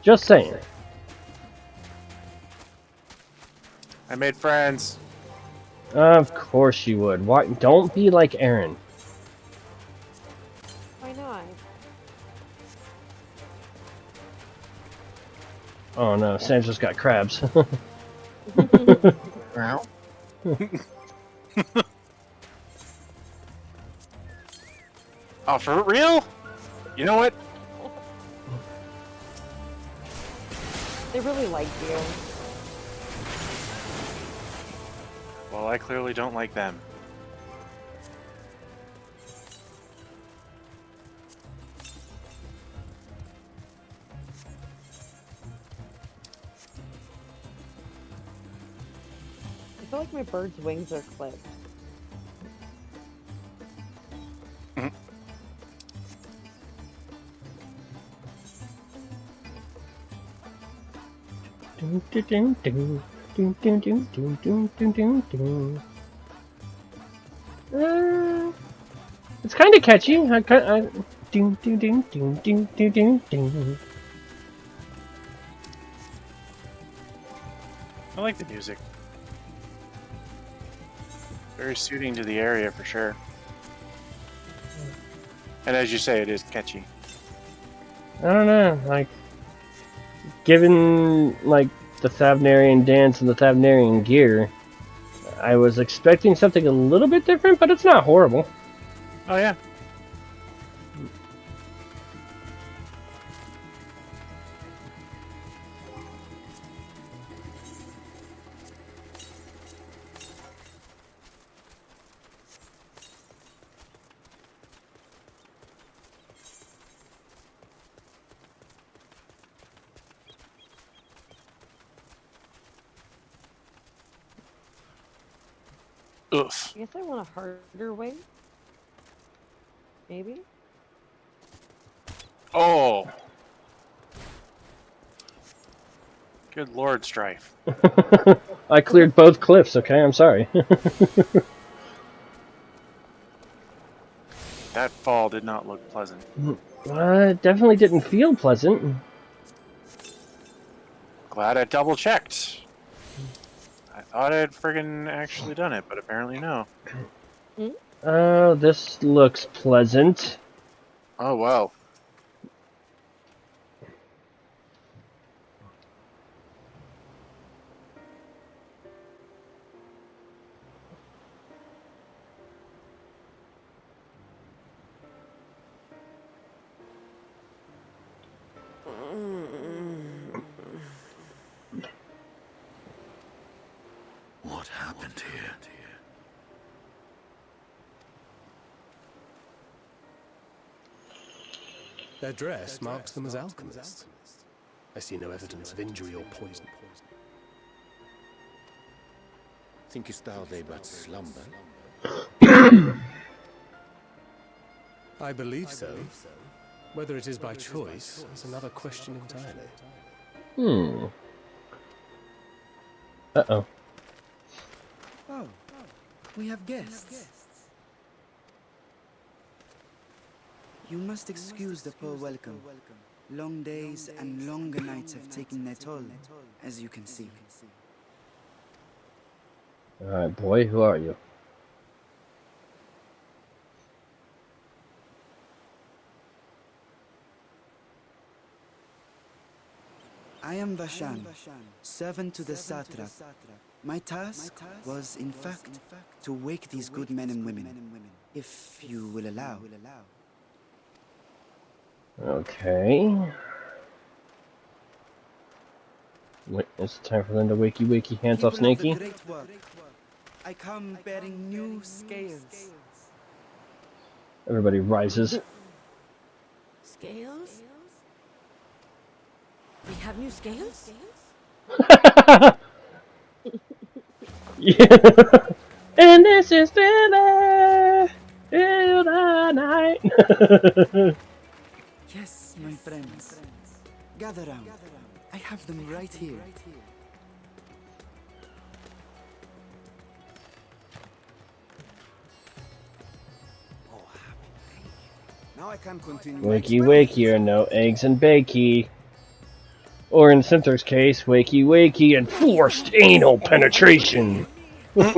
Just saying. I made friends. Of course you would. Why? Don't be like Eren. Why not? Oh no, Sandra's got crabs. Oh, for real? You know what? They really like you. Well, I clearly don't like them. I feel like my bird's wings are clipped. It's kind of catchy. I like the music. Very suiting to the area for sure. And as you say, it is catchy. I don't know, like, given, like, the Thavnarian dance and the Thavnarian gear. I was expecting something a little bit different, but it's not horrible. Oh yeah. Oof. I guess I want a harder way. Maybe? Oh. Good lord, Strife. I cleared both cliffs, okay? I'm sorry. That fall did not look pleasant. It definitely didn't feel pleasant. Glad I double checked. I thought I had friggin' actually done it, but apparently no. Oh, this looks pleasant. Oh, wow. What happened here? Their dress marks them as alchemists. I see no evidence of injury or poison. Thinkest thou they but slumber? I believe so. Whether it is by choice is another question entirely. Uh-oh. Oh, we have guests. You must excuse the poor welcome. Long days and longer nights have taken their toll, as you can see. Alright, boy, who are you? I am Vashan, servant to the satrap. My task was, in fact, to wake these good men and women, if you will allow. Okay. Wait, it's time for them to wakey, hands off People of the Snakey. great work, I come bearing new scales. Everybody rises. Scales? We have new scales? Yeah. And this is Thriller till the night. Yes, my friends. Gather round. I have them right here. Now I can continue. Wakey, and no eggs and bakey. Or in Cynthur's case, wakey, and forced anal penetration. Those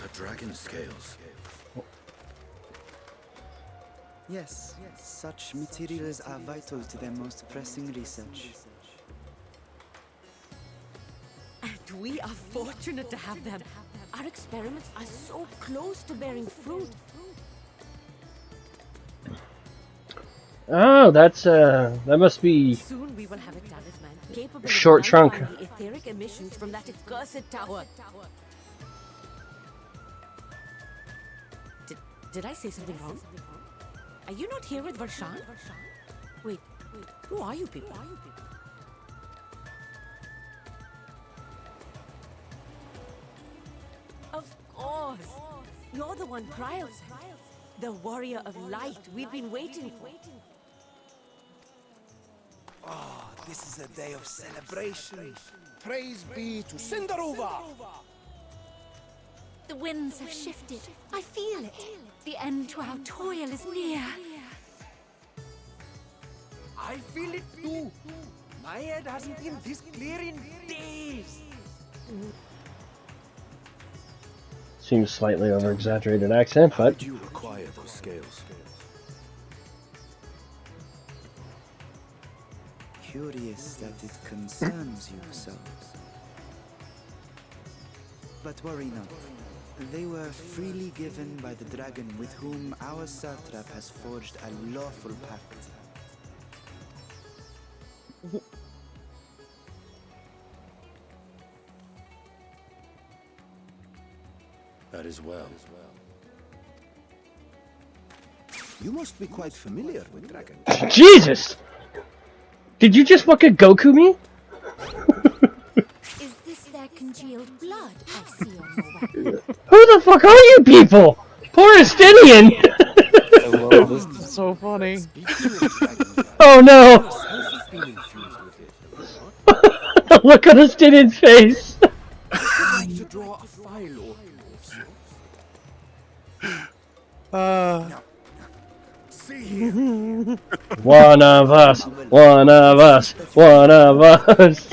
are dragon scales. Yes, such materials are vital to their most pressing research. And we are fortunate to have them. Our experiments are so close to bearing fruit. Oh, that's that must be Soon we will have a talisman capable Short of trunk. nullifying the etheric emissions from that accursed tower. Did I say something wrong? Are you not here with Varshan? Wait, who are you people? Of course! You're the one Kryl sent. The warrior of light we've been waiting for. Oh, this is a day of celebration. Praise be to Cinderova! The winds have shifted. I feel it. The end to our toil is near. I feel it too. My head hasn't been this clear in days. seems slightly over-exaggerated accent, How but did you acquire those scales? curious that it concerns you so. But worry not. They were freely given by the dragon with whom our satrap has forged a lawful pact. That is well. You must be quite familiar with dragons. Jesus! Did you just fucking Goku me? Is this their congealed blood I see on your weapon? Who the fuck are you people? Poor Estinian! Hello, this is so funny. Oh no! Look at Estinian's face! To draw a file or see here. One of us, one of us, one of us.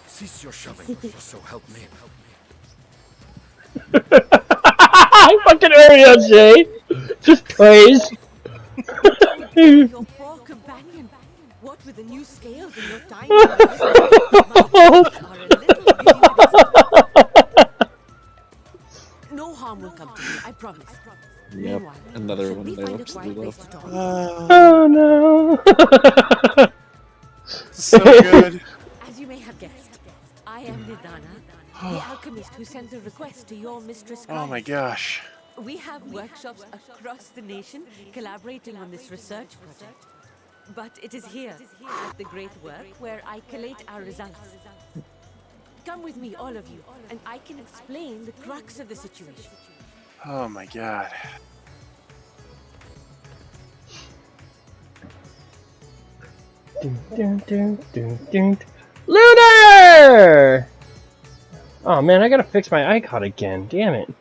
Cease your shoving, so help me. I fucking Eren, Jay. Just praise. Your poor companion. What with the new scales in your time? No harm will come to you, I promise. Yep, another one they absolutely love. Oh no. So good. As you may have guessed, I am Nidana, the alchemist who sent a request to your mistress. Oh my gosh. We have workshops across the nation collaborating on this research project. But it is here, at the Great Work, where I collate our results. Come with me, all of you, and I can explain the crux of the situation. Oh my god. Lunar! Oh man, I gotta fix my icon again. Damn it.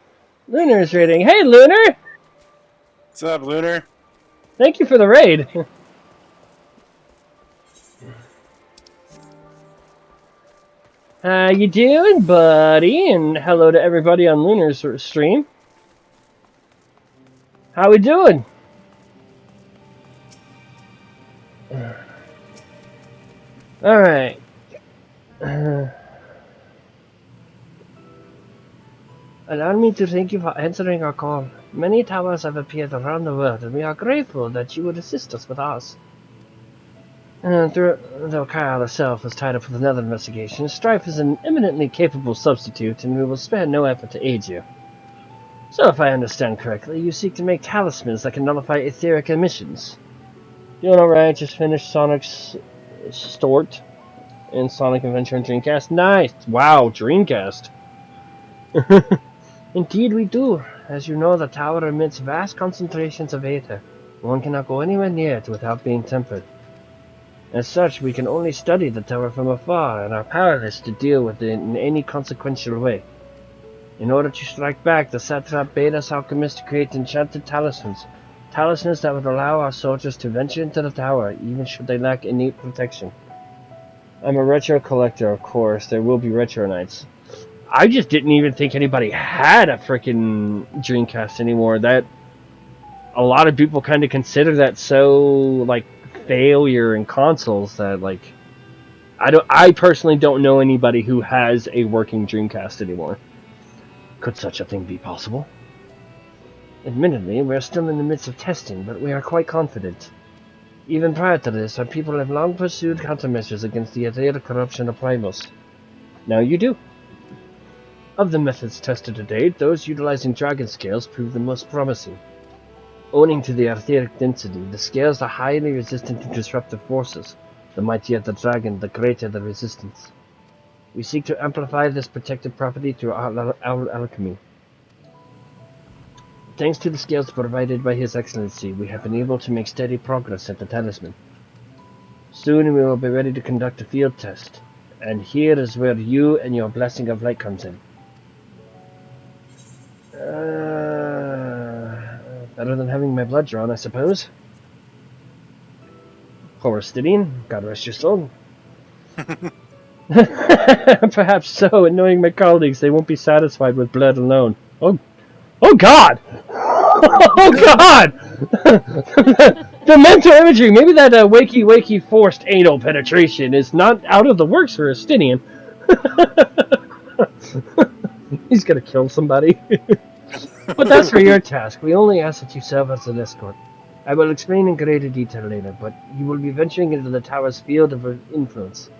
Lunar's raiding. Hey, Lunar! What's up, Lunar? Thank you for the raid. How you doing, buddy? And hello to everybody on Lunar's stream. How we doing? Alright. Allow me to thank you for answering our call. Many towers have appeared around the world, and we are grateful that you would assist us with ours. Though Kyle herself is tied up with another investigation, Strife is an eminently capable substitute, and we will spare no effort to aid you. So, if I understand correctly, you seek to make talismans that can nullify etheric emissions. Doing alright, just finished Sonic's Stort and Sonic Adventure and Dreamcast. Nice! Wow, Dreamcast! Indeed we do. As you know, the tower emits vast concentrations of aether. One cannot go anywhere near it without being tempered. As such, we can only study the tower from afar, and are powerless to deal with it in any consequential way. In order to strike back, the satrap bade us alchemists to create enchanted talismans. Talismans that would allow our soldiers to venture into the tower, even should they lack innate protection. I'm a retro collector, of course. There will be retro nights. I just didn't even think anybody had a freaking Dreamcast anymore. That a lot of people kind of consider that so like failure in consoles that like I personally don't know anybody who has a working Dreamcast anymore. Could such a thing be possible? Admittedly, we are still in the midst of testing, but we are quite confident. Even prior to this, our people have long pursued countermeasures against the etheric corruption of Primos. Now you do. Of the methods tested to date, those utilizing dragon scales prove the most promising. Owing to the etheric density, the scales are highly resistant to disruptive forces. The mightier the dragon, the greater the resistance. We seek to amplify this protective property through our alchemy. Thanks to the scales provided by His Excellency, we have been able to make steady progress at the talisman. Soon we will be ready to conduct a field test, and here is where you and your blessing of light comes in. Better than having my blood drawn, I suppose. Horestidian, God rest your soul. Perhaps so, and knowing my colleagues, they won't be satisfied with blood alone. Oh God! Oh God! The mental imagery, maybe that wakey forced anal penetration is not out of the works for Estinian. He's gonna kill somebody. But that's for your task. We only ask that you serve as an escort. I will explain in greater detail later, but you will be venturing into the tower's field of influence.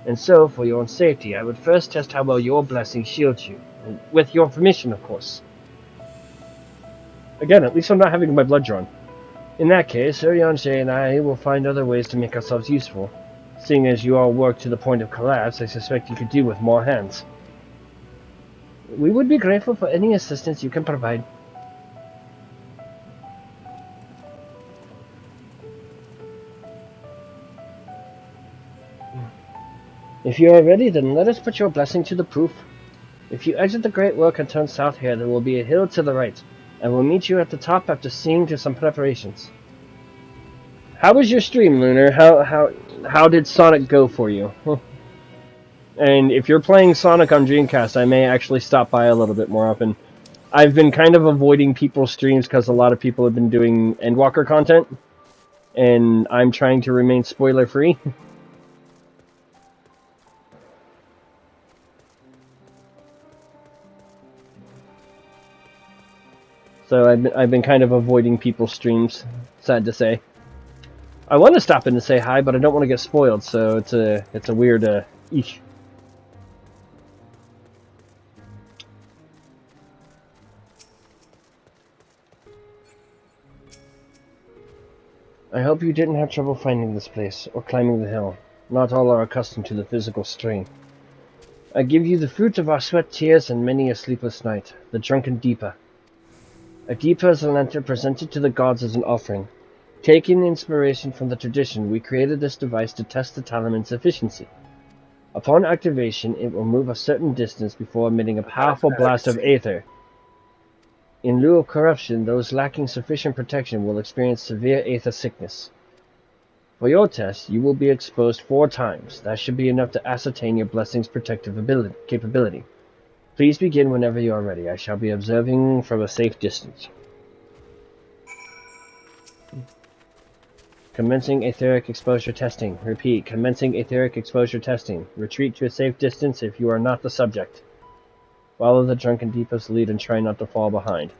And so, for your own safety, I would first test how well your blessing shields you. With your permission, of course. Again, at least I'm not having my blood drawn. In that case, Urianger and I will find other ways to make ourselves useful. Seeing as you all work to the point of collapse, I suspect you could do with more hands. We would be grateful for any assistance you can provide. If you are ready, then let us put your blessing to the proof. If you exit the Great Work and turn south here, there will be a hill to the right. I will meet you at the top after seeing to some preparations. How was your stream, Lunar? How did Sonic go for you? And if you're playing Sonic on Dreamcast, I may actually stop by a little bit more often. I've been kind of avoiding people's streams because a lot of people have been doing Endwalker content, and I'm trying to remain spoiler-free. So I've been kind of avoiding people's streams, sad to say. I want to stop in and say hi, but I don't want to get spoiled, so it's a weird eesh. I hope you didn't have trouble finding this place, or climbing the hill. Not all are accustomed to the physical strain. I give you the fruit of our sweat, tears, and many a sleepless night, the drunken Deepa. A Deepa is a lantern presented to the gods as an offering. Taking inspiration from the tradition, we created this device to test the talisman's efficiency. Upon activation, it will move a certain distance before emitting a powerful blast of aether. In lieu of corruption, those lacking sufficient protection will experience severe aether sickness. For your test, you will be exposed 4 times. That should be enough to ascertain your blessing's protective capability. Please begin whenever you are ready. I shall be observing from a safe distance. Commencing etheric exposure testing. Repeat, commencing etheric exposure testing. Retreat to a safe distance if you are not the subject. Follow the drunken Deepa's lead and try not to fall behind.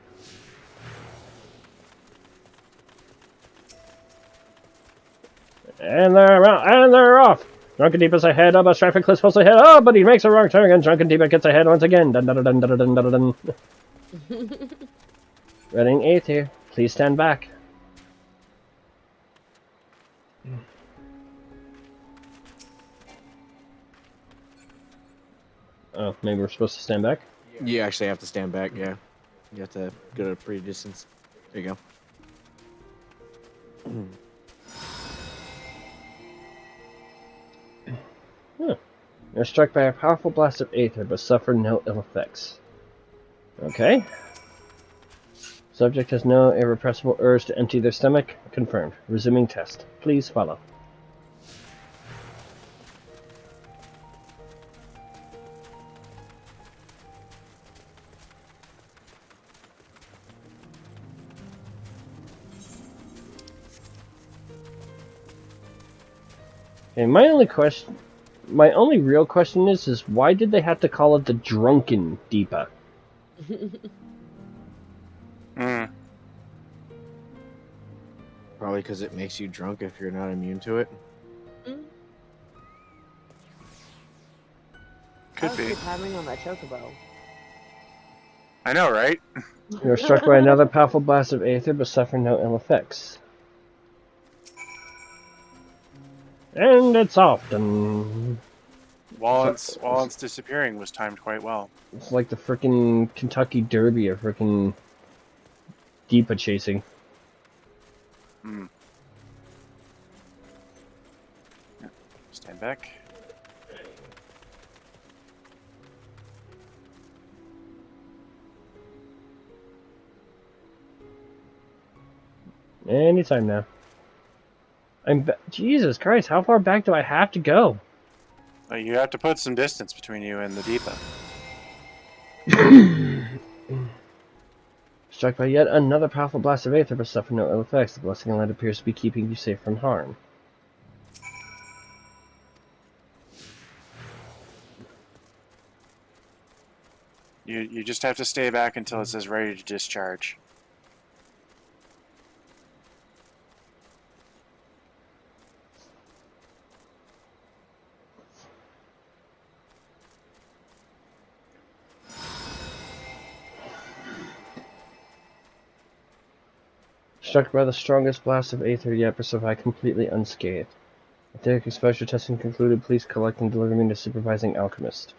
And they're out, and they're off! Drunken Deepa's ahead, but Strife and Cliff's also ahead. Oh, but he makes a wrong turn, and Drunken Deepa gets ahead once again. Dun dun dun dun dun dun dun dun. Running 8th here. Please stand back. Oh, maybe we're supposed to stand back? You actually have to stand back, yeah. You have to go to a pretty distance. There you go. Huh. You're struck by a powerful blast of aether, but suffer no ill effects. Okay. Subject has no irrepressible urge to empty their stomach. Confirmed. Resuming test. Please follow. Okay, my only real question is why did they have to call it the drunken Deepa? Probably because it makes you drunk if you're not immune to it. Could be. Good timing on that chocobo. I know, right? You are struck by another powerful blast of aether, but suffer no ill effects. And it's off. Dun. While it's disappearing was timed quite well. It's like the frickin' Kentucky Derby of frickin' Deepa chasing. Stand back. Anytime now. Jesus Christ, how far back do I have to go? You have to put some distance between you and the Deepa. Struck by yet another powerful blast of aether but suffer no ill effects. The blessing and light appears to be keeping you safe from harm. You just have to stay back until it says ready to discharge. Struck by the strongest blast of aether yet but survived completely unscathed. Etheric exposure testing concluded. Please collect and deliver me to supervising alchemist.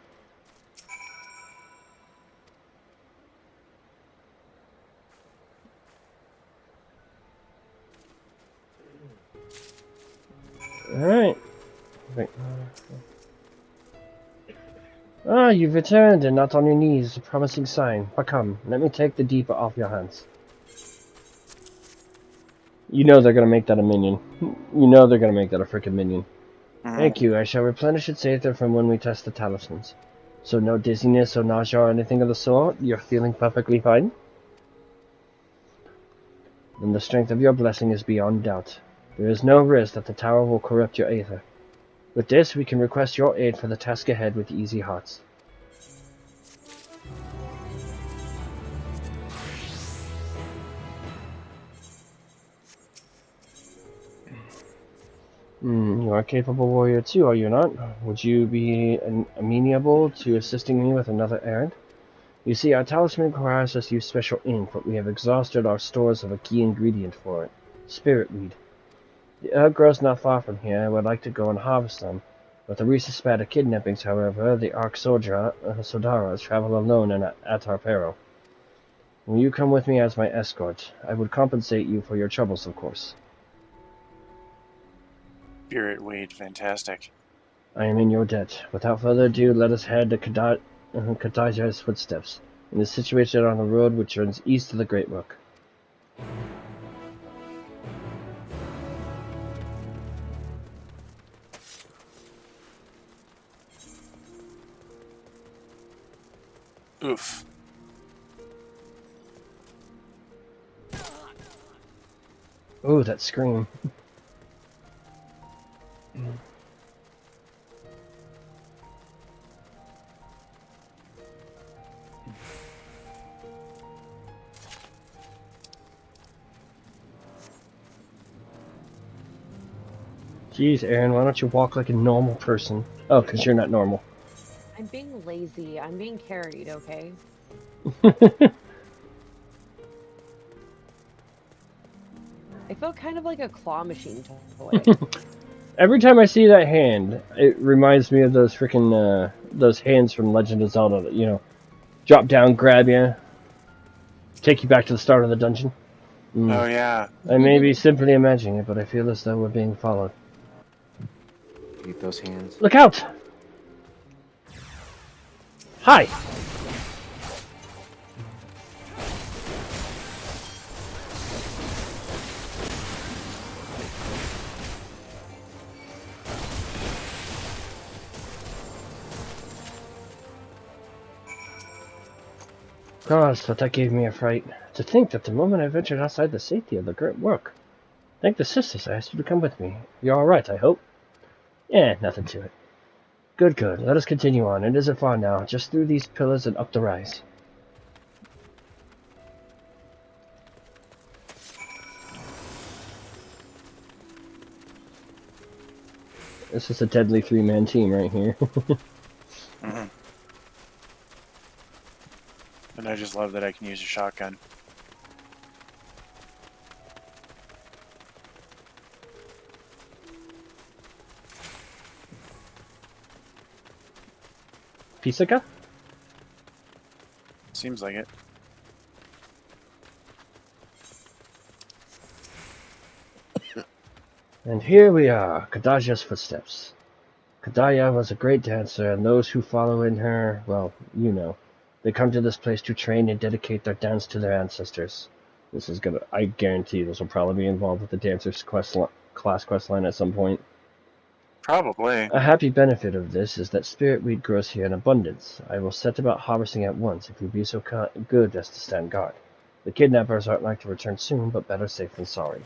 Alright. Ah, you've returned and not on your knees. A promising sign. But come, let me take the deeper off your hands. You know they're gonna make that a minion. You know they're gonna make that a freaking minion. Thank you. I shall replenish its aether from when we test the talismans. So no dizziness or nausea or anything of the sort? You're feeling perfectly fine? Then the strength of your blessing is beyond doubt. There is no risk that the tower will corrupt your aether. With this, we can request your aid for the task ahead with easy hearts. You are a capable warrior too, are you not? Would you be amenable to assisting me with another errand? You see, our talisman requires us to use special ink, but we have exhausted our stores of a key ingredient for it. Spirit weed. The herb grows not far from here. I would like to go and harvest some. With the recent spat of kidnappings, however, the Ark Sodaras travel alone and at our peril. Will you come with me as my escort? I would compensate you for your troubles, of course. Spirit weed, fantastic. I am in your debt. Without further ado, let us head to Kadaja's footsteps. It is situated on the road which runs east of the Great Rook. Oof. Ooh, that scream. Jeez, Eren, why don't you walk like a normal person? Oh, because you're not normal. I'm being lazy. I'm being carried, okay? I feel kind of like a claw machine toy. Every time I see that hand, it reminds me of those freaking, those hands from Legend of Zelda that, you know, drop down, grab you, take you back to the start of the dungeon. Oh, yeah. I may be simply imagining it, but I feel as though we're being followed. Eat those hands. Look out! Hi! Gosh, but that gave me a fright. To think that the moment I ventured outside the safety of the Great Work. Thank the sisters I asked you to come with me. You're alright, I hope? Eh, nothing to it. Good, good. Let us continue on. It isn't far now. Just through these pillars and up the rise. This is a deadly three-man team right here. And I just love that I can use a shotgun. Pisaka? Seems like it. And here we are, Kadaja's footsteps. Kadaja was a great dancer, and those who follow in her, well, you know. They come to this place to train and dedicate their dance to their ancestors. This is gonna, I guarantee this will probably be involved with the dancer's class questline at some point. Probably. A happy benefit of this is that spirit weed grows here in abundance. I will set about harvesting at once if you be so good as to stand guard. The kidnappers aren't like to return soon, but better safe than sorry.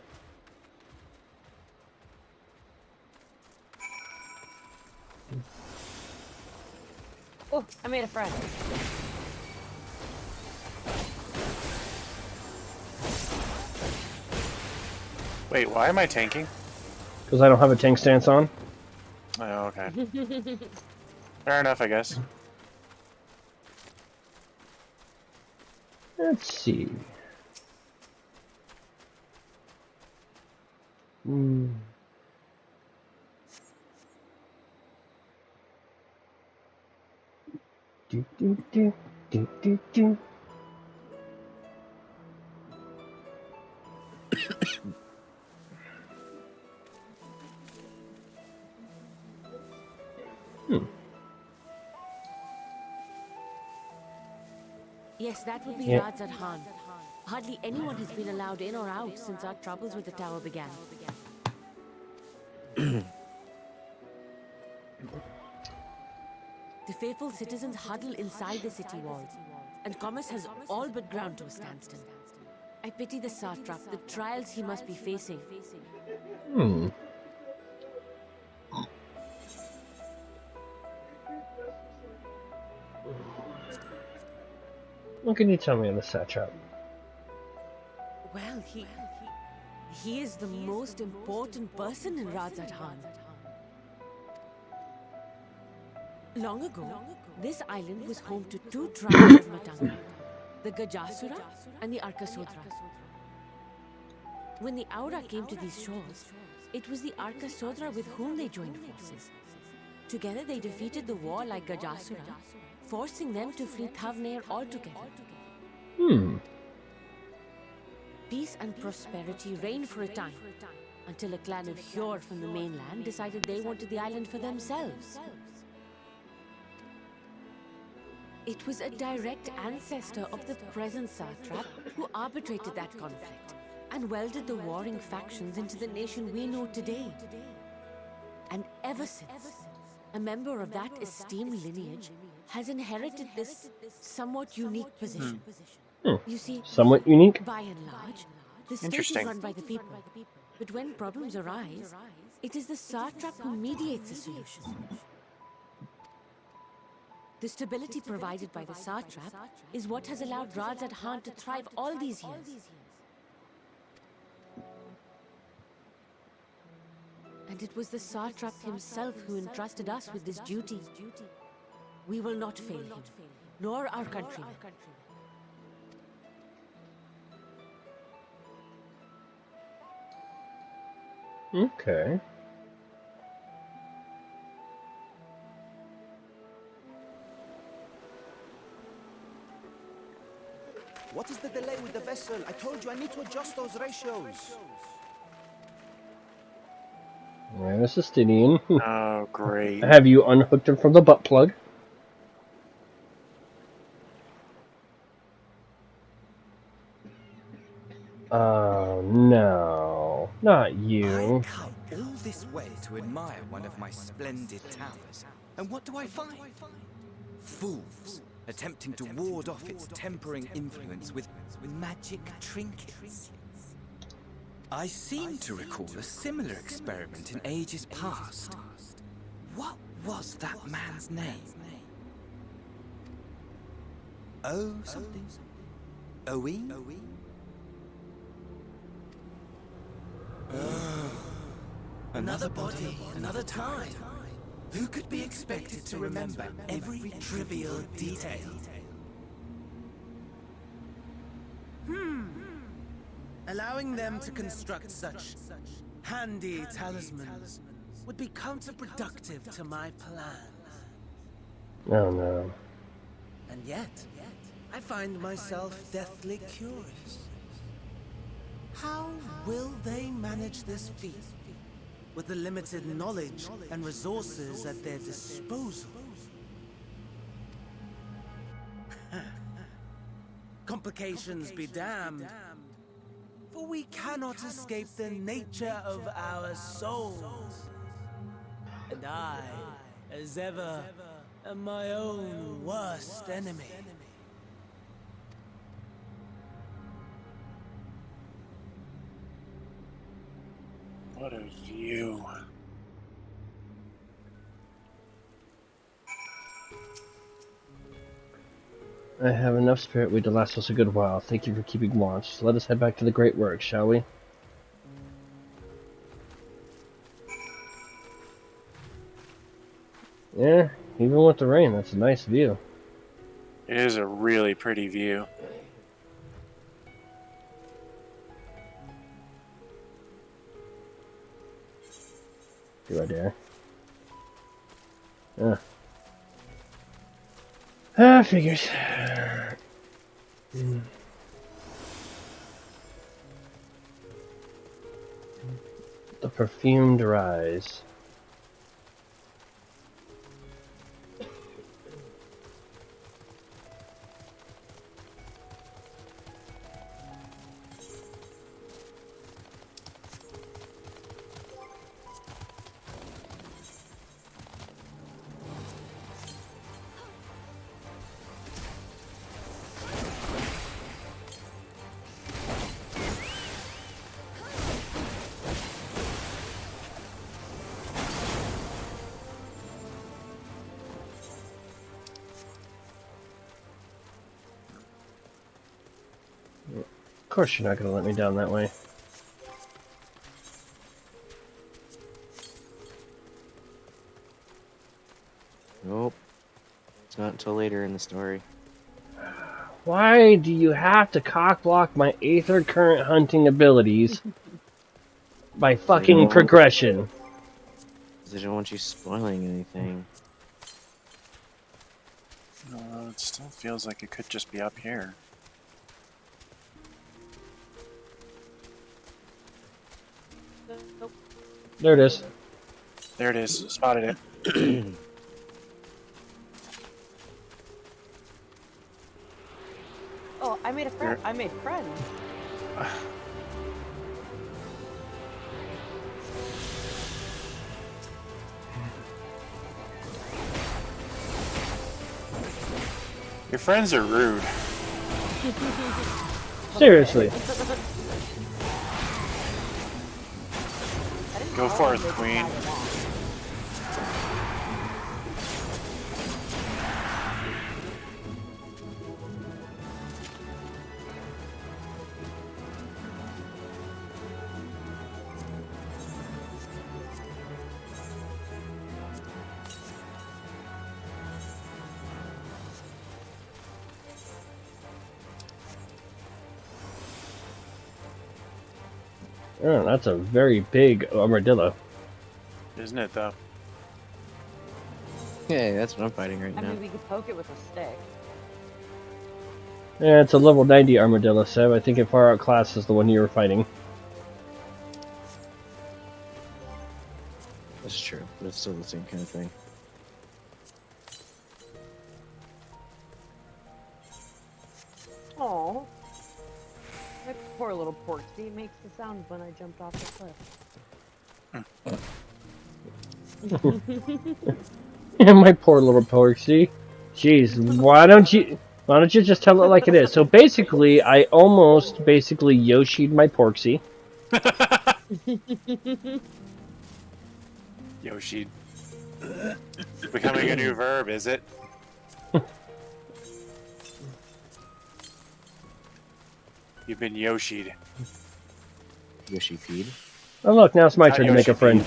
Oh, I made a friend. Wait, why am I tanking? Because I don't have a tank stance on. Oh, okay. Fair enough, I guess. Let's see. Hmm. Do, do, do, do, do, do. Yes, that would be Yeah. Radzat Khan. Hardly anyone has been allowed in or out since our troubles with the tower began. The faithful citizens huddle inside the city walls, and commerce has all but ground to a standstill. I pity the satrap, the trials he must be facing. Hmm. What can you tell me on the satrap? Well, he is the most important person in Radzat Khan. Long ago, this island was home to two tribes of Matanga, the Gajasura and the Arkasodra. When the Aura came to these shores, it was the Arkasodra with whom they joined forces. Together they defeated the war like Gajasura, forcing them to flee Thavnair altogether. Hmm. Peace and prosperity reigned for a time, until a clan of Hjor from the mainland decided they wanted the island for themselves. It was a direct ancestor of the present satrap who arbitrated that conflict and welded the warring factions into the nation we know today. And ever since, a member of that esteemed lineage has inherited this somewhat unique position. You see, Somewhat unique. by and large, the state is Interesting. run by the people. But when problems arise, it is the satrap who mediates a solution. The stability provided by the satrap is what has allowed Radzat Khan to thrive all these years. And it was the satrap himself who entrusted us with this duty. We will not fail him, nor our countrymen. Okay. What is the delay with the vessel? I told you I need to adjust those ratios. There's a Stydian. Oh, great. Have you unhooked him from the butt plug? Oh, no. Not you. Come all this way to admire one of my splendid towers. And what do I find? Fools attempting to ward off its tempering influence with magic trinkets. I seem to recall a similar experiment in ages past. What was that man's name? Oh, something. Owen? Another body, another time. Who could be expected to remember every trivial detail? Allowing them to construct such handy talismans would be counterproductive to my plans. Oh, no. And yet, I find myself deathly curious. How will they manage this feat with the limited knowledge and resources at their disposal? Complications be damned, for we cannot escape the nature of our souls. And I, as ever, am my own worst enemy. What a view. I have enough spirit weed to last us a good while. Thank you for keeping watch. Let us head back to the great work, shall we? Yeah, even with the rain, that's a nice view. It is a really pretty view. Do I dare? Figures. The perfumed rise. Of course you're not going to let me down that way. Nope. It's not until later in the story. Why do you have to cockblock my Aether Current hunting abilities by fucking progression? Because I don't want you spoiling anything. It still feels like it could just be up here. Nope. There it is. There it is. Spotted it. Oh, I made a friend. I made friends. Your friends are rude. Seriously. Go forth, Queen. Oh, that's a very big armadillo. Isn't it, though? Hey, that's what I'm fighting right I now. mean, we could poke it with a stick. Yeah, it's a level 90 armadillo, Seb. I think it far outclasses the one you were fighting. That's true, but it's still the same kind of thing. Aww. My poor little Porksy makes the sound when I jumped off the cliff. My poor little Porksy. Jeez, why don't you just tell it like it is? So basically, I almost Yoshi'd my Porksy. Yoshi. Becoming a new verb, is it? You've been Yoshi'd. Yoshi-peed. Oh look, now it's my Not turn to make a friend.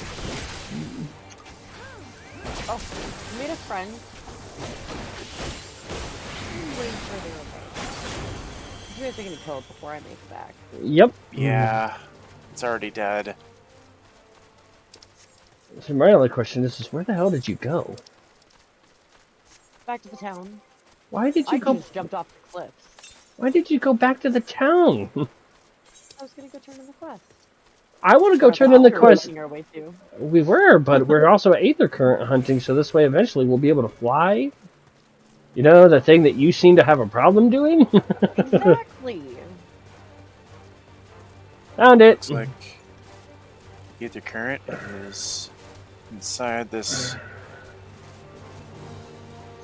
Oh, you made a friend. Way further away. You guys are gonna kill it before I make it back. Yep. Yeah. It's already dead. So my only question is where the hell did you go? Back to the town. Why did you I go? just jumped off the cliffs. Why did you go back to the town? I was gonna go turn in the quest. I want to go turn in the quest. Our way too. We were, but we're also Aether Current hunting, so this way eventually we'll be able to fly. You know, the thing that you seem to have a problem doing? Exactly. Found it. Looks like Aether Current is inside this.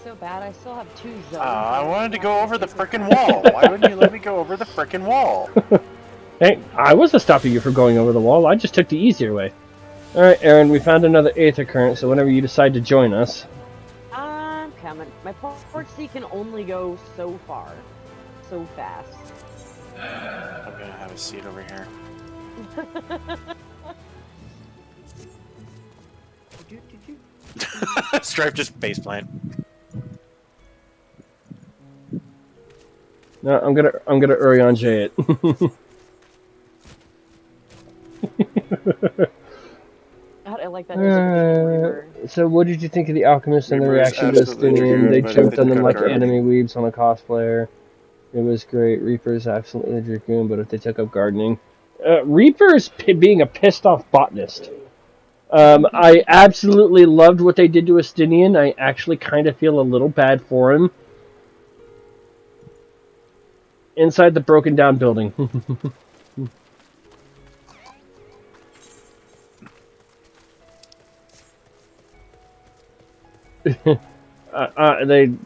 So bad, I still have 2 zones. I wanted to go over the frickin' wall. Why wouldn't you let me go over the frickin' wall? Hey, I wasn't stopping you from going over the wall. I just took the easier way. Alright, Eren, we found another aether current, so whenever you decide to join us. I'm coming. My port C can only go so far. So fast. I'm gonna have a seat over here. Strife just faceplant. No, I'm gonna Urion J it. I like that. So what did you think of the Alchemist and the Reaper is reaction to absolutely Estinian? Dragoon, They but jumped it on them took like up Guardian. anime weebs on a cosplayer. It was great. Reaper is absolutely Dragoon, but if they took up gardening... Reaper is being a pissed off botanist. I absolutely loved what they did to Estinian. I actually kind of feel a little bad for him. Inside the broken down building.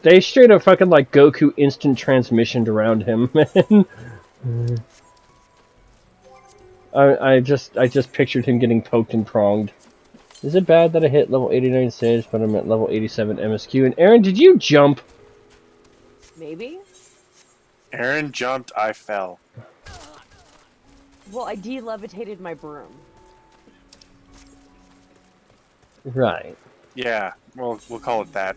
They straight up fucking like Goku instant transmissioned around him, man. I just pictured him getting poked and pronged. Is it bad that I hit level 89 Sage, but I'm at level 87 MSQ? And Eren, did you jump? Maybe? Eren jumped, I fell. Well, I de-levitated my broom. Right. Yeah, we'll call it that.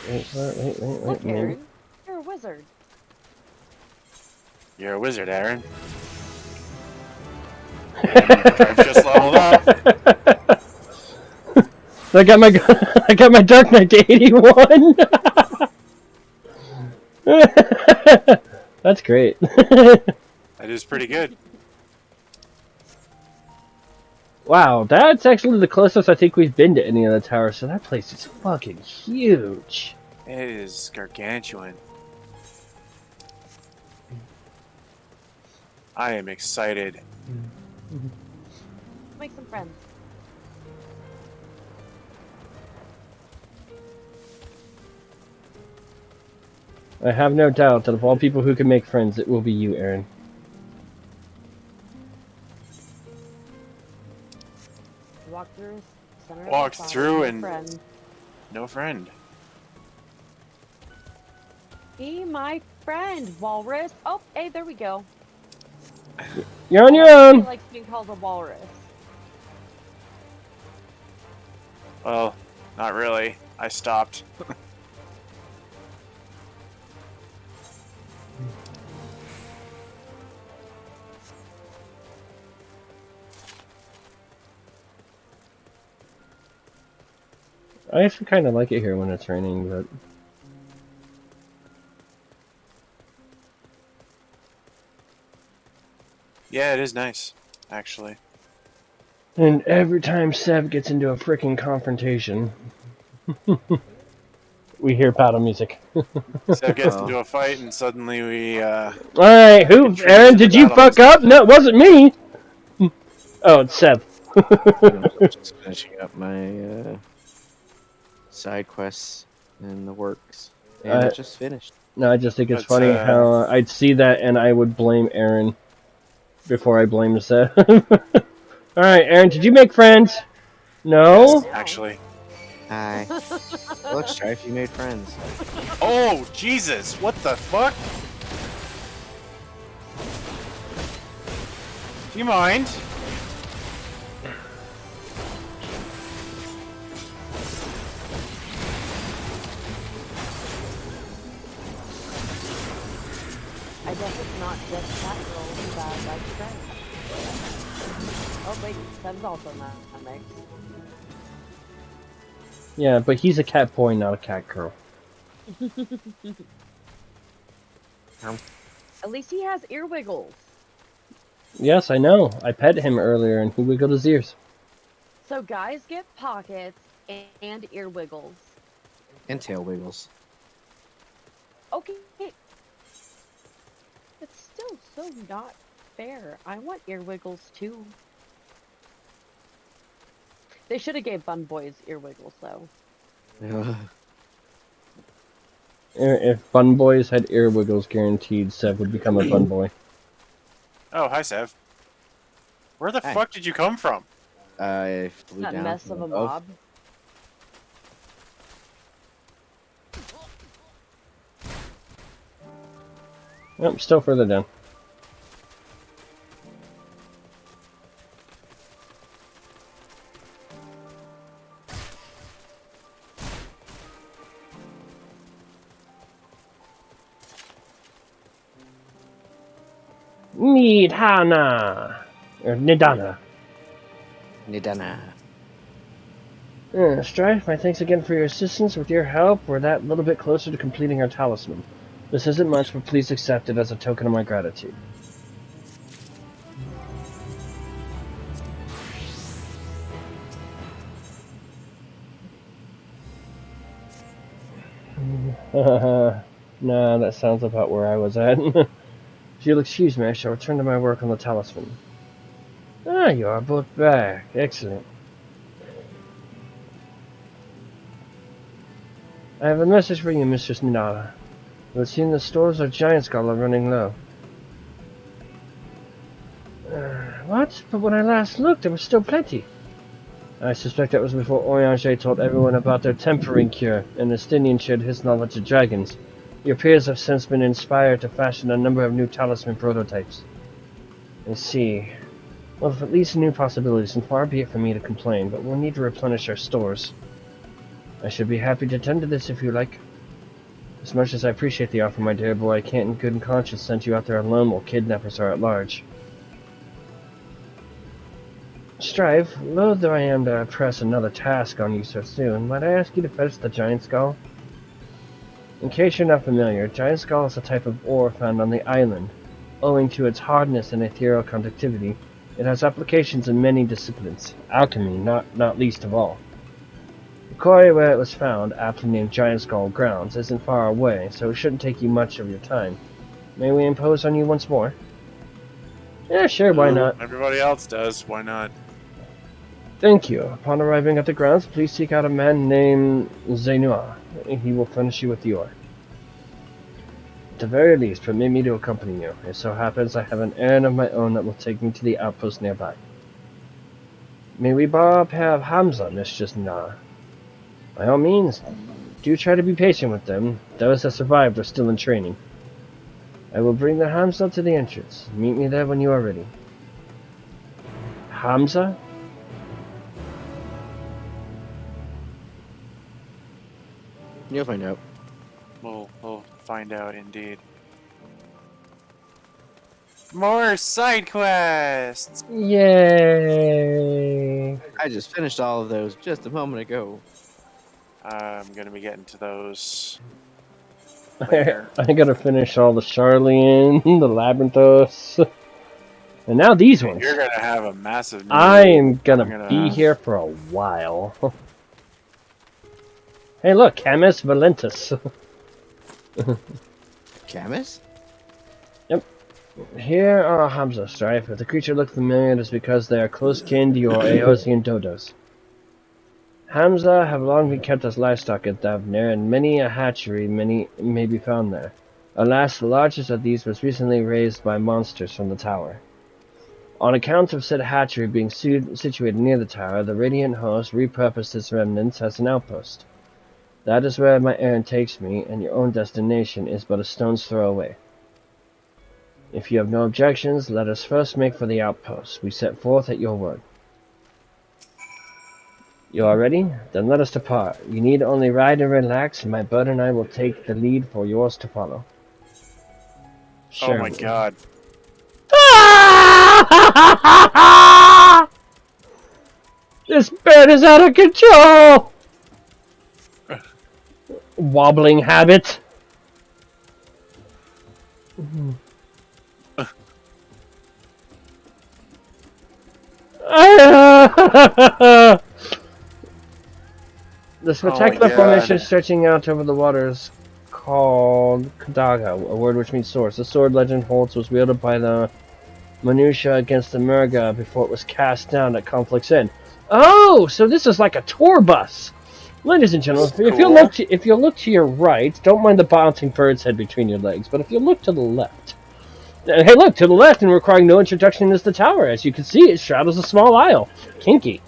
Wait, Look, man. Eren, you're a wizard. You're a wizard, Eren. I've just leveled up. I got my Dark Knight to 81. That's great. That is pretty good. Wow, that's actually the closest I think we've been to any other tower, so that place is fucking huge. It is gargantuan. I am excited. Make some friends. I have no doubt that of all people who can make friends, it will be you, Eren. Walk through center of Walked the spot, through no and friend. no friend. Be my friend, walrus. Oh, hey, there we go. You're on your He own. likes being called a walrus. Well, not really. I stopped. I actually kind of like it here when it's raining, but... Yeah, it is nice, actually. And every time Sev gets into a freaking confrontation, we hear paddle music. Seth gets into a fight and suddenly we, Alright, who? Eren, did you fuck up? No, it wasn't me! Oh, it's Sev. I'm just finishing up my side quests in the works. And it just finished. No, I just think it's funny how I'd see that and I would blame Eren before I blame Sev. Alright, Eren, did you make friends? No? Yes, actually. Hi. Look, Strife, you made friends. Oh, Jesus! What the fuck? Do you mind? I guess it's not just that girl who bad like Strife. Oh wait, Seb's also not a mix. Yeah, but he's a cat boy, not a cat girl. At least he has ear wiggles. Yes, I know. I pet him earlier and he wiggled his ears. So guys get pockets and ear wiggles. And tail wiggles. Okay. It's still so not fair. I want ear wiggles too. They should have gave Bun Boys ear wiggles though. If Bun Boys had ear wiggles guaranteed, Sev would become a Bun Boy. Oh, hi, Sev. Where the fuck did you come from? I flew That down mess from of a above. mob. Nope, still further down. Nidhana! Or Nidana. Nidana. Strife, my thanks again for your assistance. With your help, we're that little bit closer to completing our talisman. This isn't much, but please accept it as a token of my gratitude. Nah, that sounds about where I was at. If you'll excuse me, I shall return to my work on the talisman. Ah, you are both back. Excellent. I have a message for you, Mistress Minara. It would seem the stores of Giant Skull are running low. What? But when I last looked, there was still plenty. I suspect that was before Orianger told everyone about their tempering cure, and Estinian shared his knowledge of dragons. Your peers have since been inspired to fashion a number of new talisman prototypes. I see. Well, if it leads to new possibilities, and far be it for me to complain, but we'll need to replenish our stores. I should be happy to tend to this if you like. As much as I appreciate the offer, my dear boy, I can't in good conscience send you out there alone while kidnappers are at large. Strife, loath though I am to press another task on you so soon, might I ask you to fetch the Giant Skull? In case you're not familiar, Giant Skull is a type of ore found on the island. Owing to its hardness and ethereal conductivity, it has applications in many disciplines, alchemy not least of all. The quarry where it was found, aptly named Giant Skull Grounds, isn't far away, so it shouldn't take you much of your time. May we impose on you once more? Yeah, sure, why not? Everybody else does, why not? Thank you. Upon arriving at the grounds, please seek out a man named Zenua. He will furnish you with the ore. At the very least, permit me to accompany you. It so happens I have an errand of my own that will take me to the outpost nearby. May we borrow a pair of Hamza, Mistress Na? By all means, do try to be patient with them. Those that survived are still in training. I will bring the Hamza to the entrance. Meet me there when you are ready. Hamza? You'll find out. We'll find out indeed. More side quests! Yay! I just finished all of those just a moment ago. I'm gonna be getting to those I later. gotta finish all the Charlian, the Labyrinthos, and now these ones. You're gonna have a massive new I am gonna I'm be here for a while. Hey look, Camus Valentus. Camus? Yep. Here are Hamza, Strife. If the creature look familiar, it is because they are close kin to your Eosian dodos. Hamza have long been kept as livestock at Davner, and many a hatchery may be found there. Alas, the largest of these was recently raised by monsters from the tower. On account of said hatchery being situated near the tower, the Radiant Host repurposed its remnants as an outpost. That is where my errand takes me, and your own destination is but a stone's throw away. If you have no objections, let us first make for the outpost. We set forth at your word. You are ready? Then let us depart. You need only ride and relax, and my bird and I will take the lead for yours to follow. Oh my god. This bird is out of control! Wobbling habit. The spectacular formation stretching out over the waters called Kadaga, a word which means source. The sword legend holds was wielded by the Manusha against the Murga before it was cast down at Conflict's End. Oh, so this is like a tour bus. Ladies and gentlemen, if you look to your right, don't mind the bouncing bird's head between your legs, but if you look to the left, Hey, look, to the left and requiring no introduction is the tower. As you can see, it shadows a small aisle. Kinky.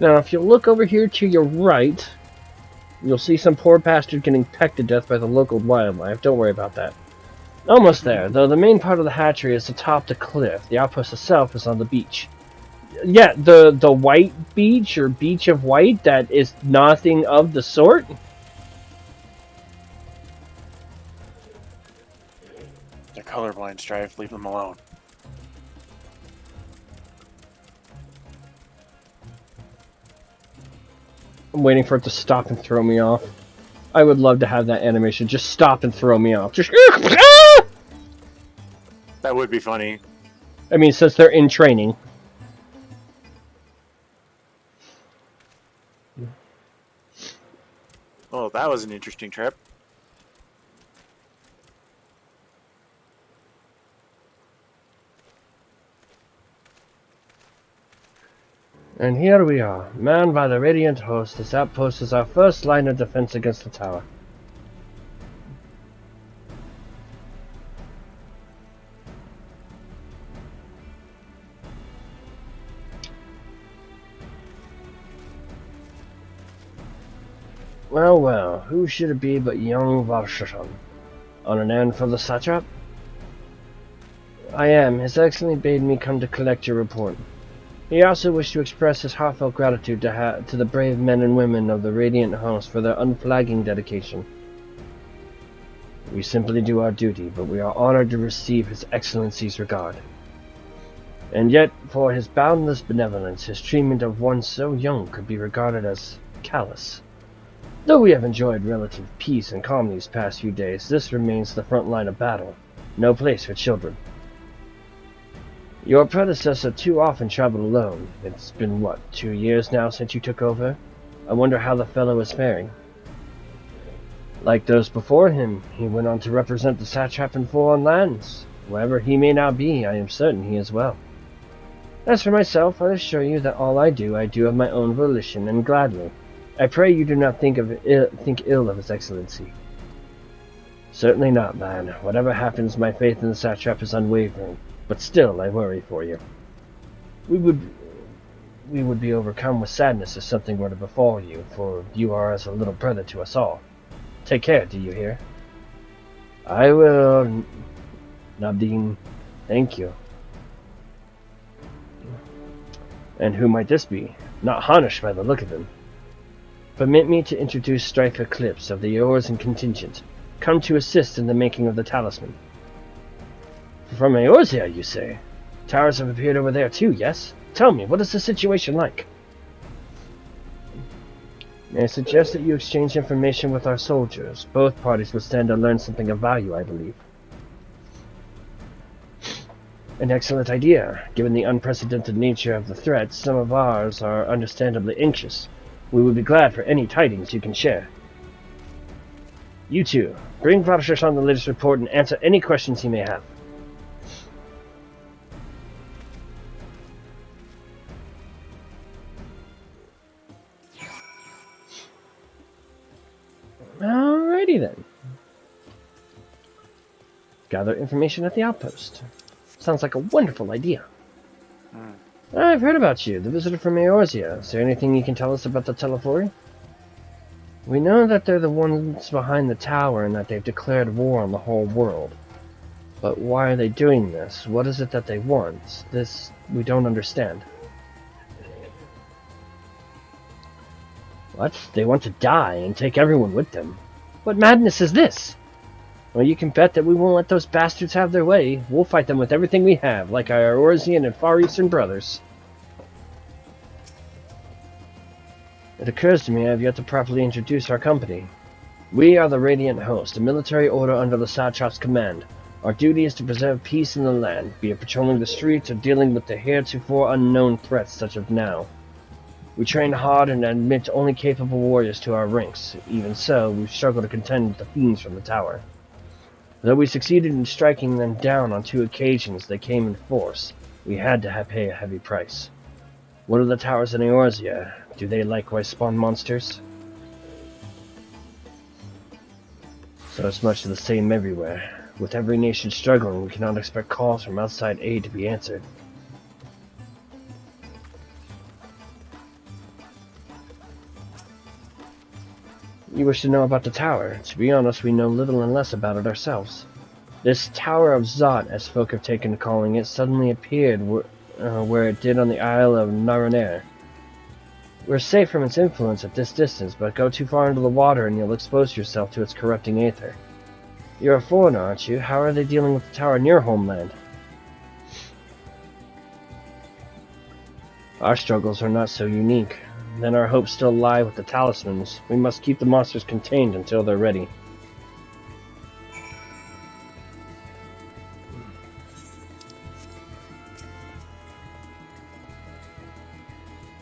Now, if you look over here to your right, you'll see some poor bastard getting pecked to death by the local wildlife. Don't worry about that. Almost there, though the main part of the hatchery is atop the cliff. The outpost itself is on the beach. Yeah, the white beach, or beach of white, that is nothing of the sort. They're colorblind, Strife. Leave them alone. I'm waiting for it to stop and throw me off. I would love to have that animation just stop and throw me off. Just That would be funny. I mean, since they're in training. Well, that was an interesting trip. And here we are, manned by the Radiant Host. This outpost is our first line of defense against the tower. Well, well, who should it be but young Varshasan? On an errand for the satrap? I am. His Excellency bade me come to collect your report. He also wished to express his heartfelt gratitude to the brave men and women of the Radiant Host for their unflagging dedication. We simply do our duty, but we are honored to receive His Excellency's regard. And yet, for his boundless benevolence, his treatment of one so young could be regarded as callous. Though we have enjoyed relative peace and calm these past few days, this remains the front line of battle. No place for children. Your predecessor too often traveled alone. It's been, what, 2 years now since you took over? I wonder how the fellow is faring. Like those before him, he went on to represent the satrap in foreign lands. Wherever he may now be, I am certain he is well. As for myself, I assure you that all I do of my own volition, and gladly. I pray you do not think ill of His Excellency. Certainly not, man. Whatever happens, my faith in the satrap is unwavering. But still, I worry for you. We would be overcome with sadness if something were to befall you, for you are as a little brother to us all. Take care, do you hear? I will, Nabdeen. Thank you. And who might this be? Not Hanish by the look of him. Permit me to introduce Strife Eclipse of the Eorzean contingent, come to assist in the making of the talisman. From Eorzea, you say? Towers have appeared over there too, yes? Tell me, what is the situation like? May I suggest that you exchange information with our soldiers? Both parties would stand to learn something of value, I believe. An excellent idea. Given the unprecedented nature of the threat, some of ours are understandably anxious. We would be glad for any tidings you can share. You two, bring Varshash on the latest report and answer any questions he may have. Alrighty then. Gather information at the outpost. Sounds like a wonderful idea. I've heard about you, the visitor from Eorzea. Is there anything you can tell us about the Telefori? We know that they're the ones behind the tower and that they've declared war on the whole world. But why are they doing this? What is it that they want? This we don't understand. What? They want to die and take everyone with them. What madness is this? Well, you can bet that we won't let those bastards have their way. We'll fight them with everything we have, like our Eorzean and Far Eastern brothers. It occurs to me I have yet to properly introduce our company. We are the Radiant Host, a military order under the Satrap's command. Our duty is to preserve peace in the land, be it patrolling the streets or dealing with the heretofore unknown threats such as now. We train hard and admit only capable warriors to our ranks. Even so, we struggle to contend with the fiends from the tower. Though we succeeded in striking them down on 2 occasions they came in force, we had to pay a heavy price. What are the towers in Eorzea? Do they likewise spawn monsters? So it's much the same everywhere. With every nation struggling, we cannot expect calls from outside aid to be answered. You wish to know about the tower? To be honest, we know little and less about it ourselves. This Tower of Zot, as folk have taken to calling it, suddenly appeared where it did on the Isle of Narenair. We're safe from its influence at this distance, but go too far into the water and you'll expose yourself to its corrupting aether. You're a foreigner, aren't you? How are they dealing with the tower in your homeland? Our struggles are not so unique. Then our hopes still lie with the talismans. We must keep the monsters contained until they're ready.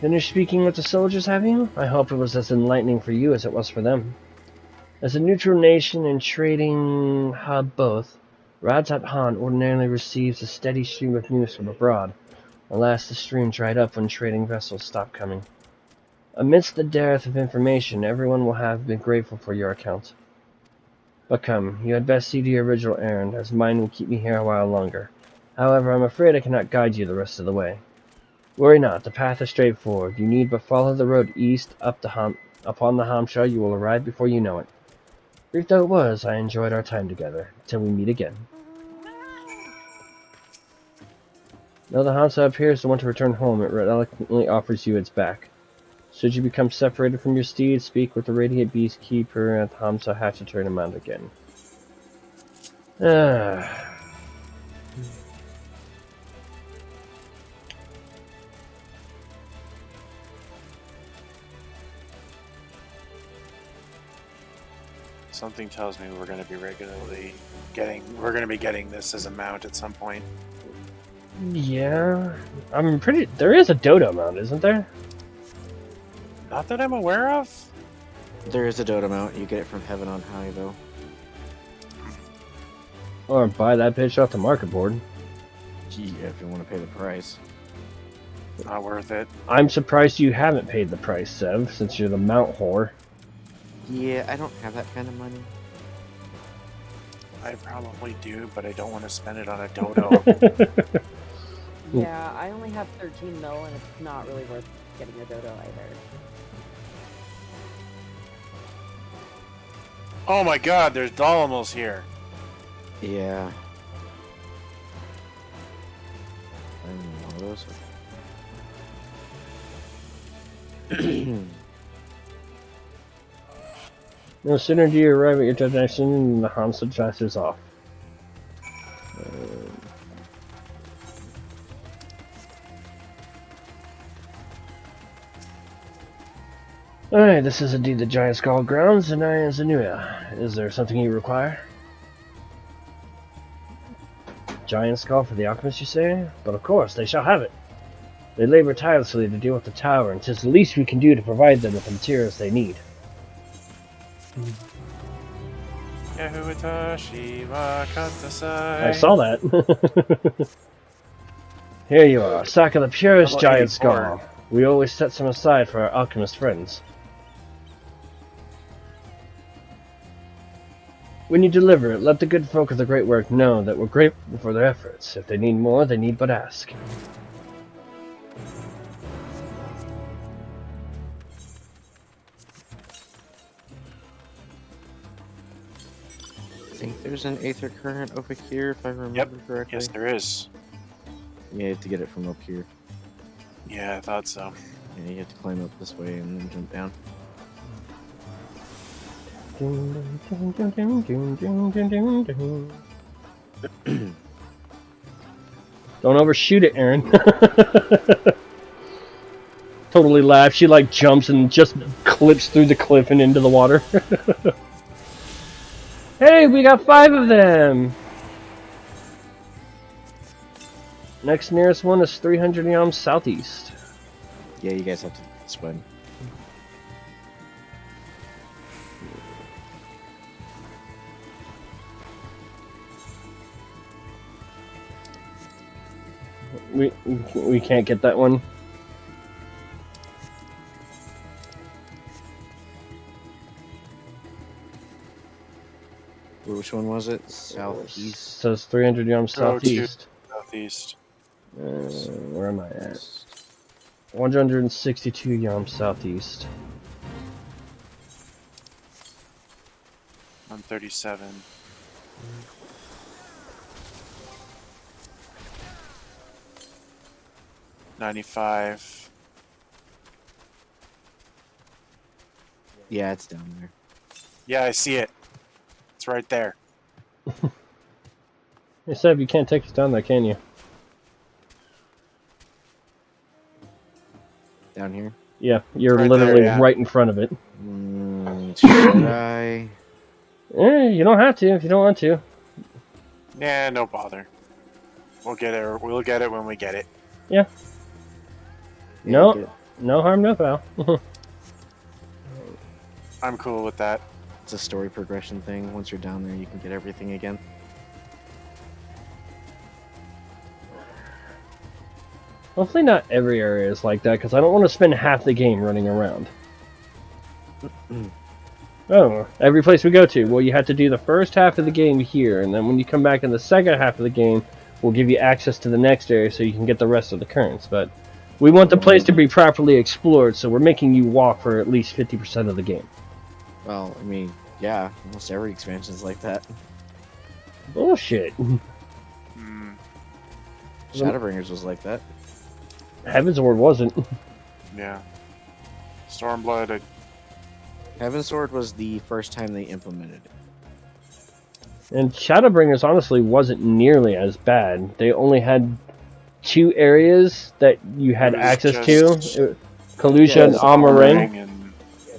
Finished speaking with the soldiers, have you? I hope it was as enlightening for you as it was for them. As a neutral nation and trading hub both, Radzat-Han ordinarily receives a steady stream of news from abroad. Alas, the stream dried up when trading vessels stopped coming. Amidst the dearth of information, everyone will have been grateful for your account. But come, you had best see to your original errand, as mine will keep me here a while longer. However, I'm afraid I cannot guide you the rest of the way. Worry not, the path is straightforward. You need but follow the road east up upon the Hamsha. You will arrive before you know it. Brief though it was, I enjoyed our time together. Till we meet again. Now the Hamsa appears to want to return home. It reluctantly offers you its back. Should you become separated from your steed, speak with the Radiant Beast Keeper at the Hamsa Hatch to turn him out again. Something tells me we're going to be getting this as a mount at some point. Yeah, there is a Dodo mount, isn't there? Not that I'm aware of. There is a Dodo mount. You get it from Heaven on High, though. Or buy that bitch off the market board. Yeah, if you want to pay the price. Not worth it. I'm surprised you haven't paid the price, Sev, since you're the mount whore. Yeah, I don't have that kind of money. I probably do, but I don't want to spend it on a Dodo. Yeah, I only have 13 mil, and it's not really worth getting a Dodo either. Oh my god, there's Dolomals here. Yeah. I don't know one of those. No sooner do you arrive at your destination than the Hamsa dresses off. Alright, this is indeed the Giant Skull grounds, and I am Zanuya. Is there something you require? Giant Skull for the alchemist, you say? But of course, they shall have it. They labor tirelessly to deal with the tower, and 'tis the least we can do to provide them with the materials they need. I saw that. Here you are, a sack of the purest Giant Skull. We always set some aside for our alchemist friends. When you deliver it, let the good folk of the Great Work know that we're grateful for their efforts. If they need more, they need but ask. I think there's an Aether Current over here, if I remember correctly. Yes, there is. Yeah, you have to get it from up here. Yeah, I thought so. Yeah, you have to climb up this way and then jump down. Don't overshoot it, Eren. Totally laughs. She like jumps and just clips through the cliff and into the water. Hey, we got 5 of them! Next nearest one is 300 yams southeast. Yeah, you guys have to swim. We can't get that one. Which one was it? Southeast. Says 300 yard Go to southeast. southeast. Where am I at? 162 yard southeast. 137. $95. Yeah, it's down there. Yeah, I see it. It's right there. Hey Seb, you can't take us down there, can you? Down here? Yeah, you're Right literally there, yeah. right in front of it. Should I? You don't have to if you don't want to. Yeah, no bother. We'll get it. We'll get it when we get it. Yeah. Yeah, No harm, no foul. I'm cool with that. It's a story progression thing. Once you're down there, you can get everything again. Hopefully not every area is like that, because I don't want to spend half the game running around. Oh, every place we go to. Well, you have to do the first half of the game here, and then when you come back in the second half of the game, we'll give you access to the next area so you can get the rest of the currents. But we want the place to be properly explored, so we're making you walk for at least 50% of the game. Well, I mean, yeah, almost every expansion's like that. Bullshit. Shadowbringers was like that. Heaven's Ward wasn't. Yeah. Stormblood. Heaven's Sword was the first time they implemented it. And Shadowbringers honestly wasn't nearly as bad. They only had 2 areas that you had access to. Kalusha and Amaring.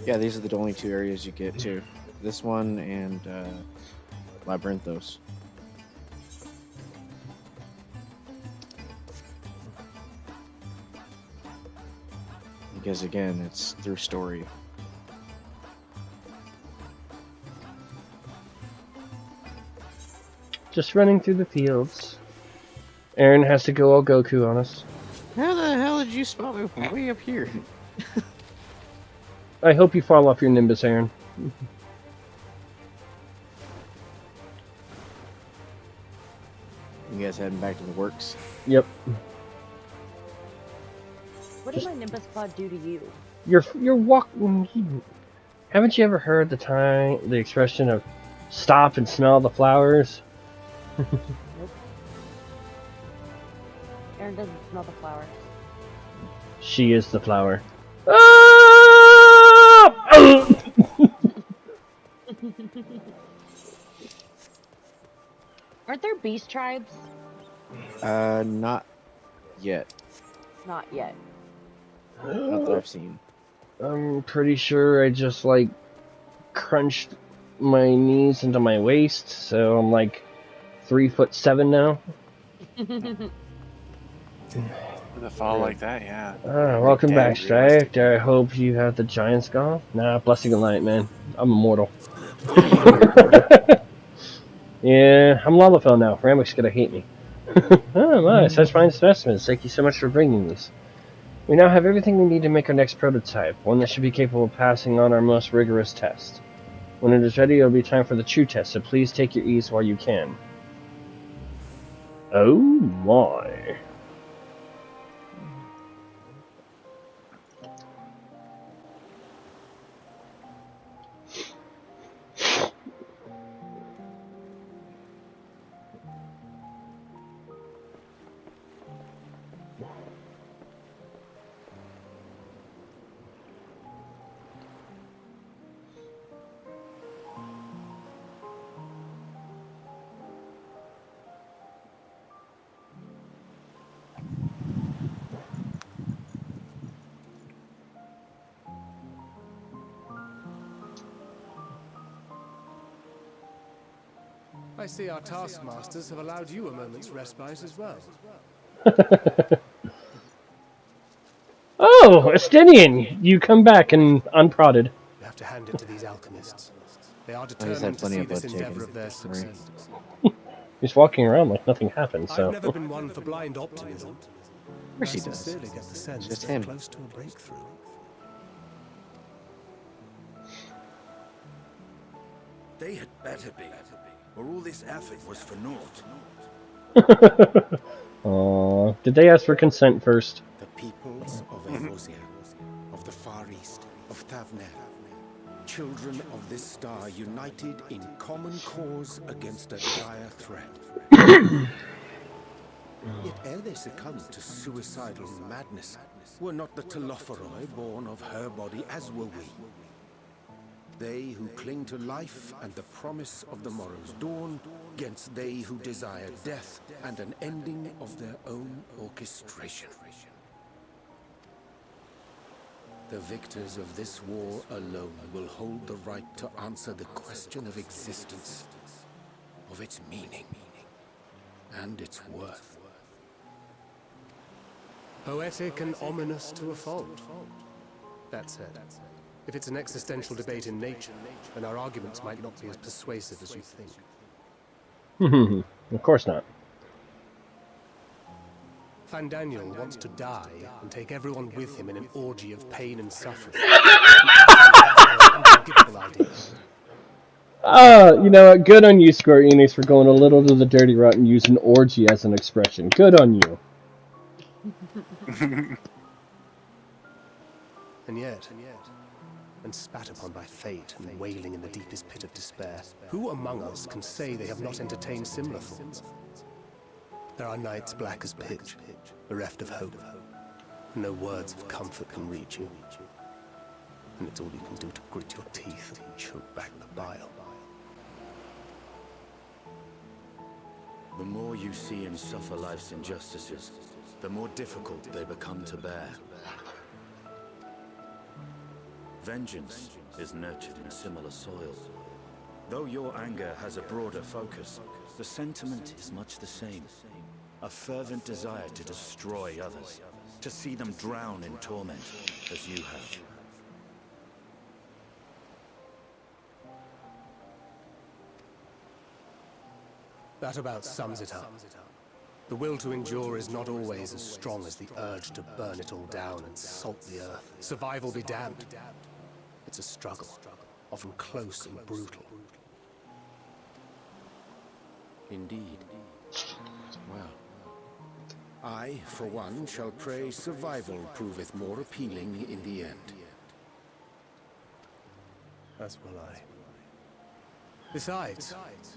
Yeah, these are the only 2 areas you get to. This one and Labyrinthos. Because again, it's through story. Just running through the fields. Eren has to go all Goku on us. How the hell did you spot me from way up here? I hope you fall off your Nimbus, Eren. You guys heading back to the works? Yep. What did my Nimbus Pod do to you? You're walking. Haven't you ever heard the expression of "stop and smell the flowers"? Nope. Eren doesn't smell the flowers. She is the flower. Aren't there beast tribes? Not yet. Not yet. Not that I've seen. I'm pretty sure I just crunched my knees into my waist, so I'm 3'7" now. With a fall like that, yeah. Welcome back, Strife. I hope you have the Giant's Golf. Nah, blessing and light, man. I'm immortal. Yeah, I'm Lalafell now. Ramik's gonna hate me. Oh my, such fine specimens. Thank you so much for bringing these. We now have everything we need to make our next prototype, one that should be capable of passing on our most rigorous test. When it is ready, it will be time for the true test, so please take your ease while you can. Oh my. I see our taskmasters have allowed you a moment's respite as well. Oh, Estinian! You come back and unprodded. You have to hand it to these alchemists. They are had determined to plenty see of this blood endeavor taken. of theirs Sorry. succeed. He's walking around like nothing happened, so... I've never been one for blind optimism. Of course he I does. sincerely get the sense Just they're him. close to a breakthrough. They had better be. or all this effort was for naught. Aww. Did they ask for consent first? The peoples of Eosia, of the Far East, of Thavner, children of this star united in common cause against a dire threat. Yet ere they succumbed to suicidal madness, were not the Telophoroi born of her body as were we? They who cling to life and the promise of the morrow's dawn, against they who desire death and an ending of their own orchestration. The victors of this war alone will hold the right to answer the question of existence, of its meaning, and its worth. Poetic and ominous to a fault. That said, if it's an existential debate in nature, then our arguments might not be as persuasive as you think. Of course not. Fandaniel wants to die and take everyone with him in an orgy of pain and suffering. You know what? Good on you, Square Enix, for going a little to the dirty route and using orgy as an expression. Good on you. And yet, and spat upon by fate and wailing in the deepest pit of despair, who among us can say they have not entertained similar thoughts? There are nights black as pitch, bereft of hope. No words of comfort can reach you. And it's all you can do to grit your teeth and choke back the bile. The more you see and suffer life's injustices, the more difficult they become to bear. Vengeance is nurtured in similar soil. Though your anger has a broader focus, the sentiment is much the same. A fervent desire to destroy others, to see them drown in torment, as you have. That about sums it up. The will to endure is not always as strong as the urge to burn it all down and salt the earth. Survival be damned. It's a struggle, often close and brutal. Indeed. Well, I, for one, shall pray survival proveth more appealing in the end. As will I. Besides,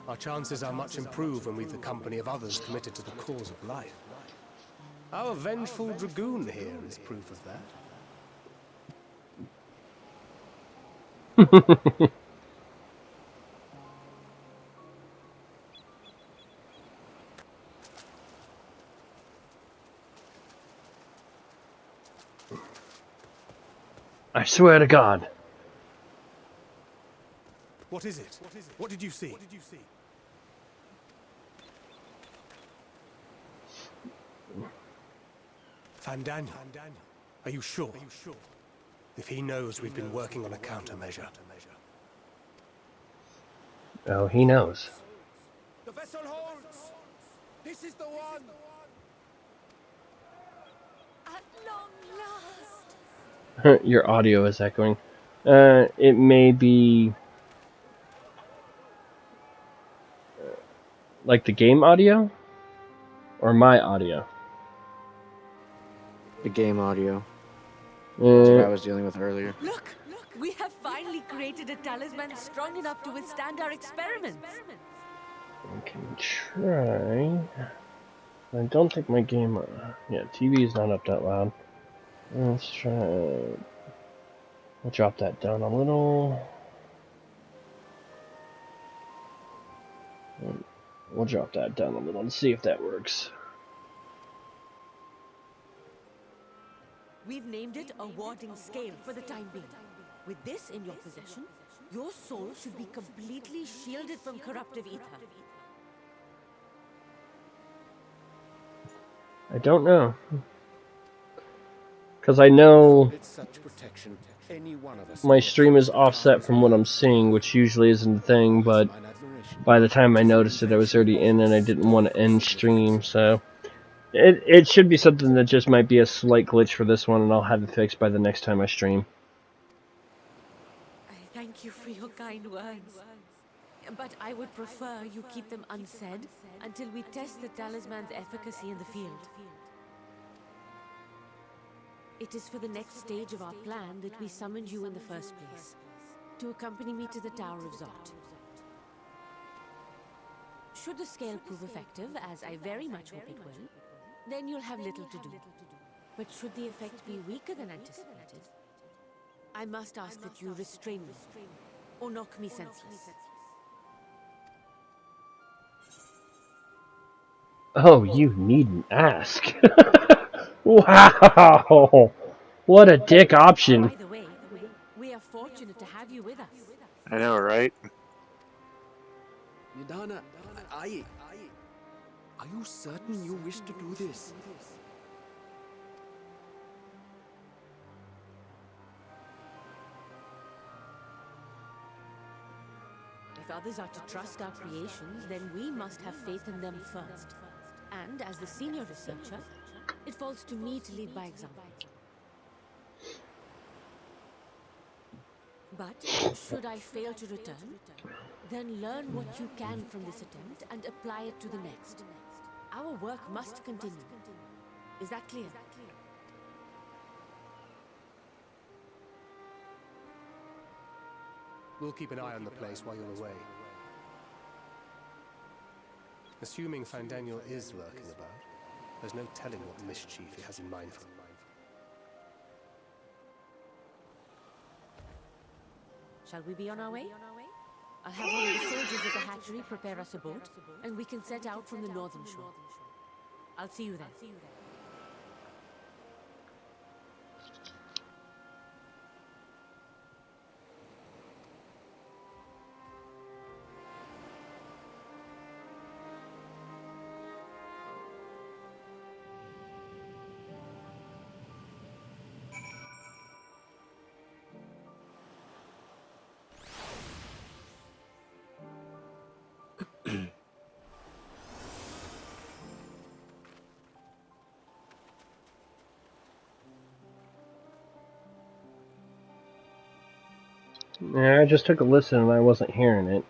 our chances are much improved when we've the company of others committed to the cause of life. Our vengeful dragoon here is proof of that. I swear to God. What is it? What did you see? Fandaniel, are you sure? If he knows we've been working on a countermeasure. Oh, he knows. The vessel holds! This is the one! At long last! Your audio is echoing. It may be... like the game audio? Or my audio? The game audio. That's what I was dealing with earlier. Look! We have finally created a talisman strong enough to withstand our experiments. I can try. I don't think my game... yeah, TV is not up that loud. Let's try... I'll drop that down a little. We'll drop that down a little and see if that works. We've named it a warding scale for the time being. With this in your possession, your soul should be completely shielded from corruptive ether. I don't know. Because I know my stream is offset from what I'm seeing, which usually isn't a thing, but by the time I noticed it, I was already in and I didn't want to end stream, so... It should be something that just might be a slight glitch for this one, and I'll have it fixed by the next time I stream. I thank you for your kind words. but I would prefer you keep them unsaid until we test the talisman's efficacy in the field. It is for the next stage of our plan that we summoned you in the first place, to accompany me to the Tower of Zot. Should the scale prove effective, as I very much hope it will, then you'll have little to do. But should the effect be weaker than anticipated, I must ask that you restrain me, or knock me senseless. Oh, you needn't ask. Wow! What a dick option. By the way, we are fortunate to have you with us. I know, right? Nidana, are you certain you wish to do this? If others are to trust our creations, then we must have faith in them first. And as the senior researcher, it falls to me to lead by example. But should I fail to return, then learn what you can from this attempt and apply it to the next. Our work must continue. Is that clear? We'll keep an eye on the place while you're away. Assuming Fandaniel is lurking about, there's no telling what mischief he has in mind for him. Shall we be on our way? I'll have one of the soldiers at the hatchery prepare us a boat, and we can set out from the northern shore. I'll see you then. Yeah, I just took a listen and I wasn't hearing it.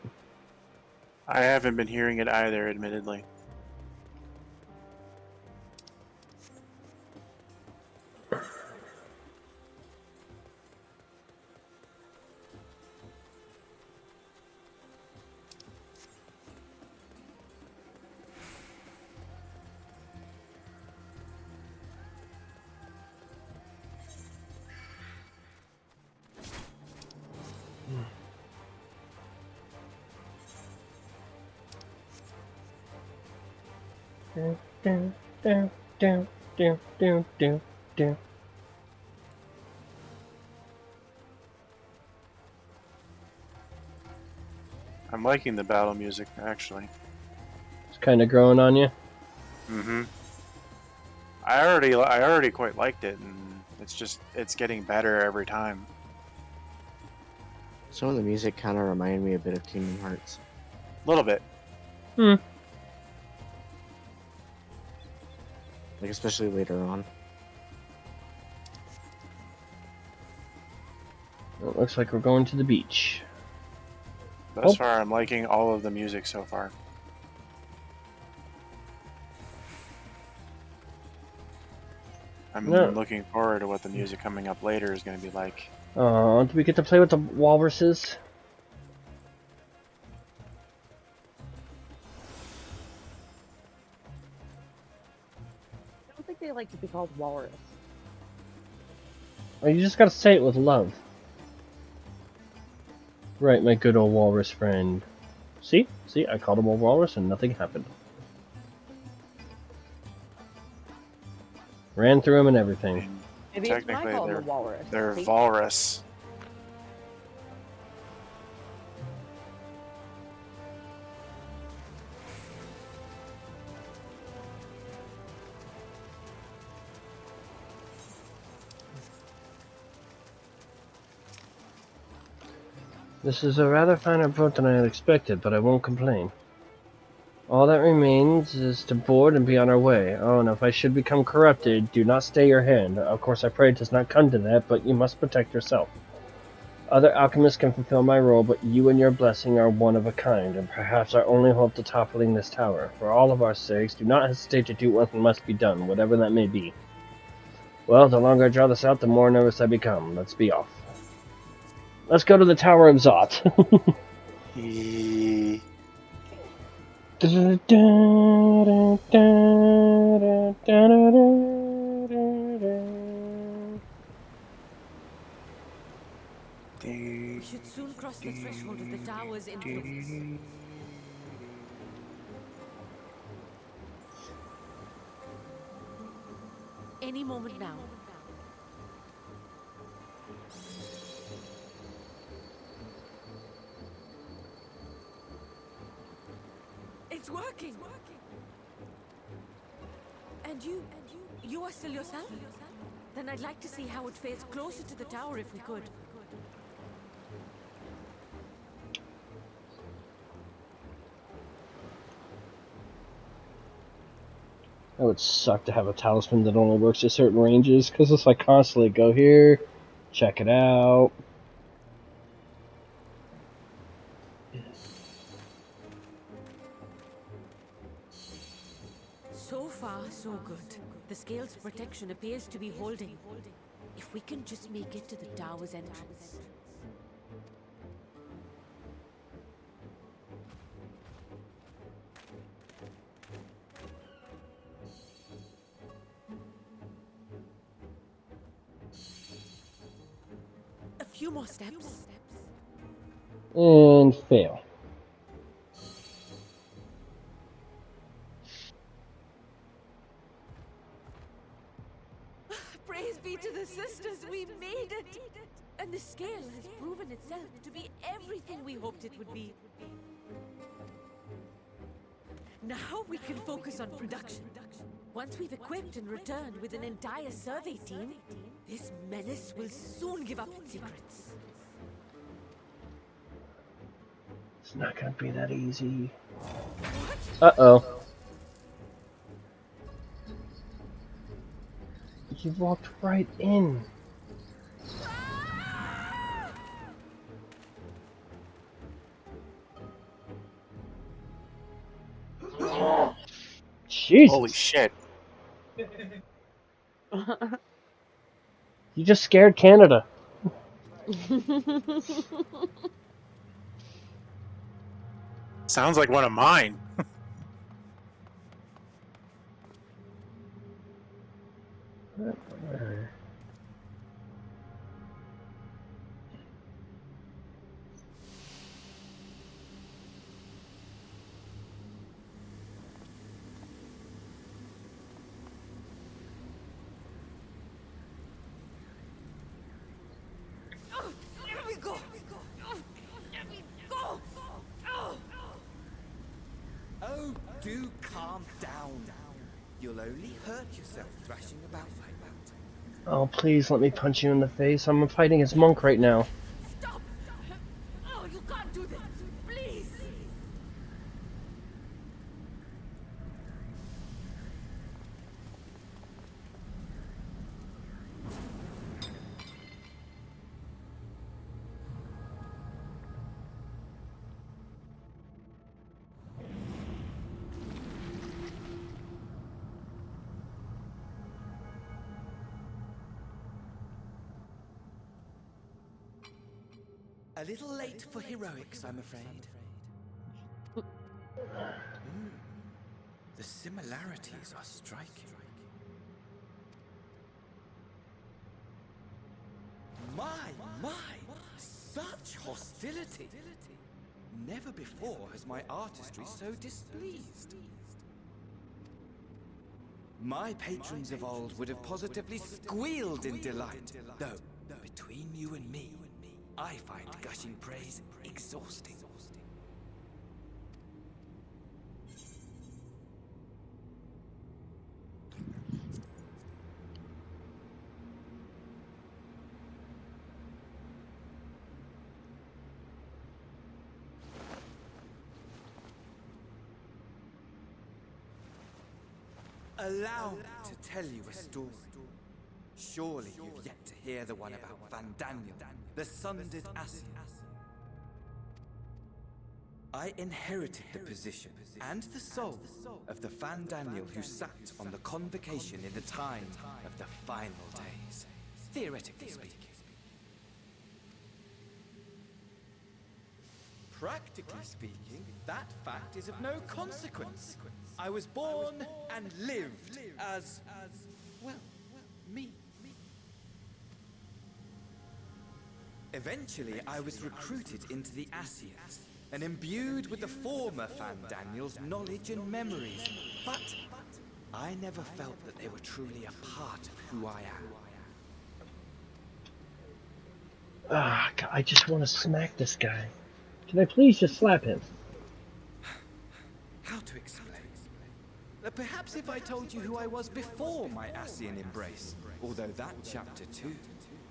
I haven't been hearing it either, admittedly. I'm liking the battle music, actually. It's kind of growing on you. Mm-hmm. I already quite liked it, and it's getting better every time. Some of the music kind of reminded me a bit of Kingdom Hearts. A little bit. Like, especially later on. Well, it looks like we're going to the beach. Thus far, I'm liking all of the music so far. I'm looking forward to what the music coming up later is going to be like. Do we get to play with the walruses? I don't think they like to be called walrus. Oh, you just gotta say it with love. Right, my good old walrus friend. See? See, I called him a walrus and nothing happened. Ran through him and everything. Maybe it's my call him a walrus. They're See? walrus. This is a rather finer boat than I had expected, but I won't complain. All that remains is to board and be on our way. Oh, and if I should become corrupted, do not stay your hand. Of course, I pray it does not come to that, but you must protect yourself. Other alchemists can fulfill my role, but you and your blessing are one of a kind, and perhaps our only hope to toppling this tower. For all of our sakes, do not hesitate to do what must be done, whatever that may be. Well, the longer I draw this out, the more nervous I become. Let's be off. Let's go to the Tower of Zot. We should soon cross the threshold of the tower's influence. Any moment now. It's working! And you are still yourself? Then I'd like to see how it fares closer to the tower if we could. That would suck to have a talisman that only works at certain ranges, because it's like constantly go here, check it out. So far, so good. The scale's protection appears to be holding. If we can just make it to the tower's entrance. A few more steps. And fail. Praise be to the sisters, we made it! And the scale has proven itself to be everything we hoped it would be. Now we can focus on production. Once we've equipped and returned with an entire survey team, this menace will soon give up its secrets. It's not gonna be that easy. Uh-oh. You walked right in. Jesus. Holy shit. You just scared Canada. Sounds like one of mine. Let me go! Let me go! Oh, do calm down. You'll only hurt yourself thrashing about like that. Oh, please let me punch you in the face. I'm fighting his monk right now. Stop! Oh, you can't do this! Please! A little late for heroics, I'm afraid. The similarities are striking. My! Such hostility! Never before has my artistry so displeased. My patrons of old would have positively squealed in delight, though, between you and me, I find gushing praise exhausting. Allow me to tell you a story. Surely you've yet to hear the one about Van Daniel, the sundered Assi. I inherited the position and the soul of the Van Daniel who sat on the convocation in the time of the final days, theoretically speaking. Practically speaking, that fact is of no consequence. I was born and lived as well, me. Eventually, I was recruited into the Ascians and imbued with the former Van Daniel's knowledge and memories. But I never felt that they were truly a part of who I am. Ah, God, I just want to smack this guy. Can I please just slap him? How to explain? Perhaps if I told you who I was before my Ascian embrace, although that chapter too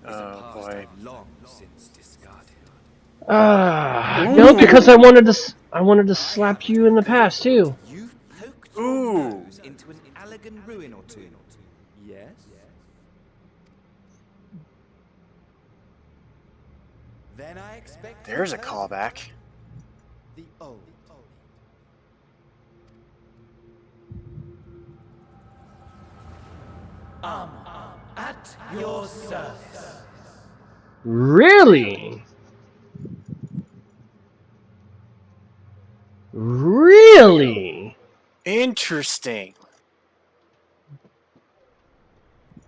is a past I've long since discarded. No, because I wanted to slap you in the past too. You've poked your nose into an elegant ruin or two. Yes? Then I expect There's a callback. the old. At your service. Really? Really? Interesting.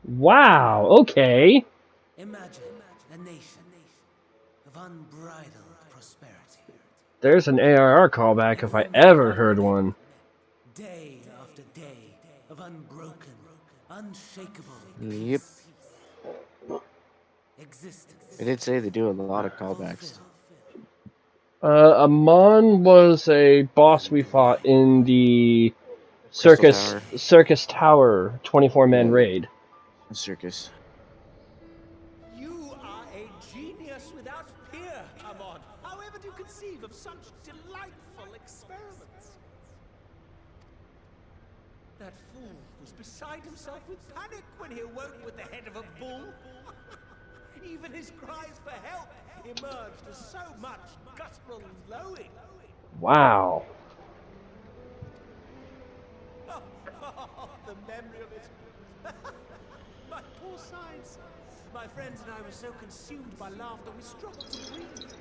Wow, okay. Imagine a nation of unbridled prosperity. There's an ARR callback if I ever heard one. Day after day of unbroken, unshakable Yep. existence. I did say they do a lot of callbacks. Amon was a boss we fought in the Circus Tower 24-man raid. Circus. You are a genius without peer, Amon. However do you conceive of such delightful experiments? That fool was beside himself with panic when he awoke with the head of a bull. Even his cries for help emerged as so much guttural lowing. Wow. The memory of it. My poor sides. My friends and I were so consumed by laughter we struggled to breathe.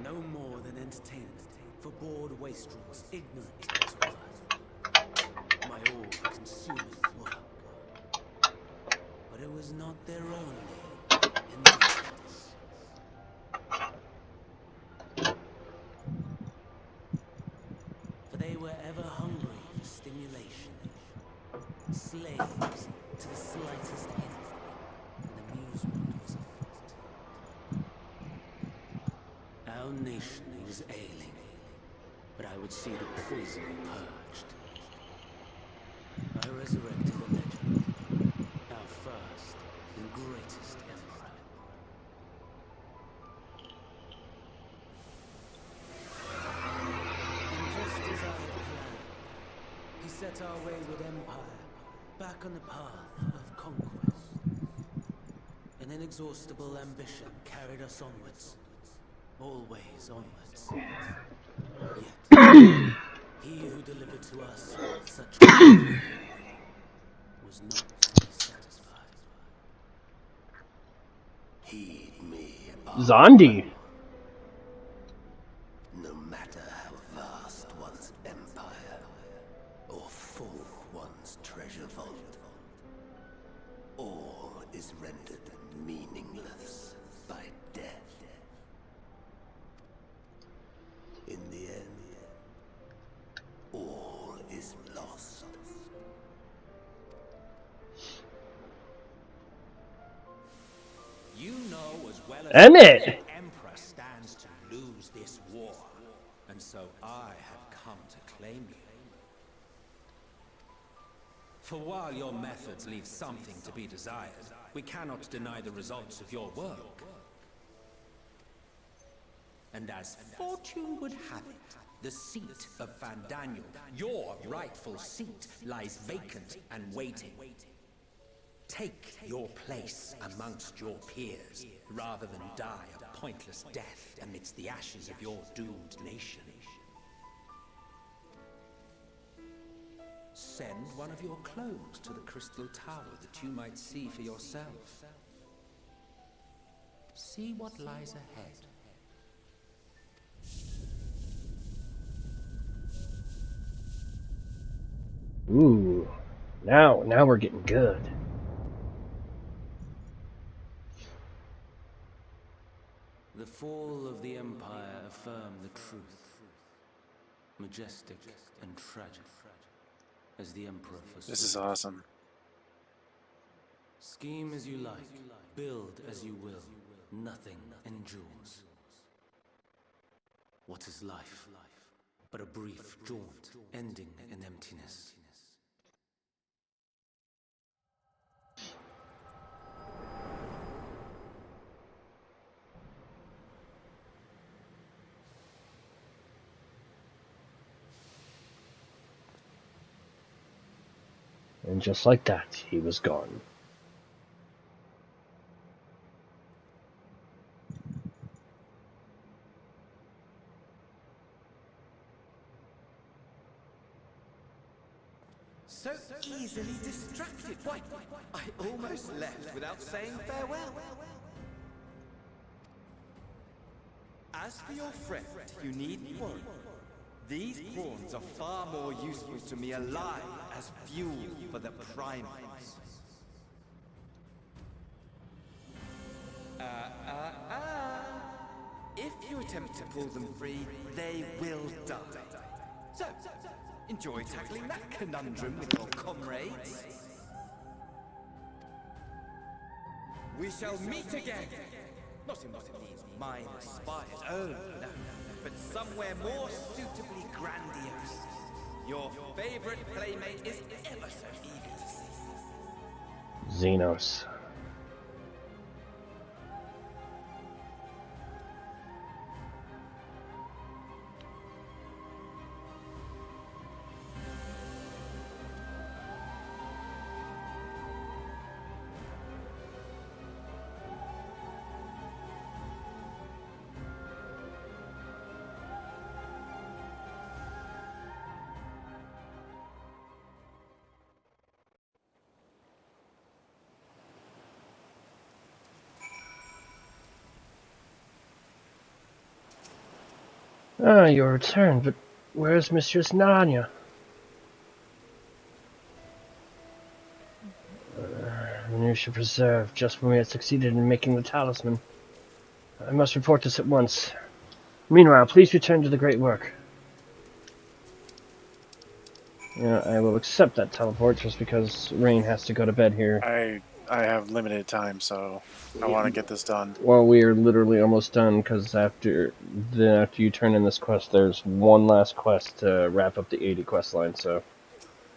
No more than entertainment for bored wastrels, ignorant as well. My all-consuming work. But it was not their only indulgence. For they were ever hungry for stimulation, slaves to the slightest hint, and amusement was afoot. Our nation was ailing, but I would see the poison purged. I resurrected a legend, our first and greatest empire. And just as I had planned, he set our wayward empire back on the path of conquest. An inexhaustible ambition carried us onwards, always onwards. Yet, he who delivered to us such glory was not to be satisfied. Heed me, Zondi. no matter how vast one's empire or full one's treasure vault, all is rendered meaningless by death. In the end, all is lost. You know as well as Emmett! the Emperor stands to lose this war, and so I have come to claim you. For while your methods leave something to be desired, we cannot deny the results of your work. And as fortune would have it, The seat of Fandaniel, your rightful seat, lies vacant and waiting. Take your place amongst your peers, rather than die a pointless death amidst the ashes of your doomed nation. Send one of your clones to the Crystal Tower that you might see for yourself. See what lies ahead. Ooh, now we're getting good. The fall of the Empire affirmed the truth. Majestic and tragic, as the Emperor foresaw. This is awesome. Scheme as you like, build as you will, nothing endures. What is life? But a brief jaunt, ending in emptiness. And just like that, he was gone. So easily distracted. Why, I almost left without saying farewell. As for your friend, you needn't worry. These pawns are far more useful to me alive as fuel for the primates. If you attempt to pull them free, they will die. So, enjoy tackling that conundrum with your comrades. We shall meet again! Not in one of these minor spires, oh no, but somewhere more suitably grandiose. Your favorite playmate is ever so eager to see. Xenos. Ah, your return, but where's Mistress Naranja? Minutia preserved, just when we had succeeded in making the talisman. I must report this at once. Meanwhile, please return to the great work. Yeah, I will accept that teleport just because Rayn has to go to bed here. I have limited time, so I want to get this done. Well, we are literally almost done, because after you turn in this quest, there's one last quest to wrap up the 80 quest line, so...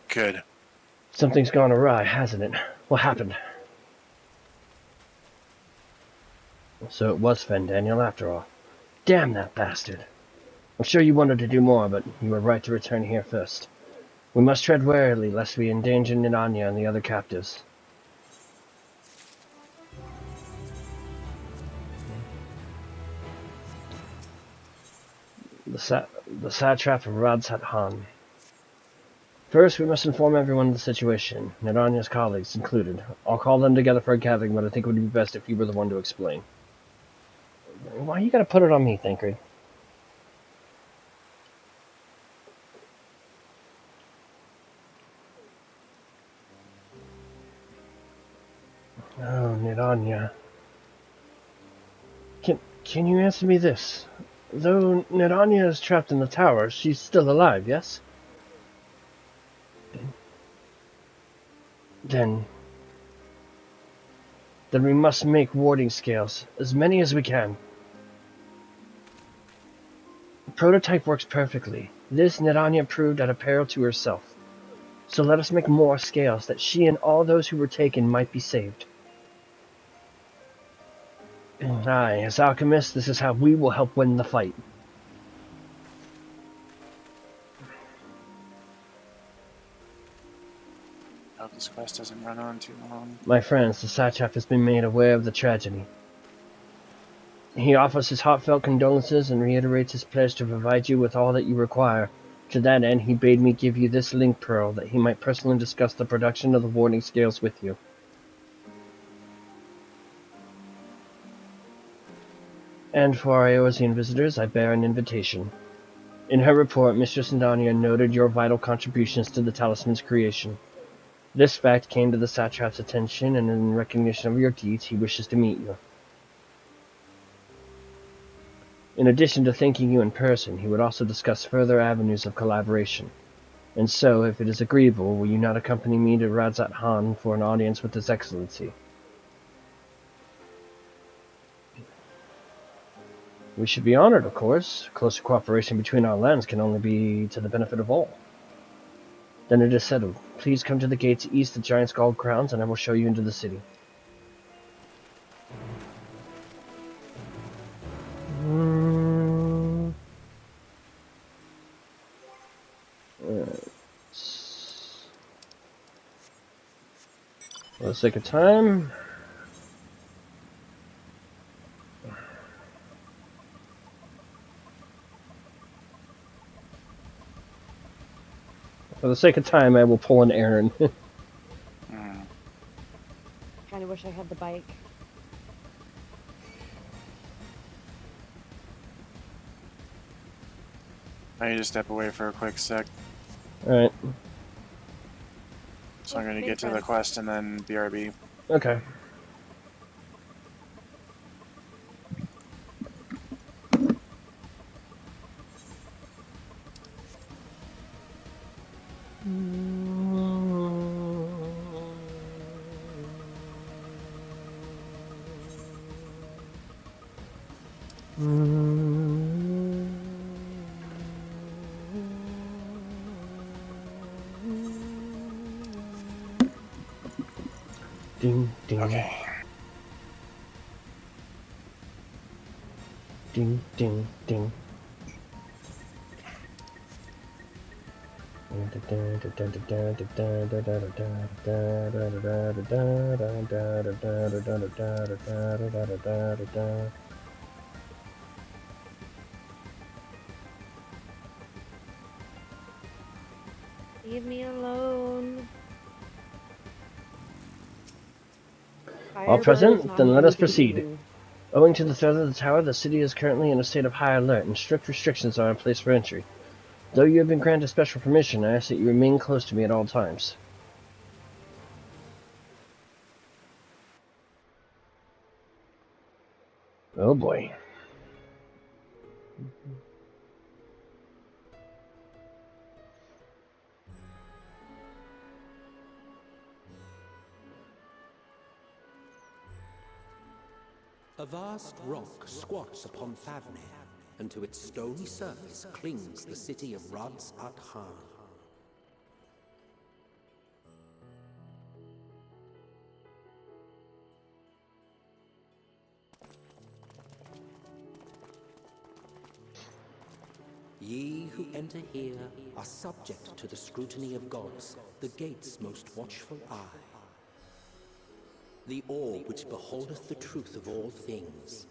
Good. Something's gone awry, hasn't it? What happened? So it was Fandaniel after all. Damn that bastard. I'm sure you wanted to do more, but you were right to return here first. We must tread warily, lest we endanger Naranja and the other captives. The satrap of Radsat Han. First, we must inform everyone of the situation, Naranja's colleagues included. I'll call them together for a gathering, but I think it would be best if you were the one to explain. Why you gotta put it on me, Thancred? Oh, Naranja. Can you answer me this? Though Naranja is trapped in the tower, she's still alive, yes? Then we must make warding scales, as many as we can. The prototype works perfectly. This Naranja proved at a peril to herself. So let us make more scales, that she and all those who were taken might be saved. Aye, as alchemists, this is how we will help win the fight. hope this quest doesn't run on too long. My friends, the satrap has been made aware of the tragedy. He offers his heartfelt condolences and reiterates his pledge to provide you with all that you require. To that end, he bade me give you this link pearl, that he might personally discuss the production of the warding scales with you. And for our Eorzean visitors, I bear an invitation. In her report, Mistress Indania noted your vital contributions to the talisman's creation. This fact came to the satrap's attention, and in recognition of your deeds, he wishes to meet you. In addition to thanking you in person, he would also discuss further avenues of collaboration. And so, if it is agreeable, will you not accompany me to Radzat Han for an audience with His Excellency? We should be honored, of course. Closer cooperation between our lands can only be to the benefit of all. Then it is settled. Please come to the gates east of Giant's Gold Crowns, and I will show you into the city. For the sake of time. For the sake of time, I will pull an Eren. Kinda wish I had the bike. I need to step away for a quick sec. Alright. So I'm gonna get to the quest and then BRB. Okay. Ding, ding. Okay. Ding, ding, ding. Leave me alone. All present? Then let us proceed. Owing to the threat of the tower, the city is currently in a state of high alert, and strict restrictions are in place for entry. Though you have been granted special permission, I ask that you remain close to me at all times. Oh boy. A vast rock squats upon Thavnir, and to its stony surface clings the city of Radzat Han. Ye who enter here are subject to the scrutiny of gods, the gate's most watchful eye. The orb which beholdeth the truth of all things.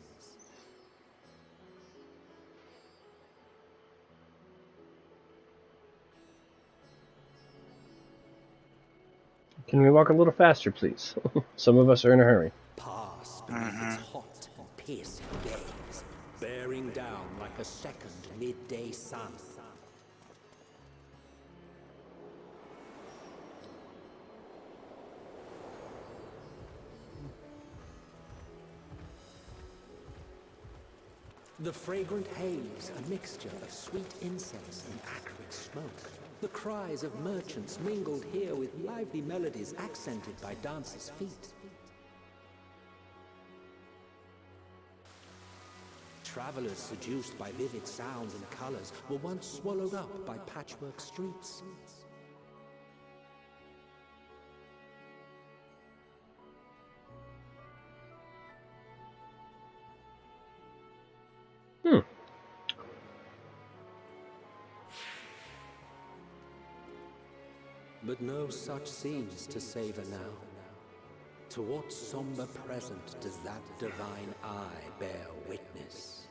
Can we walk a little faster, please? Some of us are in a hurry. Pass beneath its hot and piercing gaze, bearing down like a second midday sun. The fragrant haze, a mixture of sweet incense and acrid smoke. The cries of merchants mingled here with lively melodies accented by dancers' feet. Travelers seduced by vivid sounds and colors were once swallowed up by patchwork streets. But no such scenes to savor now. To what somber present does that divine eye bear witness?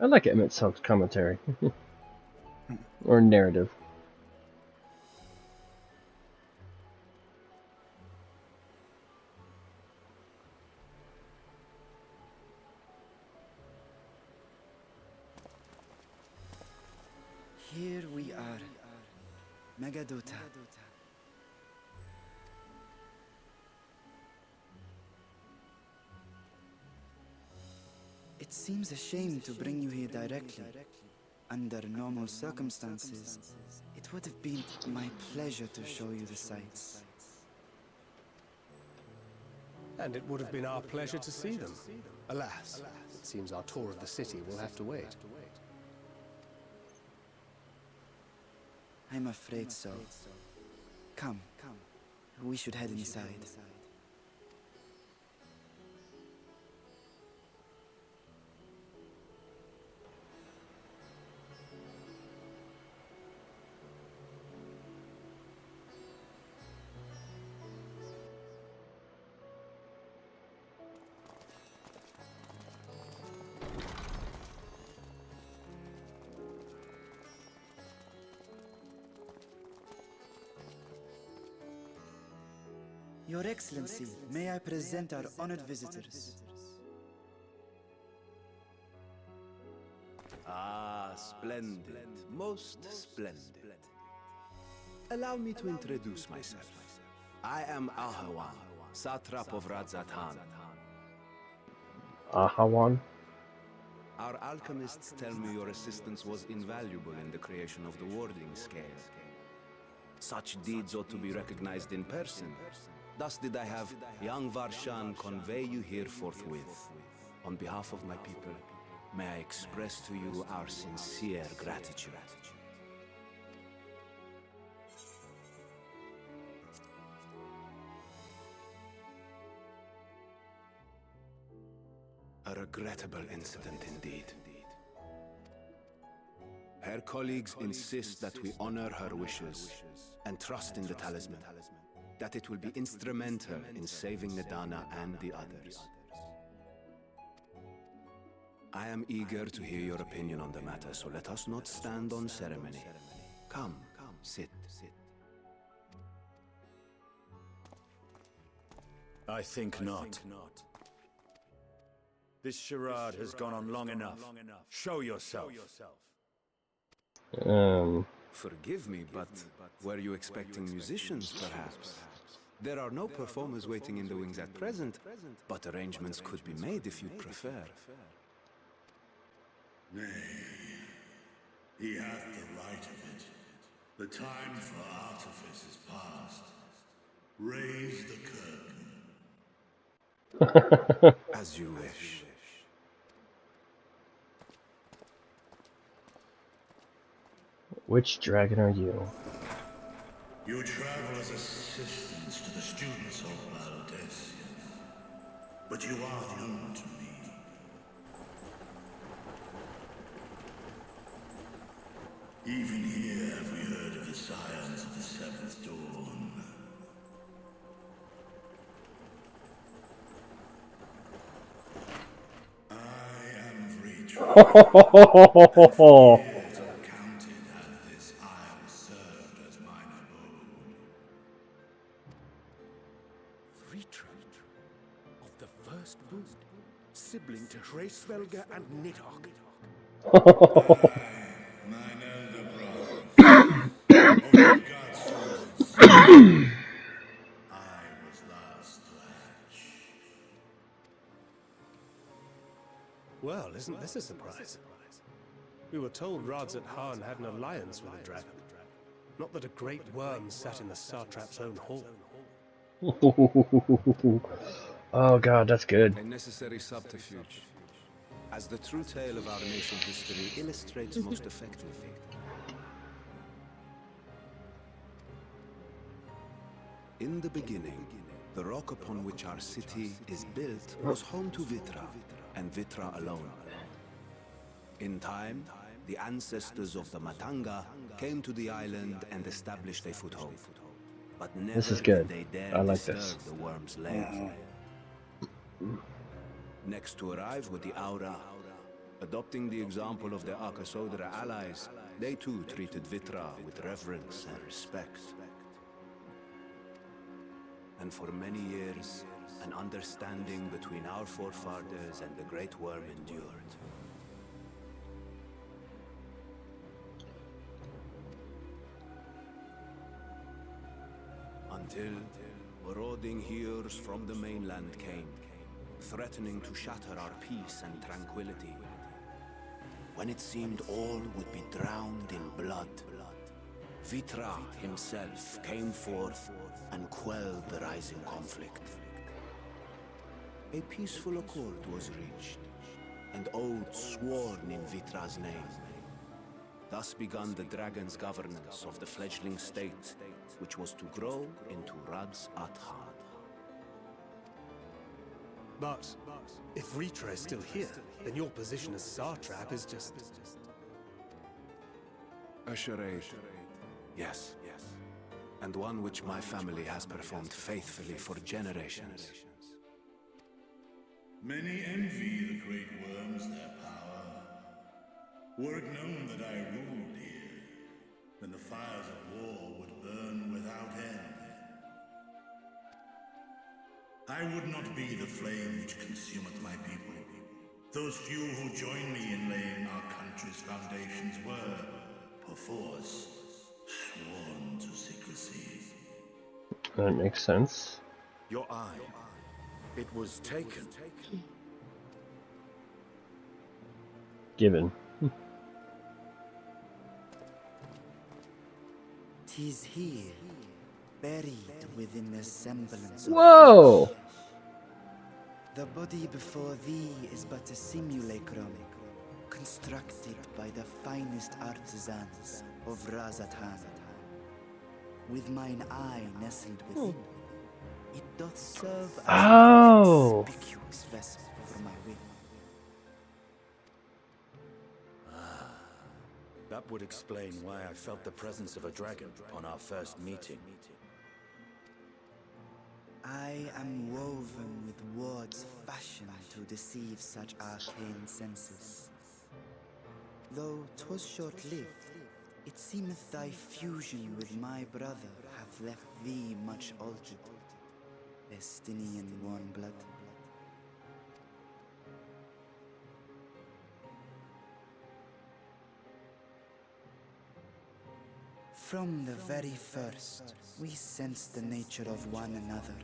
I like Emmett's commentary. Or narrative. Here we are, Megadota. It seems a shame to bring you here directly. Under normal circumstances, it would have been my pleasure to show you the sights. And it would have been our pleasure to see them. Alas, it seems our tour of the city will have to wait. I'm afraid so. Come, we should head inside. Your Excellency, may I present our honored visitors? Ah, splendid. Most splendid. Allow me to introduce myself. I am Ahawan, satrap of Radzatan. Ahawan? Our alchemists tell me your assistance was invaluable in the creation of the warding scale. Such deeds ought to be recognized in person. Thus did I have young Varshan convey you here forthwith. On behalf of my people, may I express to you our sincere gratitude. A regrettable incident indeed. Her colleagues insist that we honor her wishes and trust in the talisman, that it will be instrumental in saving Nadana and the others. I am eager to hear your opinion on the matter, so let us not stand on ceremony. Come, sit. I think not. This charade has gone on long enough. Show yourself. Forgive me, but were you expecting musicians, perhaps? There are no performers waiting in the wings at present, but arrangements could be made if you'd prefer. Nay, he hath the right of it. The time for artifice is past. Raise the curtain. As you wish. Which dragon are you? You travel as assistants to the students of Valdesian, but you are known to me. Even here have we heard of the scions of the Seventh Dawn. I am Vreetrek. Sibling to Hraesvelga and Nidhogg. Mine elder brother. Only God's servants. I was last to hatch. Well, isn't this a surprise? We were told Radzat-Han had an alliance with a dragon. Not that a great worm sat in the satrap's own hall. Oh god, that's good. A necessary subterfuge, as the true tale of our nation's history illustrates most effectively. In the beginning, the rock upon which our city is built was home to Vitra, and Vitra alone. In time, the ancestors of the Matanga came to the island and established a foothold. But never This is good. did they dare I like disturb this. the worm's lair. Next to arrive with the Aura. Adopting the example of their Akasodra allies, they too treated Vitra with reverence and respect. And for many years, an understanding between our forefathers and the Great Worm endured. Until marauding heroes from the mainland came, threatening to shatter our peace and tranquility. When it seemed all would be drowned in blood, Vitra himself came forth and quelled the rising conflict. A peaceful accord was reached, and oaths sworn in Vitra's name. Thus began the dragon's governance of the fledgling state, which was to grow into Rad's Athar. But if Vitra is still here, then your position as Satrap is just... A charade. Yes. And one which my family has performed faithfully for generations. Many envy the great worms their power. Were it known that I ruled here, then the fires of war would burn without end. I would not be the flame which consumeth my people. Those few who join me in laying our country's foundations were, perforce, sworn to secrecy. That makes sense. Your eye. It was taken. Given. 'Tis here, buried within the semblance of Whoa! flesh. The body before thee is but a simulacrum, constructed by the finest artisans of Razatan. With mine eye nestled within, it doth serve as a conspicuous vessel for my wing. That would explain why I felt the presence of a dragon on our first meeting. I am woven with words fashioned to deceive such arcane senses. Though 'twas short-lived, it seemeth thy fusion with my brother hath left thee much altered, Estinian warm blood. From the very first, we sensed the nature of one another,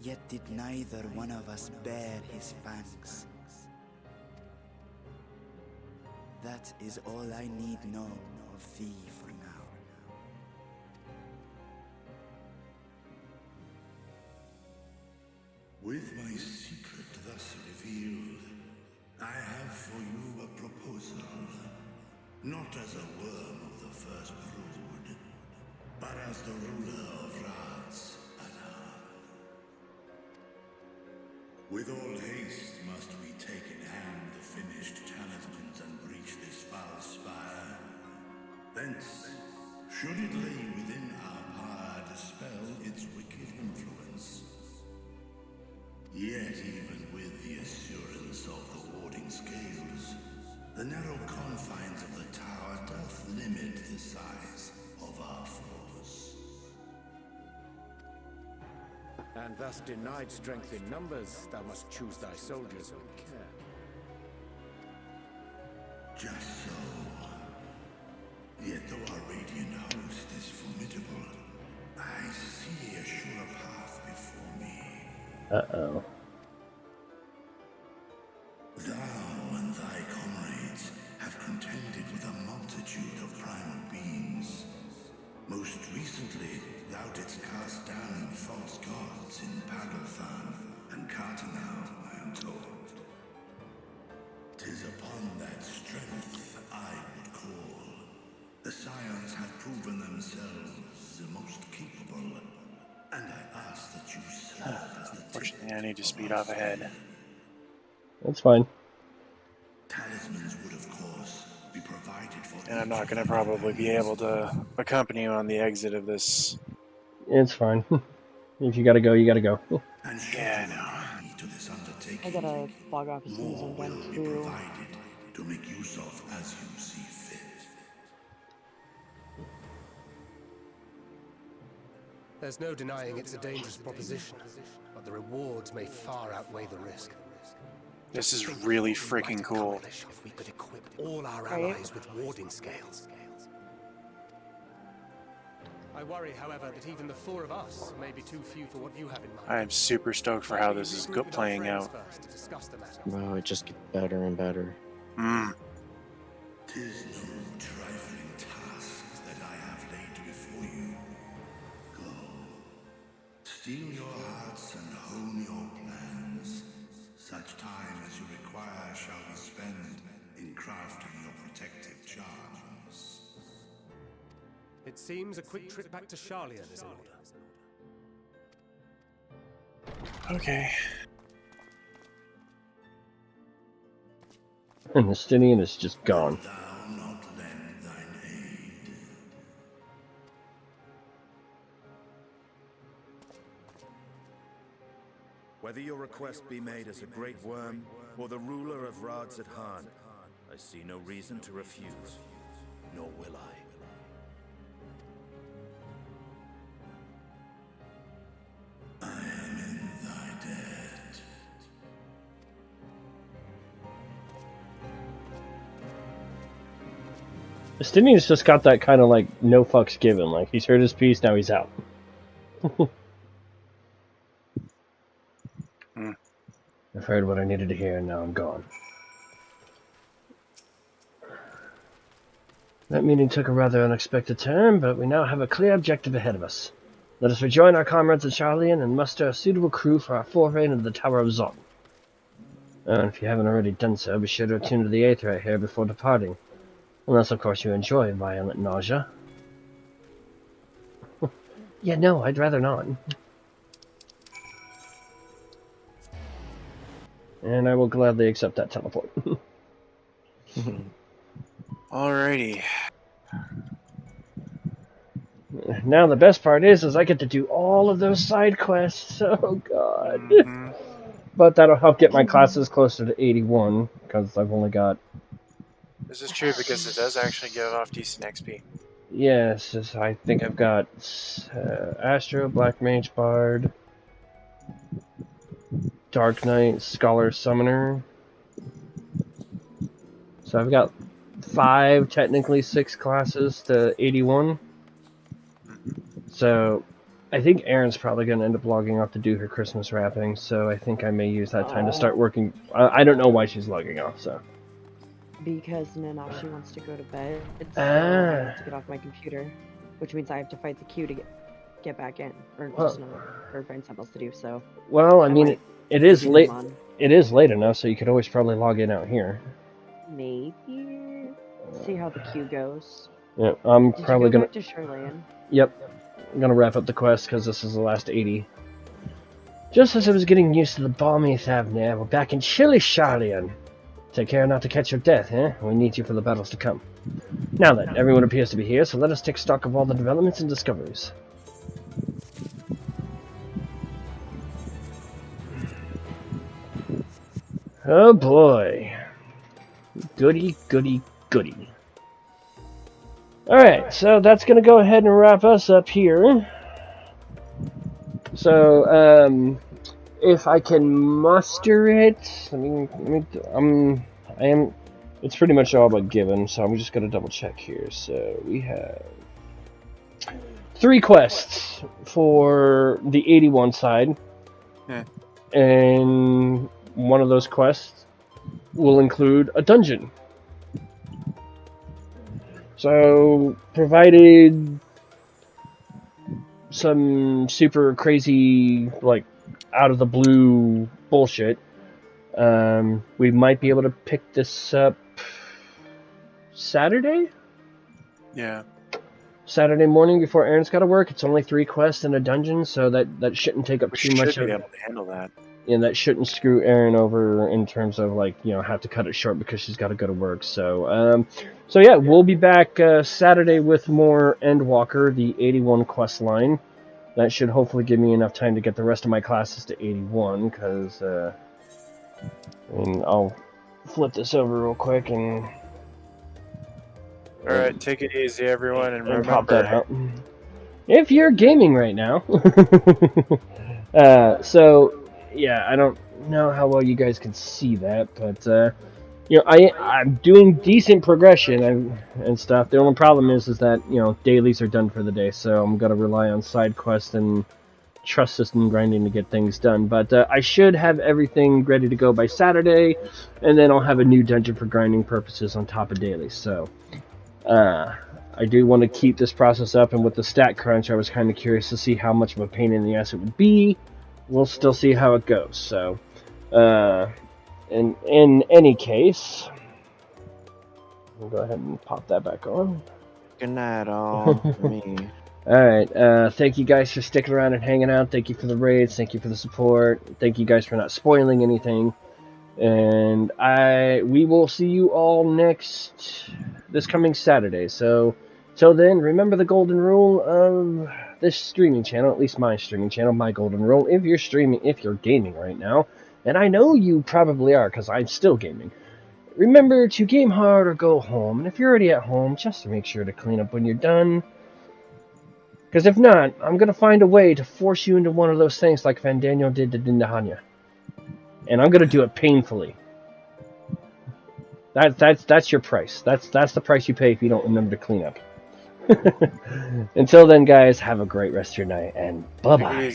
yet did neither one of us bear his fangs. That is all I need know of thee for now. With my secret thus revealed, I have for you a proposal. Not as a worm of the first brood, but as the ruler of Rad's Athar. With all haste must we take in hand the finished talismans and breach this foul spire. Thence, should it lay within our power, dispel its wicked influence. Yet even with the assurance of the warding scales, the narrow confines of the tower doth limit the size of our force. And thus denied strength in numbers, thou must choose thy soldiers with care. Just so. Yet though our radiant host is formidable, I see a sure path before me. Uh-oh. Thou and thy comrades have contended with a multitude of primal beings. Most recently, thou didst cast down false gods in Pagalthan and Cartanau, I am told. 'Tis upon that strength I would call. The Scions have proven themselves the most capable, Unfortunately, I need to speed off ahead. That's fine. Talismans would, of course, be provided for. And I'm not going to probably be able to accompany you on the exit of this. It's fine. If you gotta go, you gotta go. Yeah, I know. I gotta log off as soon as I'm done too. To make use of as you see fit. There's no denying it's a dangerous proposition, but the rewards may far outweigh the risk. This is really freaking cool. If we could equip all our allies with warding scales. I worry, however, that even the 4 of us may be too few for what you have in mind. I am super stoked for how this is playing out. Wow, it just gets better and better. Tis no trifling task that I have laid before you. Go, steel your hearts and hone your plans. Such time as you require shall be spent in crafting your protective charms. It seems a quick trip back to Sharlayan is in order. Okay. And the Stinian is just gone. Whether your request be made as a great worm or the ruler of Radzathan, I see no reason to refuse, nor will I. Stinian's just got that kind of like no fucks given. Like he's heard his piece, now he's out. I've heard what I needed to hear, and now I'm gone. That meeting took a rather unexpected turn, but we now have a clear objective ahead of us. Let us rejoin our comrades in Sharlayan and muster a suitable crew for our foray into the Tower of Zon. And if you haven't already done so, be sure to attune to the Aether right here before departing. Unless, of course, you enjoy violent nausea. Yeah, no, I'd rather not. And I will gladly accept that teleport. Alrighty. Now the best part is I get to do all of those side quests. Oh god. But that'll help get my classes closer to 81, because I've only got... This is true because it does actually give off decent XP. Yes, I think I've got Astro, Black Mage Bard, Dark Knight, Scholar Summoner. So I've got 5, technically 6 classes to 81. So I think Eren's probably going to end up logging off to do her Christmas wrapping, so I think I may use that time to start working. I don't know why she's logging off, so... Because Nanashi wants to go to bed, so I have to get off my computer, which means I have to fight the queue to get back in, or just not, or find something else to do. So. Well, I mean, it is late. It is late enough, so you could always probably log in out here. Maybe. See how the queue goes. Yeah, I'm Did probably you go gonna. Back to Sharlayan? Yep, I'm gonna wrap up the quest because this is the last 80. Just as I was getting used to the balmy Thavner, we're back in chilly Sharlayan. Take care not to catch your death, eh? We need you for the battles to come. Now then, everyone appears to be here, so let us take stock of all the developments and discoveries. Oh boy. Goody, goody, goody. Alright, so that's gonna go ahead and wrap us up here. So, if I can muster it, it's pretty much all but given, so I'm just gonna double check here. So we have 3 quests for the 81 side, and one of those quests will include a dungeon. So, provided some super crazy, like, out of the blue bullshit, we might be able to pick this up Saturday? Yeah. Saturday morning before Eren's got to work. It's only 3 quests in a dungeon, so that shouldn't take up too much should be of. able to handle that. And that shouldn't screw Eren over in terms of like have to cut it short because she's got to go to work. So yeah, we'll be back Saturday with more Endwalker, the 81 quest line. That should hopefully give me enough time to get the rest of my classes to 81. Because I'll flip this over real quick and. All right, take it easy, everyone, and remember. Pop that out. If you're gaming right now. So. Yeah, I don't know how well you guys can see that, but I'm doing decent progression and stuff. The only problem is that dailies are done for the day, so I'm gonna rely on side quests and trust system grinding to get things done. But I should have everything ready to go by Saturday, and then I'll have a new dungeon for grinding purposes on top of dailies. So I do want to keep this process up, and with the stat crunch, I was kind of curious to see how much of a pain in the ass it would be. We'll still see how it goes. So, in any case, we'll go ahead and pop that back on. Good night, all. For me. Alright, thank you guys for sticking around and hanging out. Thank you for the raids. Thank you for the support. Thank you guys for not spoiling anything. And we will see you all this coming Saturday. So, till then, remember the golden rule of this streaming channel, at least my streaming channel, my golden rule. If you're gaming right now, and I know you probably are because I'm still gaming, remember to game hard or go home. And if you're already at home, just make sure to clean up when you're done. Because if not, I'm going to find a way to force you into one of those things like Fandaniel did to Dindahanya. And I'm going to do it painfully. That's your price. That's the price you pay if you don't remember to clean up. Until then, guys, have a great rest of your night, and bye-bye.